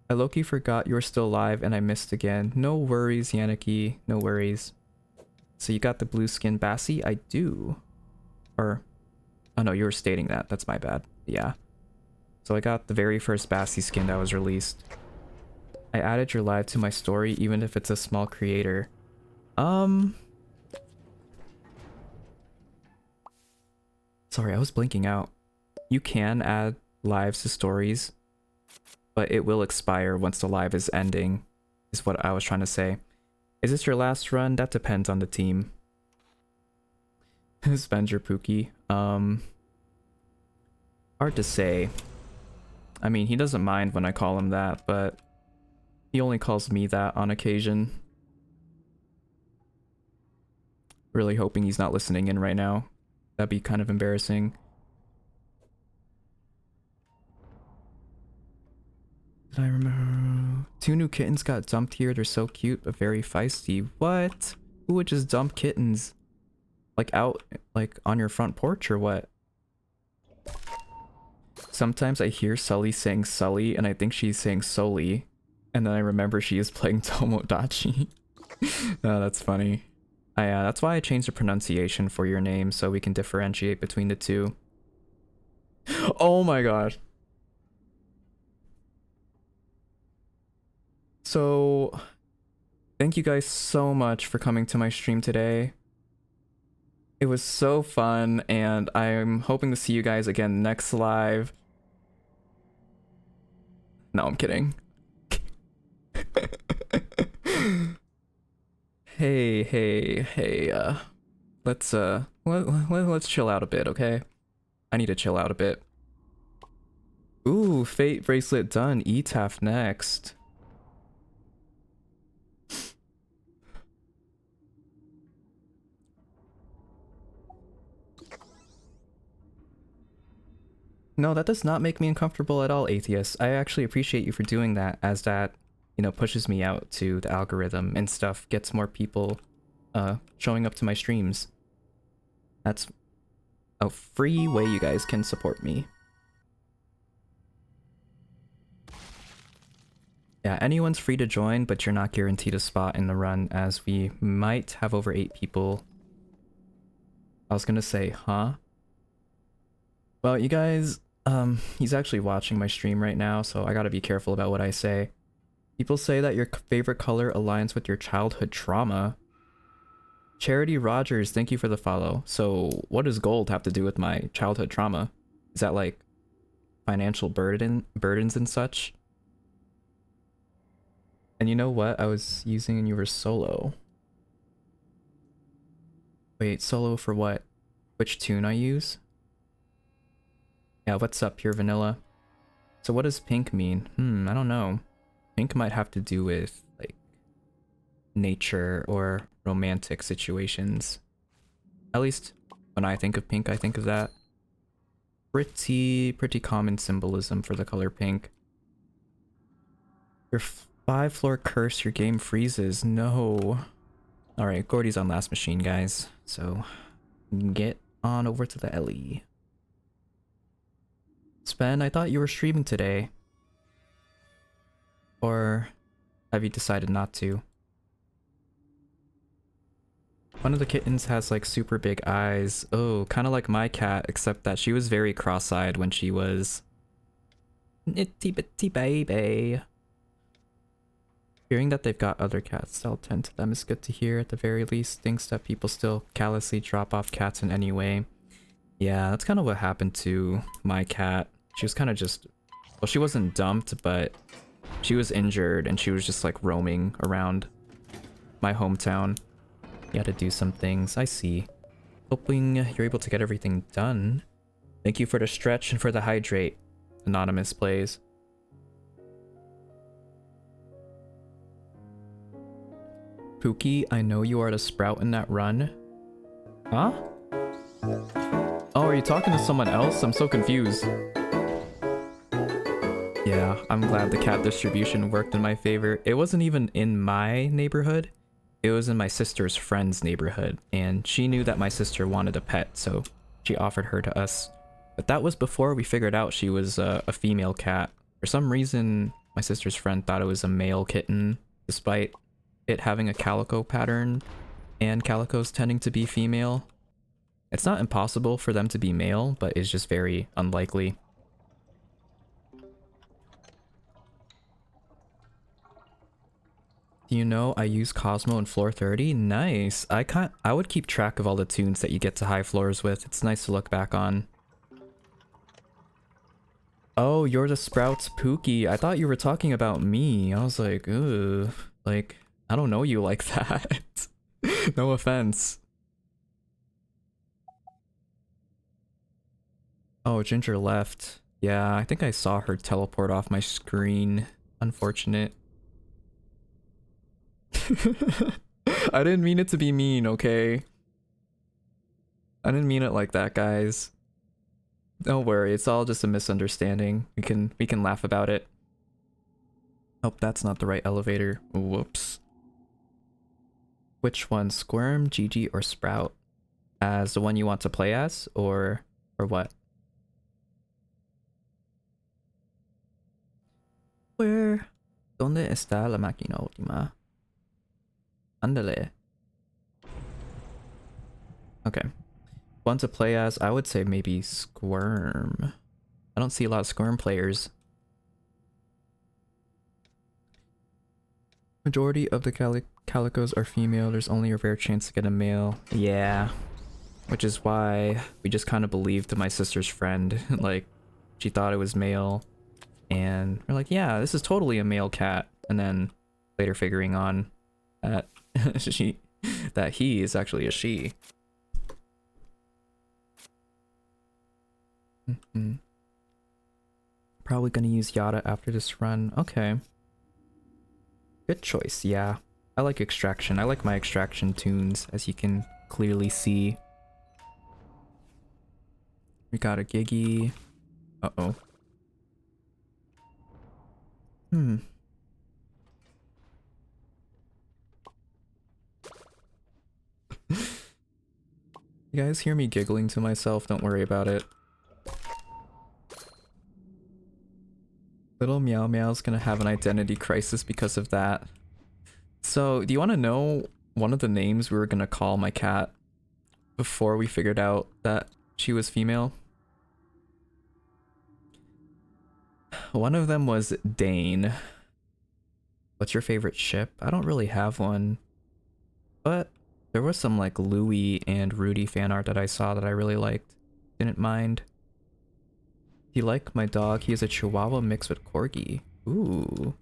I low-key forgot you were still alive and I missed again. No worries, Yannicky. No worries. So you got the blue skin Bassie? I do. Or... Oh no, you were stating that. That's my bad. Yeah. So I got the very first Bassie skin that was released. I added your live to my story, even if it's a small creator. Sorry, I was blinking out. You can add lives to stories, but it will expire once the live is ending, is what I was trying to say. Is this your last run? That depends on the team. Spend your Pookie. Hard to say. I mean, he doesn't mind when I call him that, but he only calls me that on occasion. Really hoping he's not listening in right now. That'd be kind of embarrassing. Did I remember? 2 new kittens got dumped here. They're so cute, but very feisty. What? Who would just dump kittens? Like out, like on your front porch or what? Sometimes I hear Sully saying Sully and I think she's saying Soli. And then I remember she is playing Tomodachi. Oh, that's funny. That's why I changed the pronunciation for your name so we can differentiate between the two. Oh my gosh. So, thank you guys so much for coming to my stream today. It was so fun, and I'm hoping to see you guys again next live. No, I'm kidding. Hey, let's chill out a bit, okay? I need to chill out a bit. Ooh, Fate bracelet done. ETAF next. No, that does not make me uncomfortable at all, Atheist. I actually appreciate you for doing that, as that, you know, pushes me out to the algorithm and stuff, gets more people showing up to my streams. That's a free way you guys can support me. Yeah, anyone's free to join, but you're not guaranteed a spot in the run, as we might have over 8 people. I was gonna say, huh? Well, you guys, he's actually watching my stream right now, so I gotta be careful about what I say. People say that your favorite color aligns with your childhood trauma. Charity Rogers, thank you for the follow. So, what does gold have to do with my childhood trauma? Is that like financial burdens and such? And you know what? I was using and you were solo. Wait, solo for what? Which tune I use? Yeah, what's up, Pure Vanilla? So what does pink mean? I don't know. Pink might have to do with, like, nature or romantic situations. At least when I think of pink, I think of that. Pretty common symbolism for the color pink. Your 5-floor curse, your game freezes. No. Alright, Gordy's on last machine, guys. So, get on over to the Ellie. Spen, I thought you were streaming today. Or have you decided not to? One of the kittens has like super big eyes. Oh, kind of like my cat, except that she was very cross-eyed when she was an itty bitty baby. Hearing that they've got other cats that'll tend to them is good to hear. At the very least, thinks that people still callously drop off cats in any way. Yeah, that's kind of what happened to my cat. She was kind of just, well, she wasn't dumped, but she was injured and she was just like roaming around my hometown. You had to do some things. I see. Hoping you're able to get everything done. Thank you for the stretch and for the hydrate. Anonymous plays. Pookie, I know you are the sprout in that run. Huh? Oh, are you talking to someone else? I'm so confused. Yeah, I'm glad the cat distribution worked in my favor. It wasn't even in my neighborhood. It was in my sister's friend's neighborhood, and she knew that my sister wanted a pet, so she offered her to us. But that was before we figured out she was a female cat. For some reason, my sister's friend thought it was a male kitten, despite it having a calico pattern, and calicos tending to be female. It's not impossible for them to be male, but it's just very unlikely. Do you know I use Cosmo in floor 30? Nice. I would keep track of all the tunes that you get to high floors with. It's nice to look back on. Oh, you're the Sprouts Pookie. I thought you were talking about me. I was like, ugh. Like, I don't know you like that. No offense. Oh, Ginger left. Yeah, I think I saw her teleport off my screen. Unfortunate. I didn't mean it to be mean, okay? I didn't mean it like that, guys. Don't worry, it's all just a misunderstanding. We can laugh about it. Oh, that's not the right elevator. Whoops. Which one? Squirm, Gigi, or Sprout? As the one you want to play as? Or what? Where? ¿Dónde está la máquina última? Ándale. Okay. One to play as, I would say maybe Squirm. I don't see a lot of Squirm players. Majority of the calicos are female. There's only a rare chance to get a male. Yeah. Which is why we just kind of believed my sister's friend. Like, she thought it was male. And we're like, yeah, this is totally a male cat. And then later figuring on that that he is actually a she. Probably gonna use Yada after this run. Okay. Good choice, yeah. I like Extraction. I like my Extraction tunes, as you can clearly see. We got a Giggy. Uh-oh. You guys hear me giggling to myself? Don't worry about it. Little Meow Meow's gonna have an identity crisis because of that. So, do you want to know one of the names we were gonna call my cat before we figured out that she was female? One of them was Dane. What's your favorite ship? I don't really have one. But there was some like Louie and Rudy fan art that I saw that I really liked. Didn't mind. Do you like my dog? He is a Chihuahua mixed with Corgi. Ooh.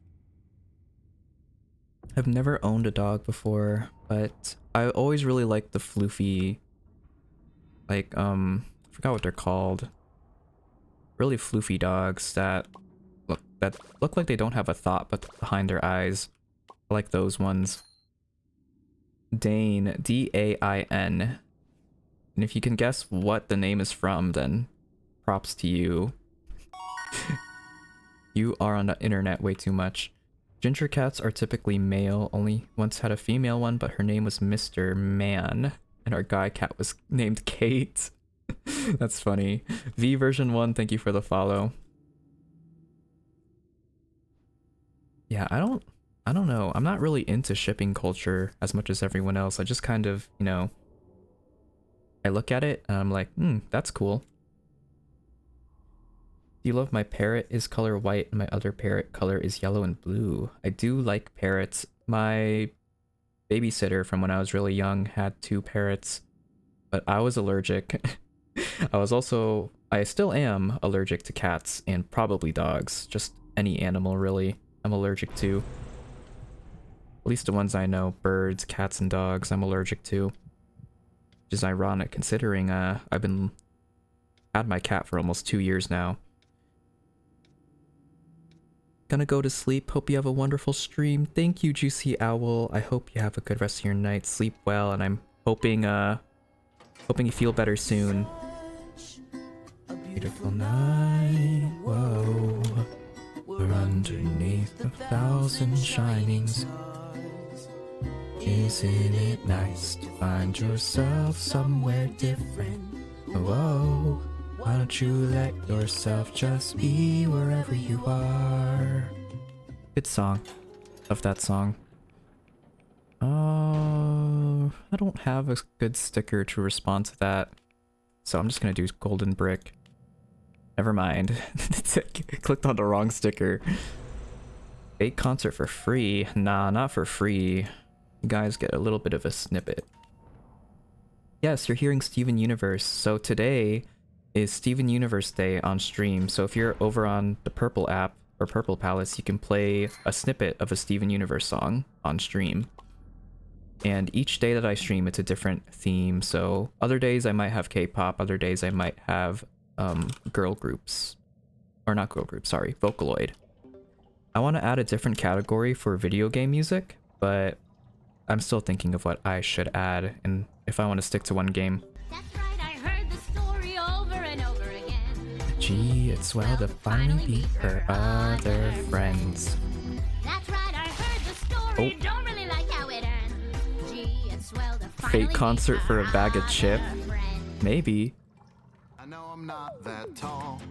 I've never owned a dog before, but I always really liked the floofy, like, I forgot what they're called. Really floofy dogs that look like they don't have a thought but behind their eyes. I like those ones. Dane, D-A-I-N. And if you can guess what the name is from, then props to you. You are on the internet way too much. Ginger cats are typically male. Only once had a female one, but her name was Mr. Man. And our guy cat was named Kate. That's funny. V version 1, thank you for the follow. Yeah, I don't know. I'm not really into shipping culture as much as everyone else. I just kind of, you know, I look at it and I'm like, that's cool. Do you love my parrot is color white and my other parrot color is yellow and blue? I do like parrots. My babysitter from when I was really young had 2 parrots, but I was allergic. I still am allergic to cats and probably dogs. Just any animal, really, I'm allergic to. At least the ones I know, birds, cats, and dogs, I'm allergic to. Which is ironic considering had my cat for almost 2 years now. Gonna go to sleep. Hope you have a wonderful stream. Thank you, Juicy Owl. I hope you have a good rest of your night. Sleep well, and I'm hoping you feel better soon. Beautiful night, whoa. We're underneath 1,000 shining stars. Isn't it nice to find yourself somewhere different? Whoa. Why don't you let yourself just be wherever you are? Good song. Love that song. I don't have a good sticker to respond to that. So I'm just gonna do Golden Brick. Never mind. Clicked on the wrong sticker. Fate concert for free? Nah, not for free. You guys get a little bit of a snippet. Yes, you're hearing Steven Universe. So today is Steven Universe Day on stream. So if you're over on the Purple app or Purple Palace, you can play a snippet of a Steven Universe song on stream. And each day that I stream, it's a different theme. So other days I might have K-pop, other days I might have girl groups. Or not girl groups, sorry, Vocaloid. I want to add a different category for video game music, but I'm still thinking of what I should add and if I want to stick to one game. That's right, I heard the story over and over again. Gee, it's swell to finally beat her other friends. That's right, I heard the story. Oh. Don't really like how it ends. Gee, it's swell to finally Fate concert beat for a her bag of other chip? friends. Maybe. I know I'm not that tall.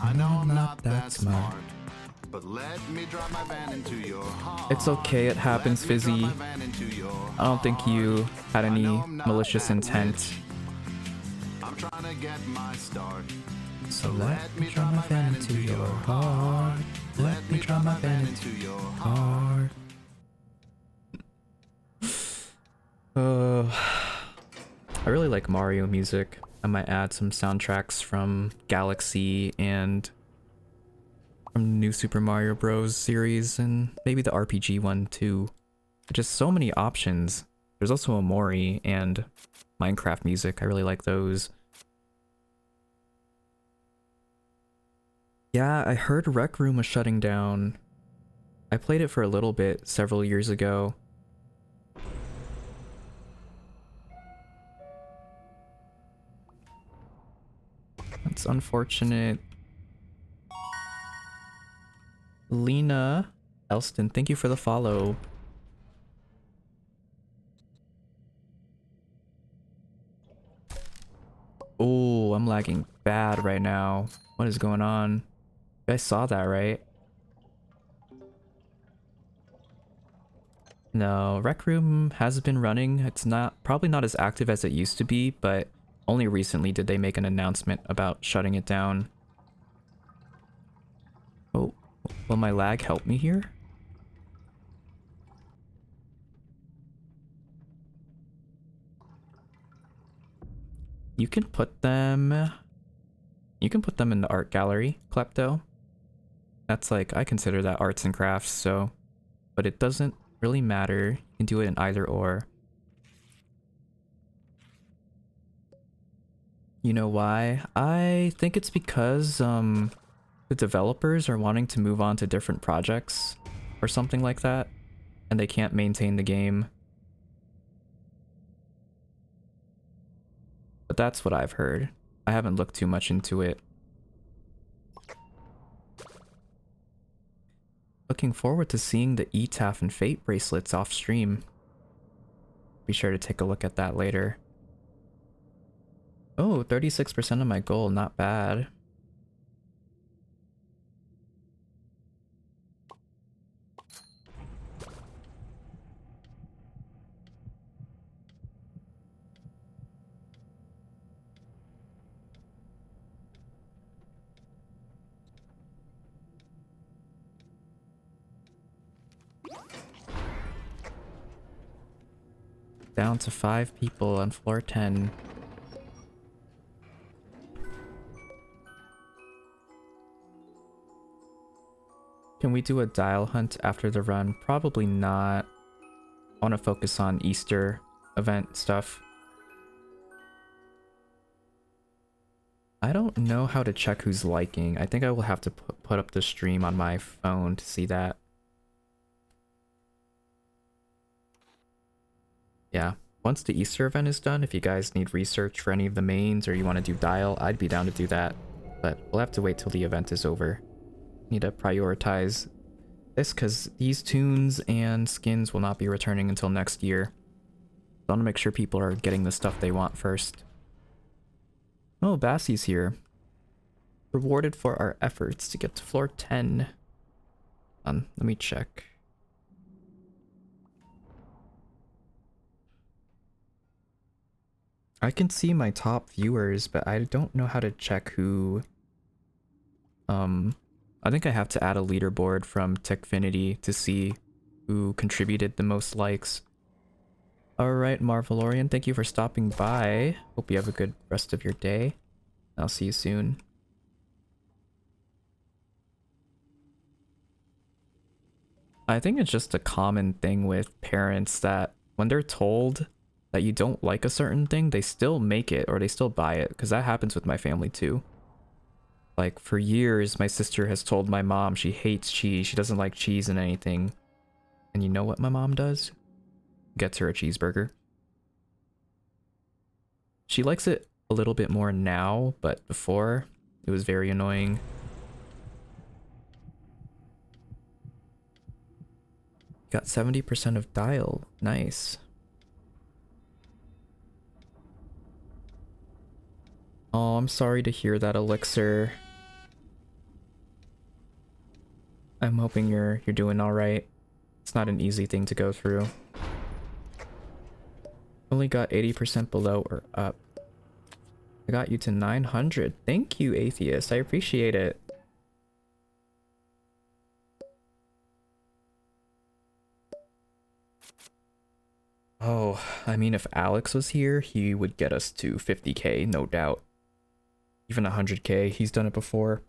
I know I'm not that smart. But let me drive my van into your heart. It's okay, it happens, Let me drive Fizzy. my van into your I don't think you had I any know I'm not malicious that intent. rich. I'm trying to get my start. So let me drive my van into your heart. Let me drive my van into your heart. I really like Mario music. I might add some soundtracks from Galaxy and from the new Super Mario Bros. Series and maybe the RPG one too. Just so many options. There's also Omori and Minecraft music. I really like those. Yeah, I heard Rec Room was shutting down. I played it for a little bit several years ago. That's unfortunate. Lena Elston, thank you for the follow. Oh, I'm lagging bad right now. What is going on? You guys saw that, right? No, Rec Room has been running. It's probably not as active as it used to be, but only recently did they make an announcement about shutting it down. Oh, will my lag help me here? You can put them in the art gallery, Klepto. That's like, I consider that arts and crafts, so, but it doesn't really matter. You can do it in either or. You know why? I think it's because the developers are wanting to move on to different projects or something like that, and they can't maintain the game. But that's what I've heard. I haven't looked too much into it. Looking forward to seeing the ETAF and Fate bracelets off stream. Be sure to take a look at that later. Oh, 36% of my goal, not bad. Down to 5 people on floor 10. Can we do a dial hunt after the run? Probably not. I want to focus on Easter event stuff. I don't know how to check who's liking. I think I will have to put up the stream on my phone to see that. Yeah, once the Easter event is done, if you guys need research for any of the mains or you want to do dial, I'd be down to do that. But we'll have to wait till the event is over. Need to prioritize this because these tunes and skins will not be returning until next year. I want to make sure people are getting the stuff they want first. Oh, Bassie's here. Rewarded for our efforts to get to floor 10. Let me check. I can see my top viewers, but I don't know how to check who... I think I have to add a leaderboard from Techfinity to see who contributed the most likes. Alright, Marvelorian, thank you for stopping by. Hope you have a good rest of your day. I'll see you soon. I think it's just a common thing with parents that when they're told that you don't like a certain thing, they still make it or they still buy it, because that happens with my family too. Like, for years, my sister has told my mom she hates cheese, she doesn't like cheese in anything. And you know what my mom does? Gets her a cheeseburger. She likes it a little bit more now, but before, it was very annoying. Got 70% of dial. Nice. Oh, I'm sorry to hear that, Elixir. I'm hoping you're doing all right. It's not an easy thing to go through. Only got 80% below or up. I got you to 900. Thank you, Atheist. I appreciate it. Oh, I mean, if Alex was here, he would get us to 50k, no doubt. Even 100k, he's done it before.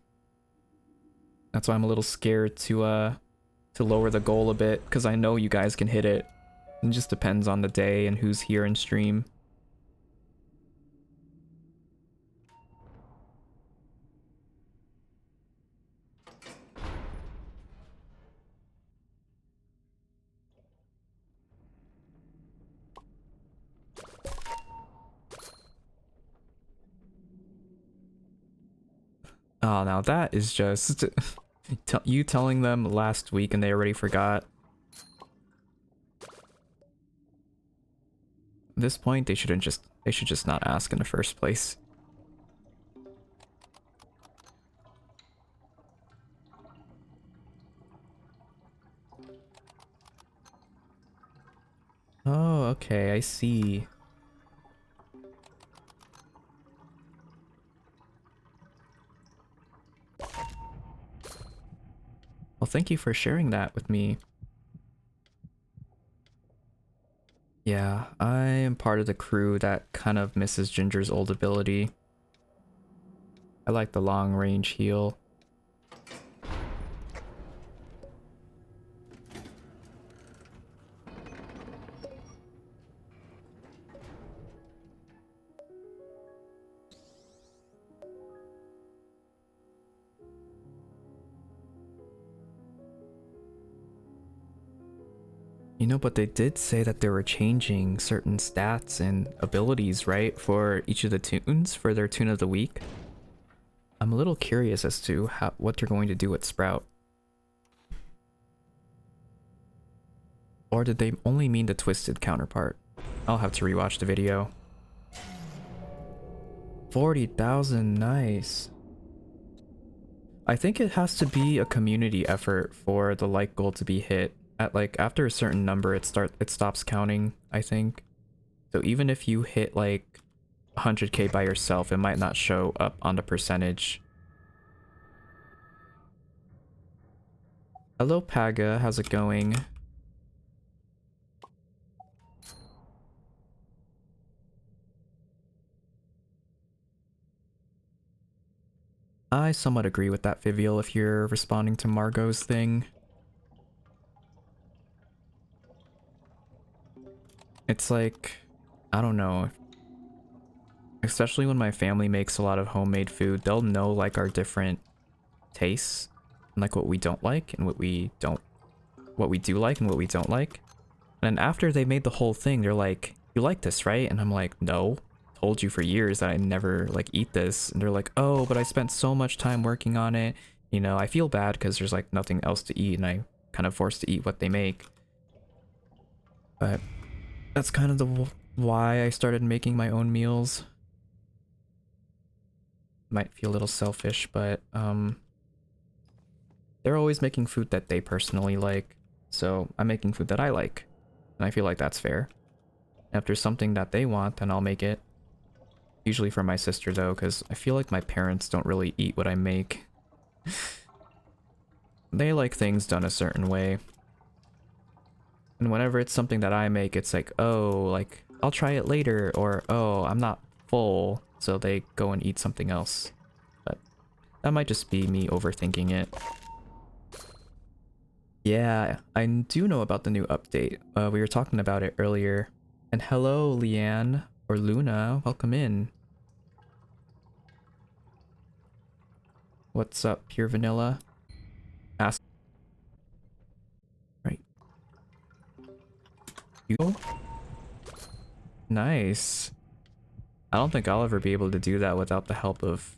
That's why I'm a little scared to lower the goal a bit, because I know you guys can hit it. It just depends on the day and who's here in stream. Oh, now that is just you telling them last week and they already forgot. At this point, they should just not ask in the first place. Oh, okay, I see. Well, thank you for sharing that with me. Yeah, I am part of the crew that kind of misses Ginger's old ability. I like the long range heal. You know, but they did say that they were changing certain stats and abilities, right? For each of the tunes, for their tune of the week. I'm a little curious as to what they're going to do with Sprout. Or did they only mean the twisted counterpart? I'll have to rewatch the video. 40,000, nice. I think it has to be a community effort for the like goal to be hit. At like after a certain number it stops counting, I think. So even if you hit like 100k by yourself, it might not show up on the percentage. Hello Paga, how's it going? I somewhat agree with that, Vivial, if you're responding to Margot's thing. It's like, I don't know. Especially when my family makes a lot of homemade food, they'll know like our different tastes and like what we don't like and what we do like and what we don't like. And after they made the whole thing, they're like, "You like this, right?" And I'm like, "No, told you for years that I never like eat this." And they're like, "Oh, but I spent so much time working on it." You know, I feel bad because there's like nothing else to eat and I kind of forced to eat what they make. But that's kind of the why I started making my own meals. Might feel a little selfish, but they're always making food that they personally like, so I'm making food that I like, and I feel like that's fair. If there's something that they want, then I'll make it. Usually for my sister though, because I feel like my parents don't really eat what I make. They like things done a certain way. And whenever it's something that I make, it's like, oh, like, I'll try it later, or, oh, I'm not full, so they go and eat something else. But that might just be me overthinking it. Yeah, I do know about the new update. We were talking about it earlier. And hello, Leanne, or Luna, welcome in. What's up, Pure Vanilla? Ask. Right. You? Nice. I don't think I'll ever be able to do that without the help of,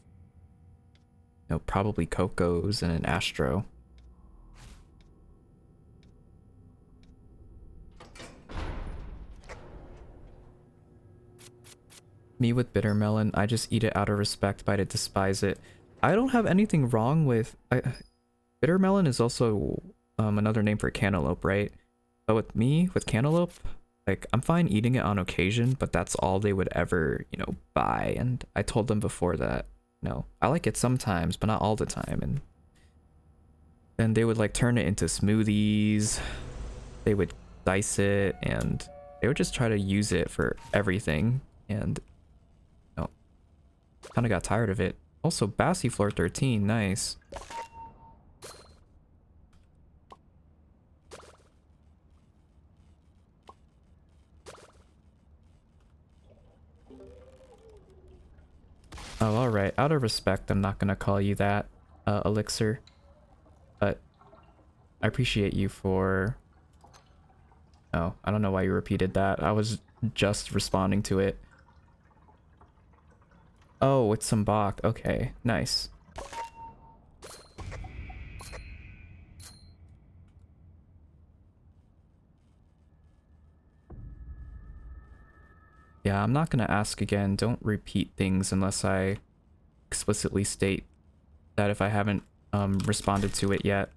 you know, probably Coco's and an Astro. Me with bitter melon, I just eat it out of respect, but I despise it. I don't have anything wrong with... bitter melon is also another name for cantaloupe, right? But with me, with cantaloupe, like, I'm fine eating it on occasion, but that's all they would ever, you know, buy. And I told them before that, no, I like it sometimes, but not all the time. And then they would, like, turn it into smoothies. They would dice it, and they would just try to use it for everything. And kind of got tired of it. Also, Bassiflor 13, nice. Oh, alright. Out of respect, I'm not gonna call you that, Elixir. But I appreciate you for... Oh, I don't know why you repeated that. I was just responding to it. Oh, it's some Bach. Okay, nice. Yeah, I'm not gonna ask again. Don't repeat things unless I explicitly state that if I haven't responded to it yet.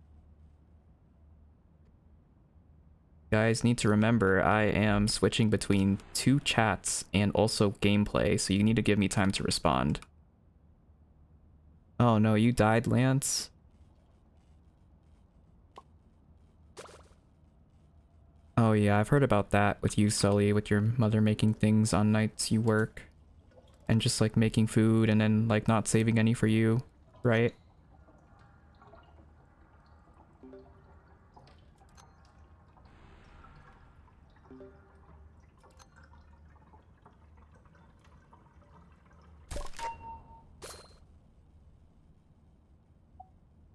Guys need to remember I am switching between 2 chats and also gameplay, so you need to give me time to respond. Oh no, you died, Lance? Oh yeah, I've heard about that with you, Sully, with your mother making things on nights you work. And just like making food and then like not saving any for you, right?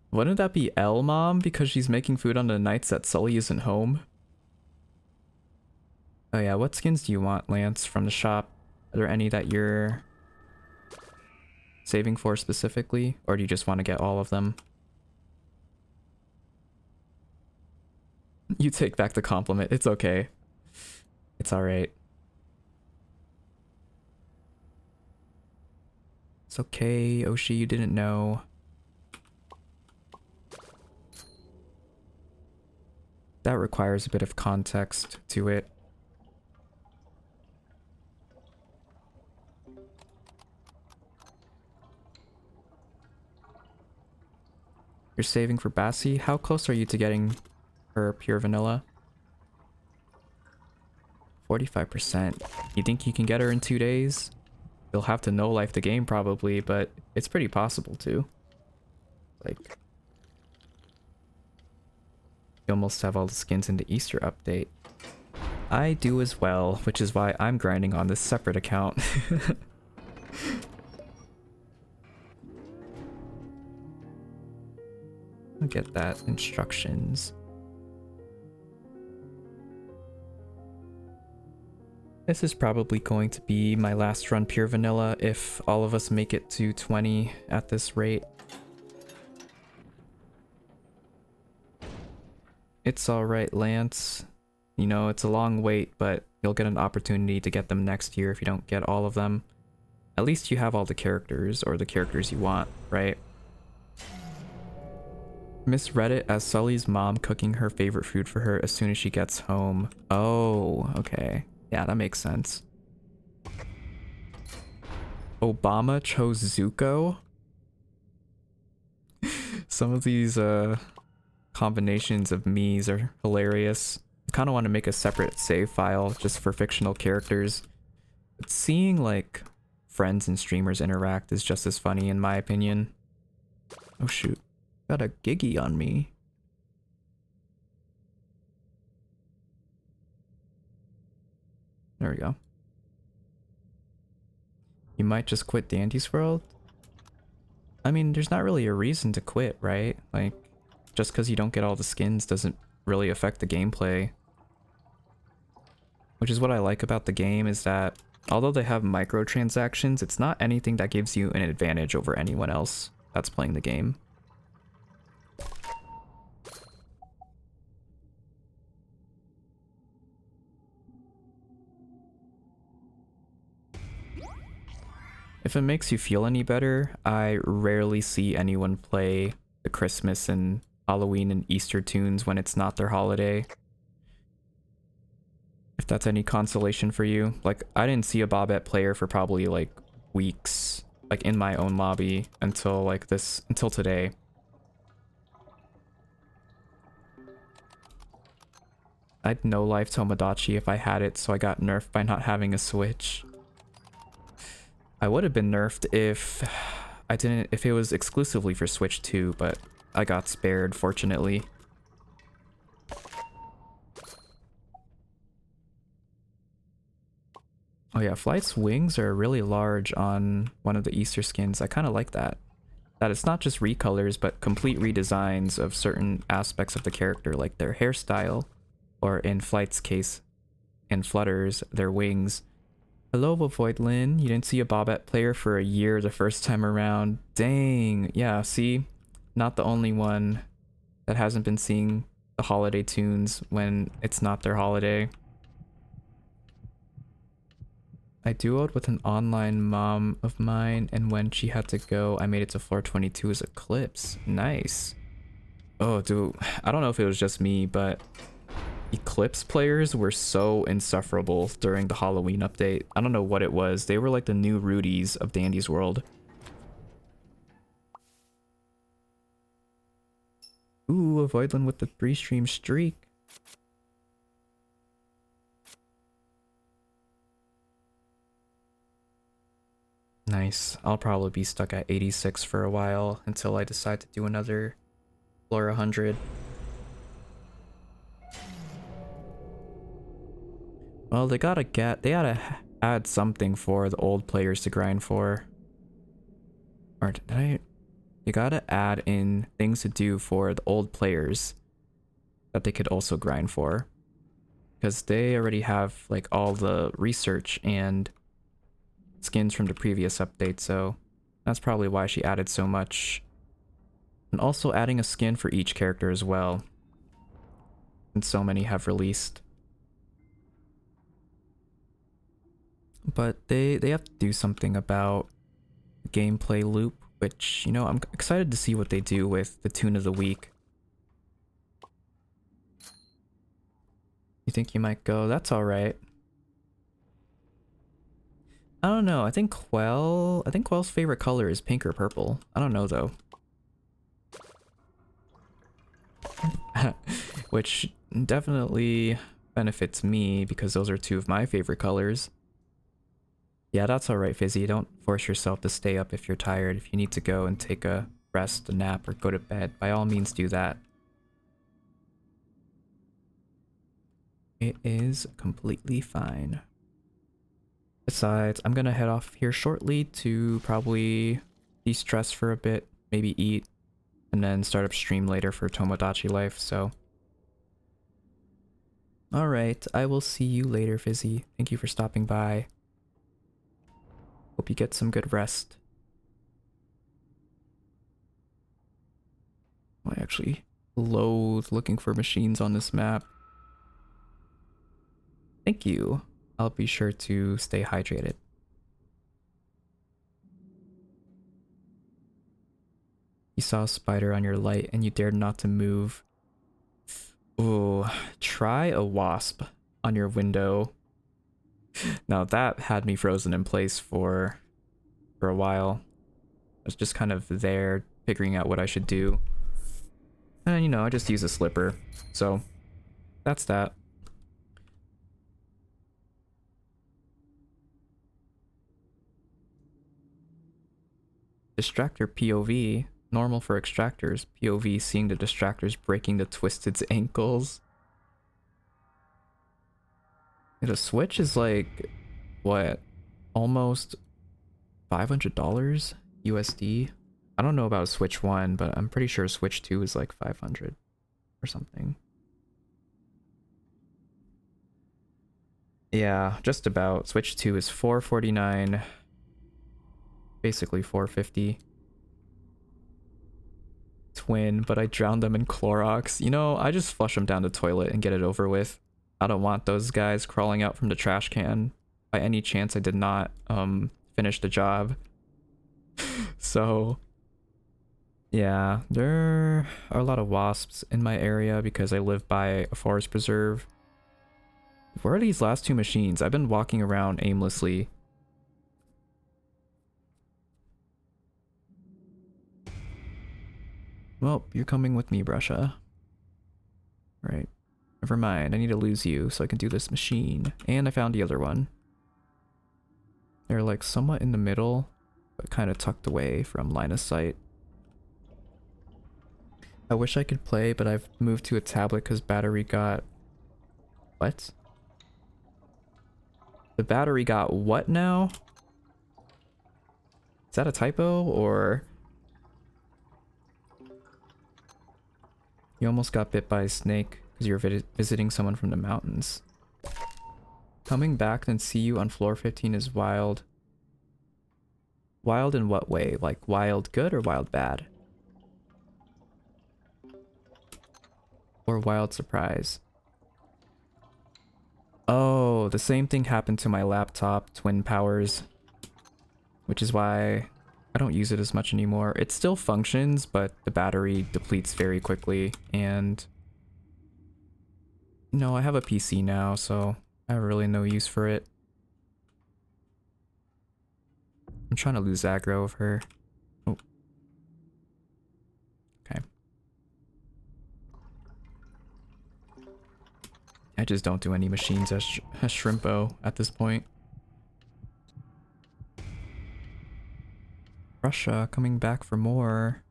Wouldn't that be L Mom because she's making food on the nights that Sully isn't home? Oh yeah, what skins do you want, Lance, from the shop? Are there any that you're saving for specifically, or do you just want to get all of them? You take back the compliment. It's okay. It's alright. It's okay, Oshi, you didn't know. That requires a bit of context to it. You're saving for Bassi? How close are you to getting her pure vanilla? 45%. You think you can get her in 2 days? You'll have to no-life the game probably, but it's pretty possible too. Like, you almost have all the skins in the Easter update. I do as well, which is why I'm grinding on this separate account. I'll get that. Instructions. This is probably going to be my last run pure vanilla if all of us make it to 20 at this rate. It's alright, Lance. You know, it's a long wait, but you'll get an opportunity to get them next year if you don't get all of them. At least you have all the characters, or the characters you want, right? Misread it as Sully's mom cooking her favorite food for her as soon as she gets home. Oh, okay. Yeah, that makes sense. Obama chose Zuko? Some of these combinations of me's are hilarious. I kind of want to make a separate save file just for fictional characters. But seeing like friends and streamers interact is just as funny in my opinion. Oh shoot. Got a Giggy on me. There we go. You might just quit Dandy's World? I mean, there's not really a reason to quit, right? Like, just because you don't get all the skins doesn't really affect the gameplay. Which is what I like about the game, is that although they have microtransactions, it's not anything that gives you an advantage over anyone else that's playing the game. If it makes you feel any better, I rarely see anyone play the Christmas and Halloween and Easter tunes when it's not their holiday. If that's any consolation for you. Like, I didn't see a Bobette player for probably like weeks, like in my own lobby until today. I'd no life Tomodachi if I had it, so I got nerfed by not having a Switch. I would have been nerfed if it was exclusively for Switch 2, but I got spared, fortunately. Oh yeah, Flight's wings are really large on one of the Easter skins. I kind of like that. That it's not just recolors, but complete redesigns of certain aspects of the character, like their hairstyle, or in Flight's case, in Flutter's, their wings. Hello, Voidlin. You didn't see a Bobette player for a year the first time around. Dang. Yeah, see? Not the only one that hasn't been seeing the holiday tunes when it's not their holiday. I duoed with an online mom of mine, and when she had to go, I made it to floor 22 as Eclipse. Nice. Oh, dude. I don't know if it was just me, but Eclipse players were so insufferable during the Halloween update. I don't know what it was. They were like the new Rudies of Dandy's World. Ooh, a Voidland with the 3-stream streak. Nice. I'll probably be stuck at 86 for a while until I decide to do another floor 100. Well, they gotta add something for the old players to grind for. Or you gotta add in things to do for the old players that they could also grind for. Because they already have like all the research and skins from the previous update, so that's probably why she added so much. And also adding a skin for each character as well. And so many have released. But they have to do something about gameplay loop, which, you know, I'm excited to see what they do with the tune of the week. You think you might go? That's alright. I don't know. I think Quell's favorite color is pink or purple. I don't know though. Which definitely benefits me because those are two of my favorite colors. Yeah, that's alright, Fizzy. Don't force yourself to stay up if you're tired. If you need to go and take a rest, a nap, or go to bed, by all means do that. It is completely fine. Besides, I'm gonna head off here shortly to probably de-stress for a bit, maybe eat, and then start up stream later for Tomodachi Life, so. Alright, I will see you later, Fizzy. Thank you for stopping by. Hope you get some good rest. I actually loathe looking for machines on this map. Thank you. I'll be sure to stay hydrated. You saw a spider on your light and you dared not to move. Ooh, try a wasp on your window. Now that had me frozen in place for a while. I was just kind of there figuring out what I should do. And you know, I just use a slipper. So that's that. Distractor POV. Normal for extractors. POV seeing the distractors breaking the Twisted's ankles. The Switch is like, what? Almost $500 USD? I don't know about Switch 1, but I'm pretty sure Switch 2 is like 500 or something. Yeah, just about. Switch 2 is $449. Basically $450. Twin, but I drowned them in Clorox. You know, I just flush them down the toilet and get it over with. I don't want those guys crawling out from the trash can. By any chance, I did not finish the job. So yeah, there are a lot of wasps in my area because I live by a forest preserve. Where are these last two machines? I've been walking around aimlessly. Well, you're coming with me, Brusha. Right. Never mind, I need to lose you so I can do this machine. And I found the other one. They're like somewhat in the middle, but kind of tucked away from line of sight. I wish I could play, but I've moved to a tablet because battery got... What? The battery got what now? Is that a typo, or... You almost got bit by a snake because you're visiting someone from the mountains. Coming back and see you on floor 15 is wild. Wild in what way? Like wild good or wild bad? Or wild surprise? Oh, the same thing happened to my laptop, Twin Powers. Which is why I don't use it as much anymore. It still functions, but the battery depletes very quickly, and... No, I have a PC now, so I have really no use for it. I'm trying to lose aggro of her. Oh. Okay. I just don't do any machines as Shrimpo at this point. Russia coming back for more.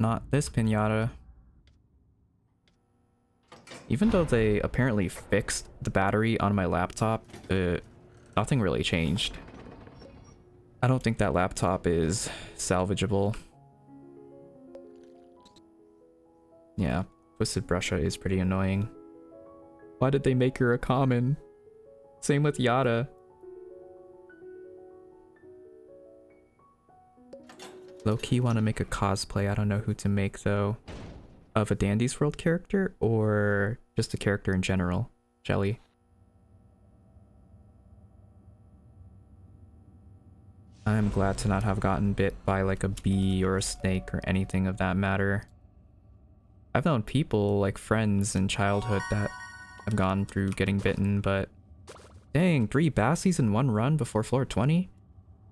Not this pinata. Even though they apparently fixed the battery on my laptop, nothing really changed. I don't think that laptop is salvageable. Yeah, Twisted Brusha is pretty annoying. Why did they make her a common? Same with Yada. Low-key want to make a cosplay. I don't know who to make though. Of a Dandy's World character or just a character in general? Jelly. I'm glad to not have gotten bit by like a bee or a snake or anything of that matter. I've known people, like friends in childhood, that have gone through getting bitten, but dang, 3 Bassies in one run before floor 20?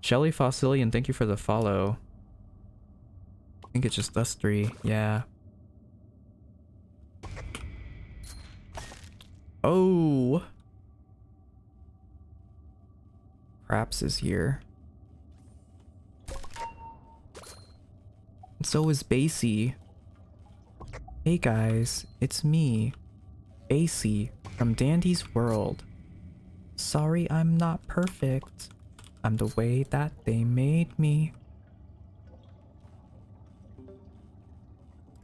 Shelly Fossilian, thank you for the follow. I think it's just us 3, yeah. Oh! Craps is here. So is Basie. Hey guys, it's me, Basie from Dandy's World. Sorry I'm not perfect. I'm the way that they made me.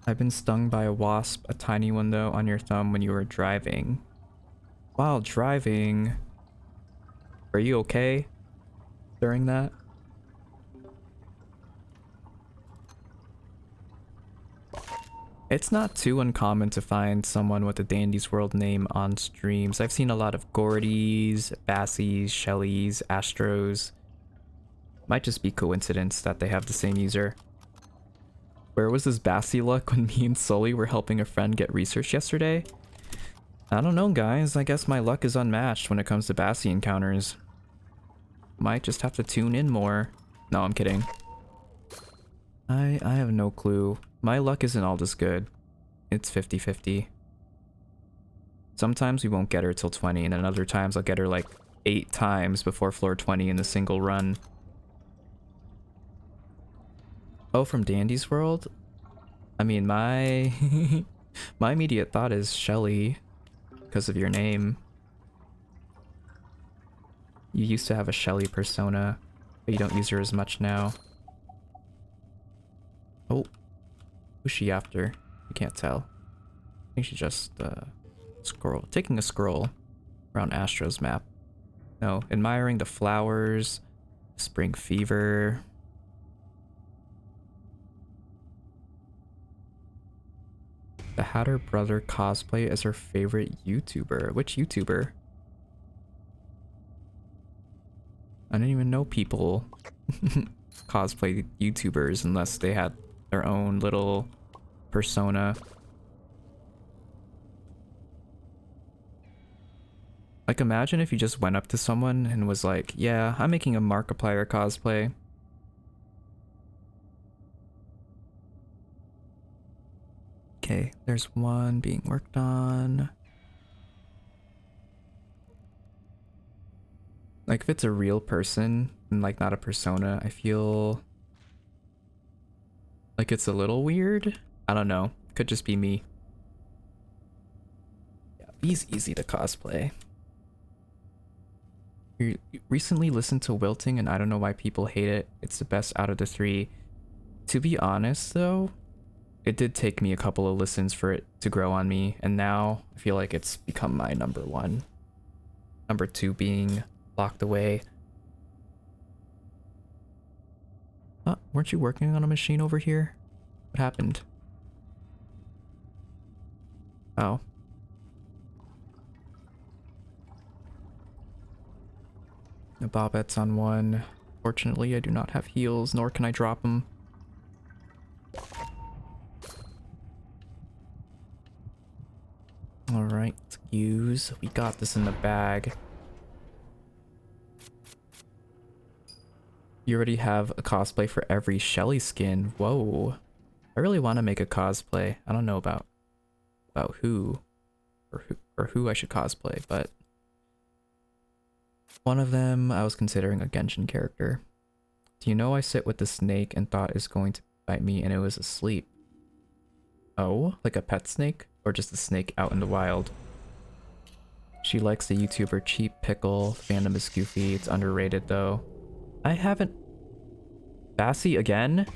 I've been stung by a wasp, a tiny one though, on your thumb when you were driving. While driving, were you okay during that? It's not too uncommon to find someone with a Dandy's World name on streams. I've seen a lot of Gordies, Bassies, Shellys, Astros. Might just be coincidence that they have the same user. Where was this Bassie luck when me and Sully were helping a friend get research yesterday? I don't know, guys. I guess my luck is unmatched when it comes to Bassie encounters. Might just have to tune in more. No, I'm kidding. I have no clue. My luck isn't all this good. It's 50-50. Sometimes we won't get her till 20, and then other times I'll get her like 8 times before floor 20 in a single run. Oh, from Dandy's World? I mean, my my immediate thought is Shelly, because of your name. You used to have a Shelly persona, but you don't use her as much now. Oh, who's she after? I can't tell. I think she's just taking a scroll around Astro's map. No, admiring the flowers, spring fever. The Hatter Brother cosplay as her favorite YouTuber. Which YouTuber? I didn't even know people cosplay YouTubers unless they had their own little persona. Like, imagine if you just went up to someone and was like, yeah, I'm making a Markiplier cosplay. Okay, there's one being worked on. Like, if it's a real person and like not a persona, I feel like it's a little weird. I don't know. Could just be me. Yeah, he's easy to cosplay. You recently listened to Wilting and I don't know why people hate it. It's the best out of the 3. To be honest though, it did take me a couple of listens for it to grow on me, and now I feel like it's become my number 1. Number 2 being Locked Away. Weren't you working on a machine over here? What happened? Oh. The Bobette's on 1. Fortunately, I do not have heals, nor can I drop them. Alright, use. We got this in the bag. You already have a cosplay for every Shelly skin. Whoa. I really want to make a cosplay. I don't know about who or who I should cosplay, but one of them I was considering a Genshin character. Do you know I sit with the snake and thought it's going to bite me and it was asleep? Oh, like a pet snake? Or just a snake out in the wild? She likes the YouTuber Cheap Pickle. Fandom is goofy. It's underrated though. I haven't... Bassie again?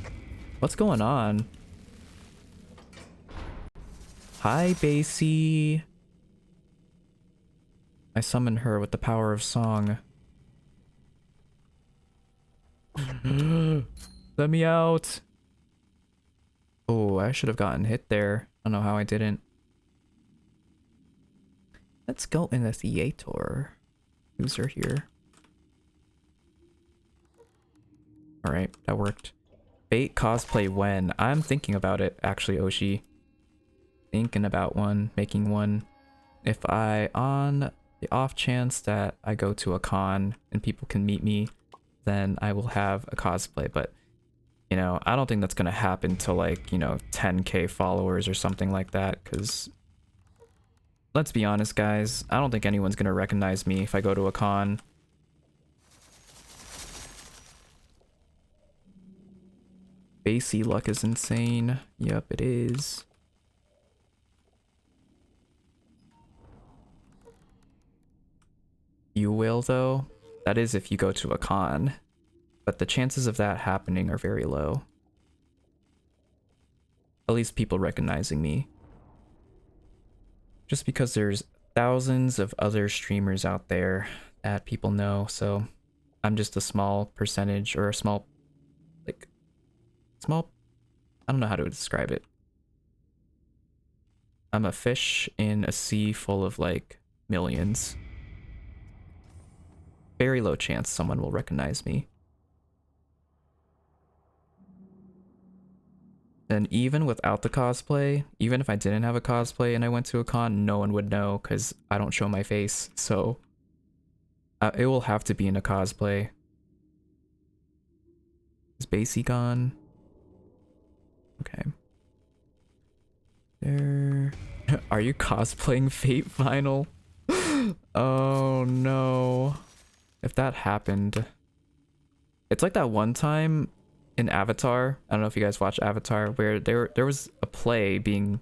What's going on? Hi, Basie. I summon her with the power of song. Let me out. Oh, I should have gotten hit there. I don't know how I didn't. Let's go in the theater. User here. Alright, that worked. Bait cosplay when? I'm thinking about it, actually, Oshi. Thinking about one, making one. If on the off chance that I go to a con and people can meet me, then I will have a cosplay, but you know, I don't think that's gonna happen till like, you know, 10k followers or something like that, because let's be honest, guys, I don't think anyone's gonna recognize me if I go to a con. Basie luck is insane. Yep, it is. You will, though. That is if you go to a con. But the chances of that happening are very low. At least people recognizing me. Just because there's thousands of other streamers out there that people know, so I'm just a small percentage, or a small, like, small, I don't know how to describe it. I'm a fish in a sea full of, like, millions. Very low chance someone will recognize me. And even without the cosplay, even if I didn't have a cosplay and I went to a con, no one would know because I don't show my face, so it will have to be in a cosplay. Is Basie gone? Okay. There. Are you cosplaying Fate Final? Oh no. If that happened. It's like that one time in Avatar, I don't know if you guys watch Avatar, where there was a play being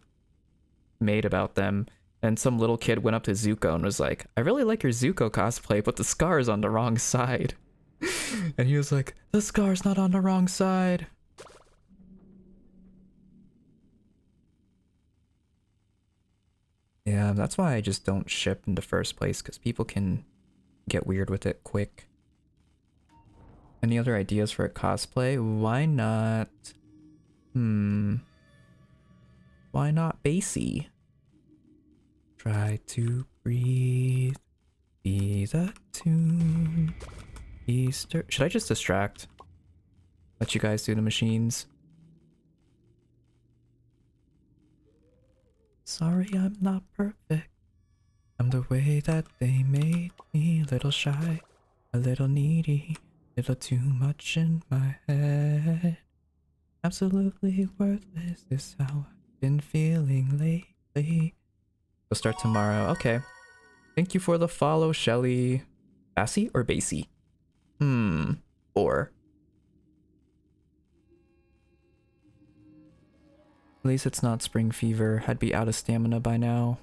made about them, and some little kid went up to Zuko and was like, I really like your Zuko cosplay, but the scar is on the wrong side. And he was like, the scar's not on the wrong side. Yeah, that's why I just don't ship in the first place, because people can get weird with it quick. Any other ideas for a cosplay? Why not... Why not Basie? Try to breathe. Be the tune. Easter... Should I just distract? Let you guys do the machines? Sorry, I'm not perfect. I'm the way that they made me. A little shy, a little needy. Little too much in my head. Absolutely worthless is how I've been feeling lately. We'll start tomorrow. Okay. Thank you for the follow, Shelly. Basie or Basie? Or. At least it's not spring fever. I'd be out of stamina by now.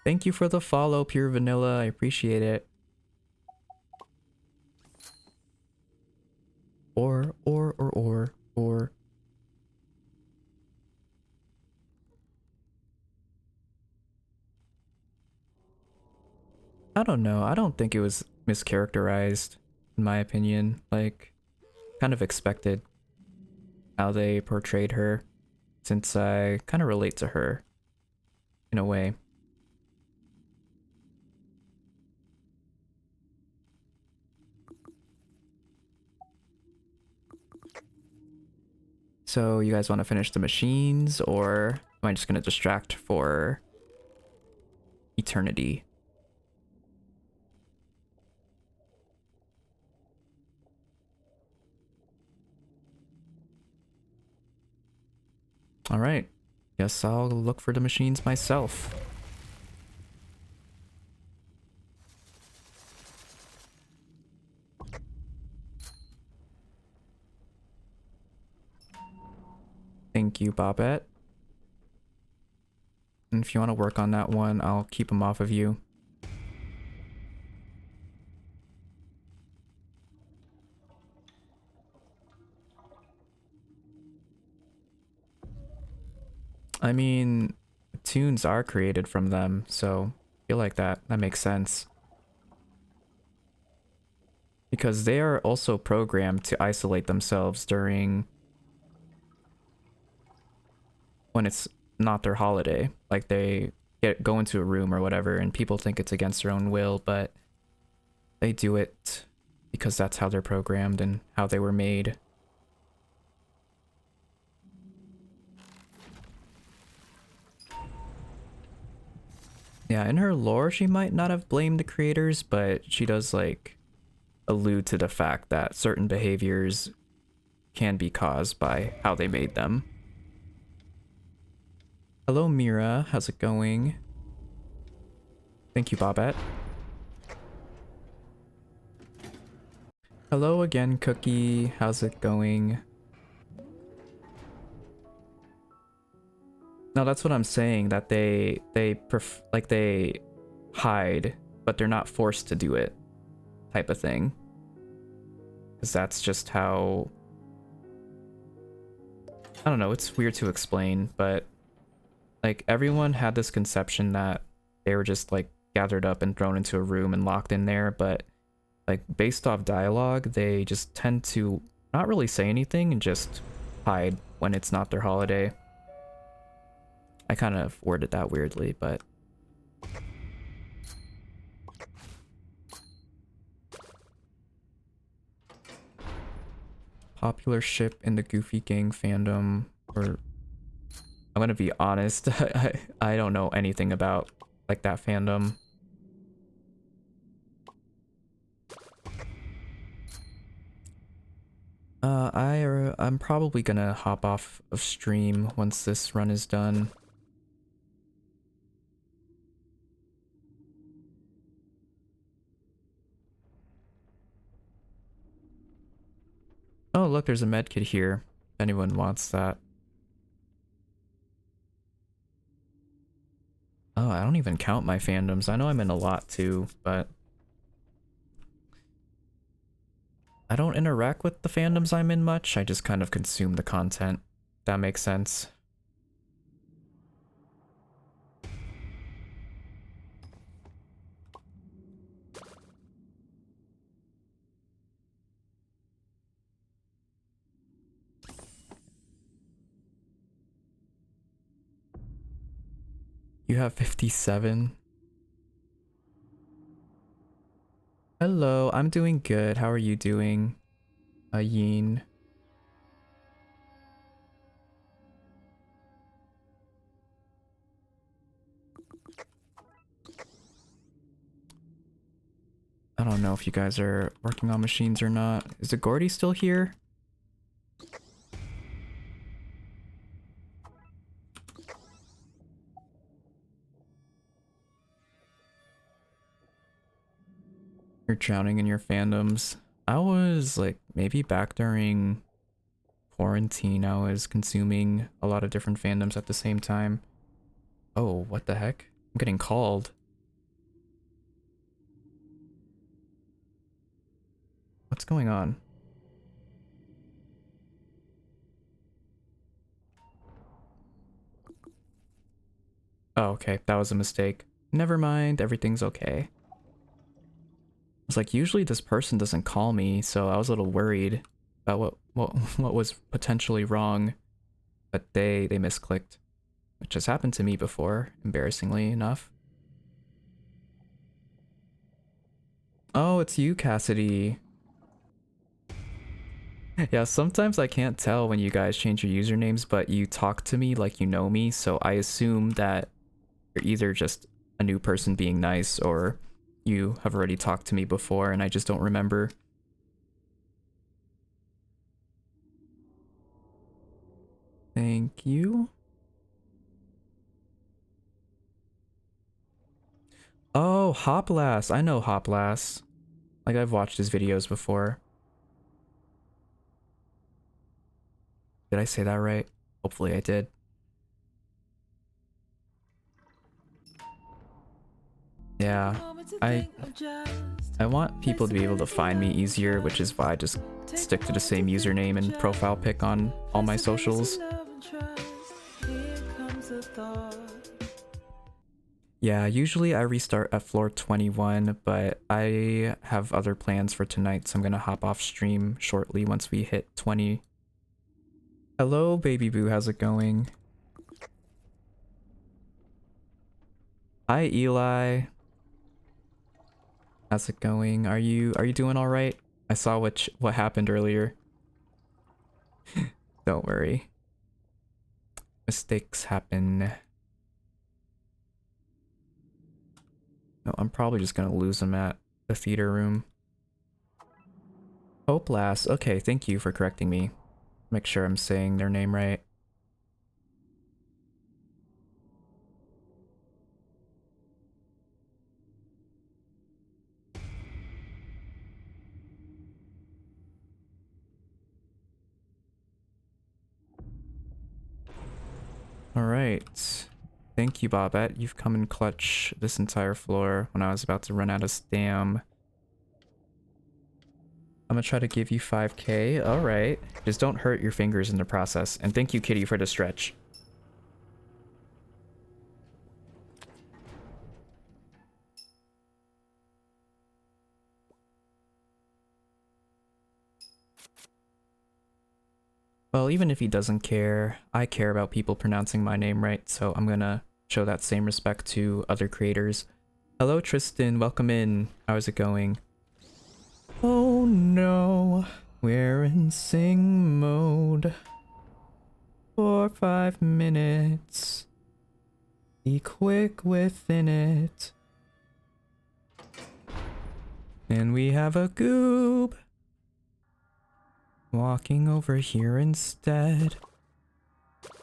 Thank you for the follow, Pure Vanilla. I appreciate it. Or. I don't know. I don't think it was mischaracterized, in my opinion. Like, kind of expected how they portrayed her, since I kind of relate to her, in a way. So you guys want to finish the machines, or am I just going to distract for eternity? All right. Guess I'll look for the machines myself. Thank you, Bobette. And if you want to work on that one, I'll keep them off of you. I mean, tunes are created from them, so I feel like that makes sense. Because they are also programmed to isolate themselves during when it's not their holiday. Like they go into a room or whatever and people think it's against their own will, but they do it because that's how they're programmed and how they were made. Yeah, in her lore, she might not have blamed the creators, but she does, like, allude to the fact that certain behaviors can be caused by how they made them. Hello, Mira. How's it going? Thank you, Bobette. Hello again, Cookie. How's it going? No, that's what I'm saying, that they hide, but they're not forced to do it, type of thing. Because that's just how... I don't know, it's weird to explain, but like everyone had this conception that they were just like gathered up and thrown into a room and locked in there, but like based off dialogue, they just tend to not really say anything and just hide when it's not their holiday. I kind of worded that weirdly, but... Popular ship in the Goofy Gang fandom, or... I'm gonna be honest, I don't know anything about, like, that fandom. I'm probably gonna hop off of stream once this run is done. Oh, look, there's a medkit here, if anyone wants that. Oh, I don't even count my fandoms. I know I'm in a lot too, but... I don't interact with the fandoms I'm in much, I just kind of consume the content. That makes sense. You have 57? Hello, I'm doing good. How are you doing, Yin? I don't know if you guys are working on machines or not. Is the Gordy still here? You're drowning in your fandoms. I was like maybe back during quarantine, I was consuming a lot of different fandoms at the same time. Oh, what the heck? I'm getting called. What's going on? Oh, okay, that was a mistake. Never mind, everything's okay. I was like, usually this person doesn't call me, so I was a little worried about what was potentially wrong, but they misclicked, which has happened to me before, embarrassingly enough. Oh, it's you, Cassidy. Yeah, sometimes I can't tell when you guys change your usernames, but you talk to me like you know me, so I assume that you're either just a new person being nice, or you have already talked to me before and I just don't remember. Thank you. Oh, Hoplass. I know Hoplass. Like, I've watched his videos before. Did I say that right? Hopefully I did. Yeah, I want people to be able to find me easier, which is why I just stick to the same username and profile pic on all my socials. Yeah, usually I restart at floor 21, but I have other plans for tonight, so I'm gonna hop off stream shortly once we hit 20. Hello, baby boo, how's it going? Hi, Eli. How's it going? Are you doing all right? I saw what happened earlier. Don't worry. Mistakes happen. No, I'm probably just gonna lose them at the theater room. Hoplass. Okay, thank you for correcting me. Make sure I'm saying their name right. Alright. Thank you, Bobette. You've come in clutch this entire floor when I was about to run out of stam. I'm gonna try to give you 5k. Alright. Just don't hurt your fingers in the process. And thank you, Kitty, for the stretch. Well, even if he doesn't care, I care about people pronouncing my name right, so I'm gonna show that same respect to other creators. Hello, Tristan. Welcome in. How's it going? Oh no, we're in sing mode for 5 minutes. Be quick within it. And we have a goob walking over here instead.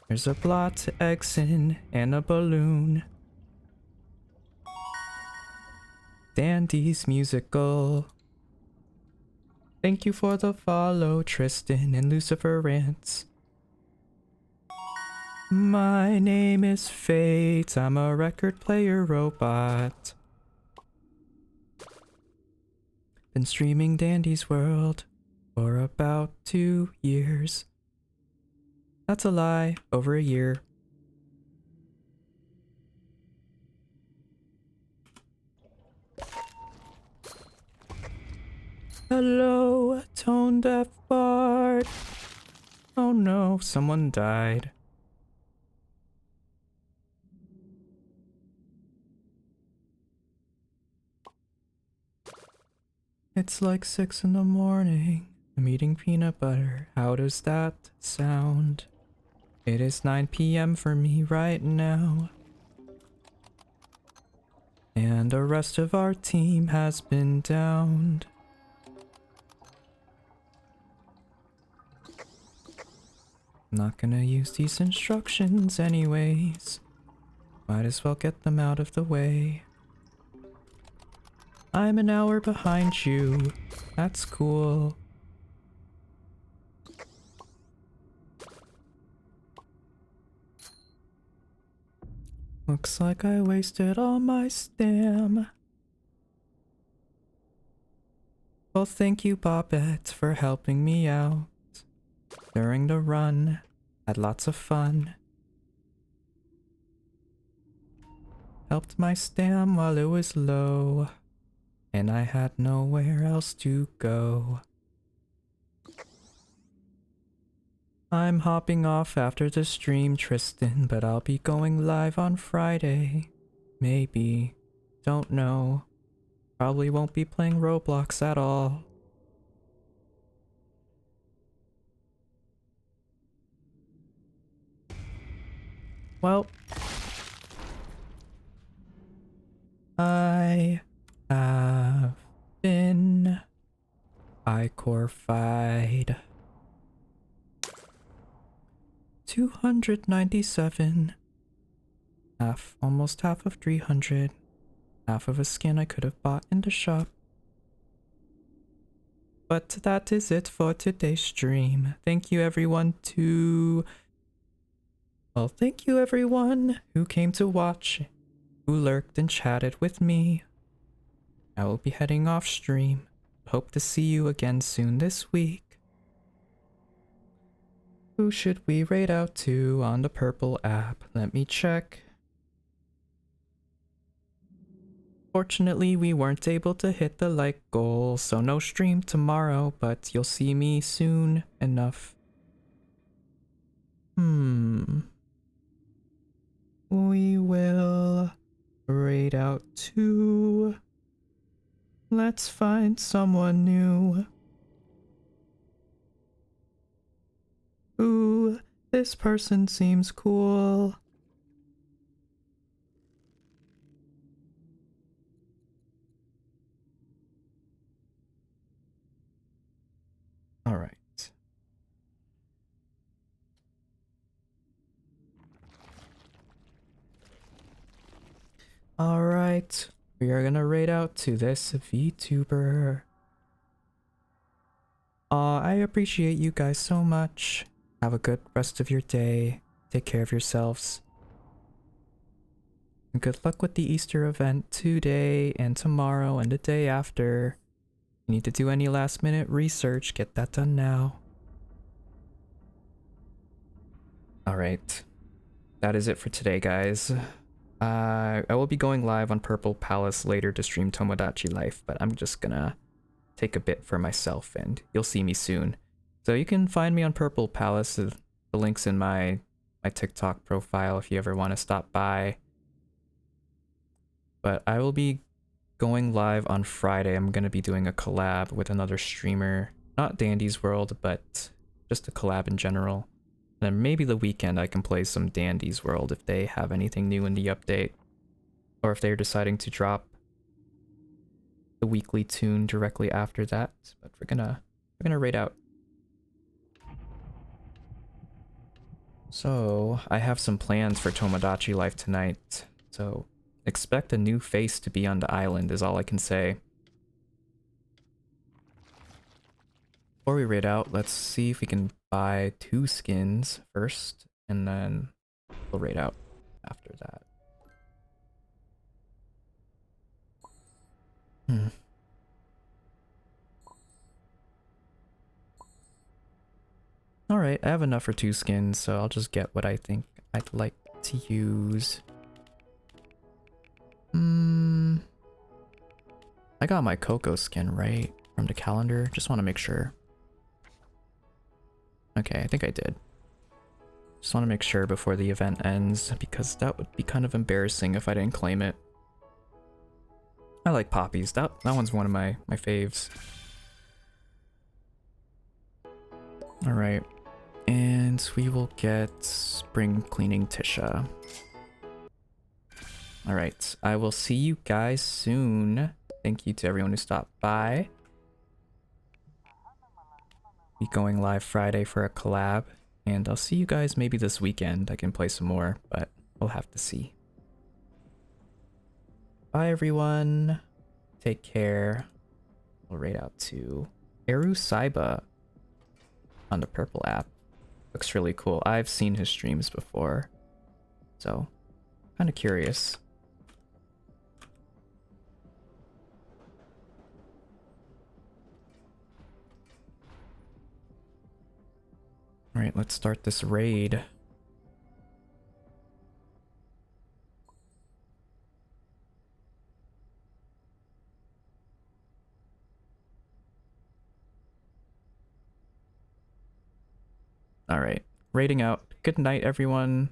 There's a blot exit and a balloon. Dandy's musical. Thank you for the follow, Tristan and Lucifer Rants. My name is Fate. I'm a record player robot. Been streaming Dandy's World for about 2 years. That's a lie. Over a year. Hello, tone deaf bard. Oh no, someone died. It's like 6 in the morning. I'm eating peanut butter. How does that sound? It is 9 p.m. for me right now. And the rest of our team has been downed. I'm not gonna use these instructions anyways. Might as well get them out of the way. I'm an hour behind you. That's cool. Looks like I wasted all my stam. Well, thank you, Bobette, for helping me out during the run. Had lots of fun. Helped my stam while it was low, and I had nowhere else to go. I'm hopping off after the stream, Tristan, but I'll be going live on Friday. Maybe. Don't know. Probably won't be playing Roblox at all. Well, I have been I-Core-fied. 297. Almost half of 300. Half of a skin I could have bought in the shop. But that is it for today's stream. Thank you everyone thank you everyone who came to watch, who lurked and chatted with me. I will be heading off stream. Hope to see you again soon this week. Who should we raid out to on the purple app? Let me check. Fortunately, we weren't able to hit the like goal, so no stream tomorrow, but you'll see me soon enough. We will raid out to... Let's find someone new. Ooh, this person seems cool. All right. All right. We are gonna raid out to this VTuber. I appreciate you guys so much. Have a good rest of your day. Take care of yourselves. And good luck with the Easter event today and tomorrow and the day after. You need to do any last minute research, get that done now. Alright. That is it for today, guys. I will be going live on Purple Palace later to stream Tomodachi Life, but I'm just gonna take a bit for myself and you'll see me soon. So you can find me on Purple Palace. The link's in my TikTok profile if you ever want to stop by. But I will be going live on Friday. I'm gonna be doing a collab with another streamer. Not Dandy's World, but just a collab in general. And then maybe the weekend I can play some Dandy's World if they have anything new in the update. Or if they're deciding to drop the weekly tune directly after that. But we're gonna raid out. So I have some plans for Tomodachi Life tonight. So expect a new face to be on the island is all I can say. Before we raid out, let's see if we can buy 2 skins first, and then we'll raid out after that. Alright, I have enough for 2 skins, so I'll just get what I think I'd like to use. I got my Coco skin, right? From the calendar. Just want to make sure. Okay, I think I did. Just want to make sure before the event ends, because that would be kind of embarrassing if I didn't claim it. I like poppies. That one's one of my faves. Alright. And we will get Spring Cleaning Tisha. Alright, I will see you guys soon. Thank you to everyone who stopped by. Be going live Friday for a collab, and I'll see you guys maybe this weekend. I can play some more, but we'll have to see. Bye everyone. Take care. We'll raid out to Eru Saiba on the Purple app. Looks really cool. I've seen his streams before, so kind of curious. Alright, let's start this raid. Alright, raiding out. Good night, everyone.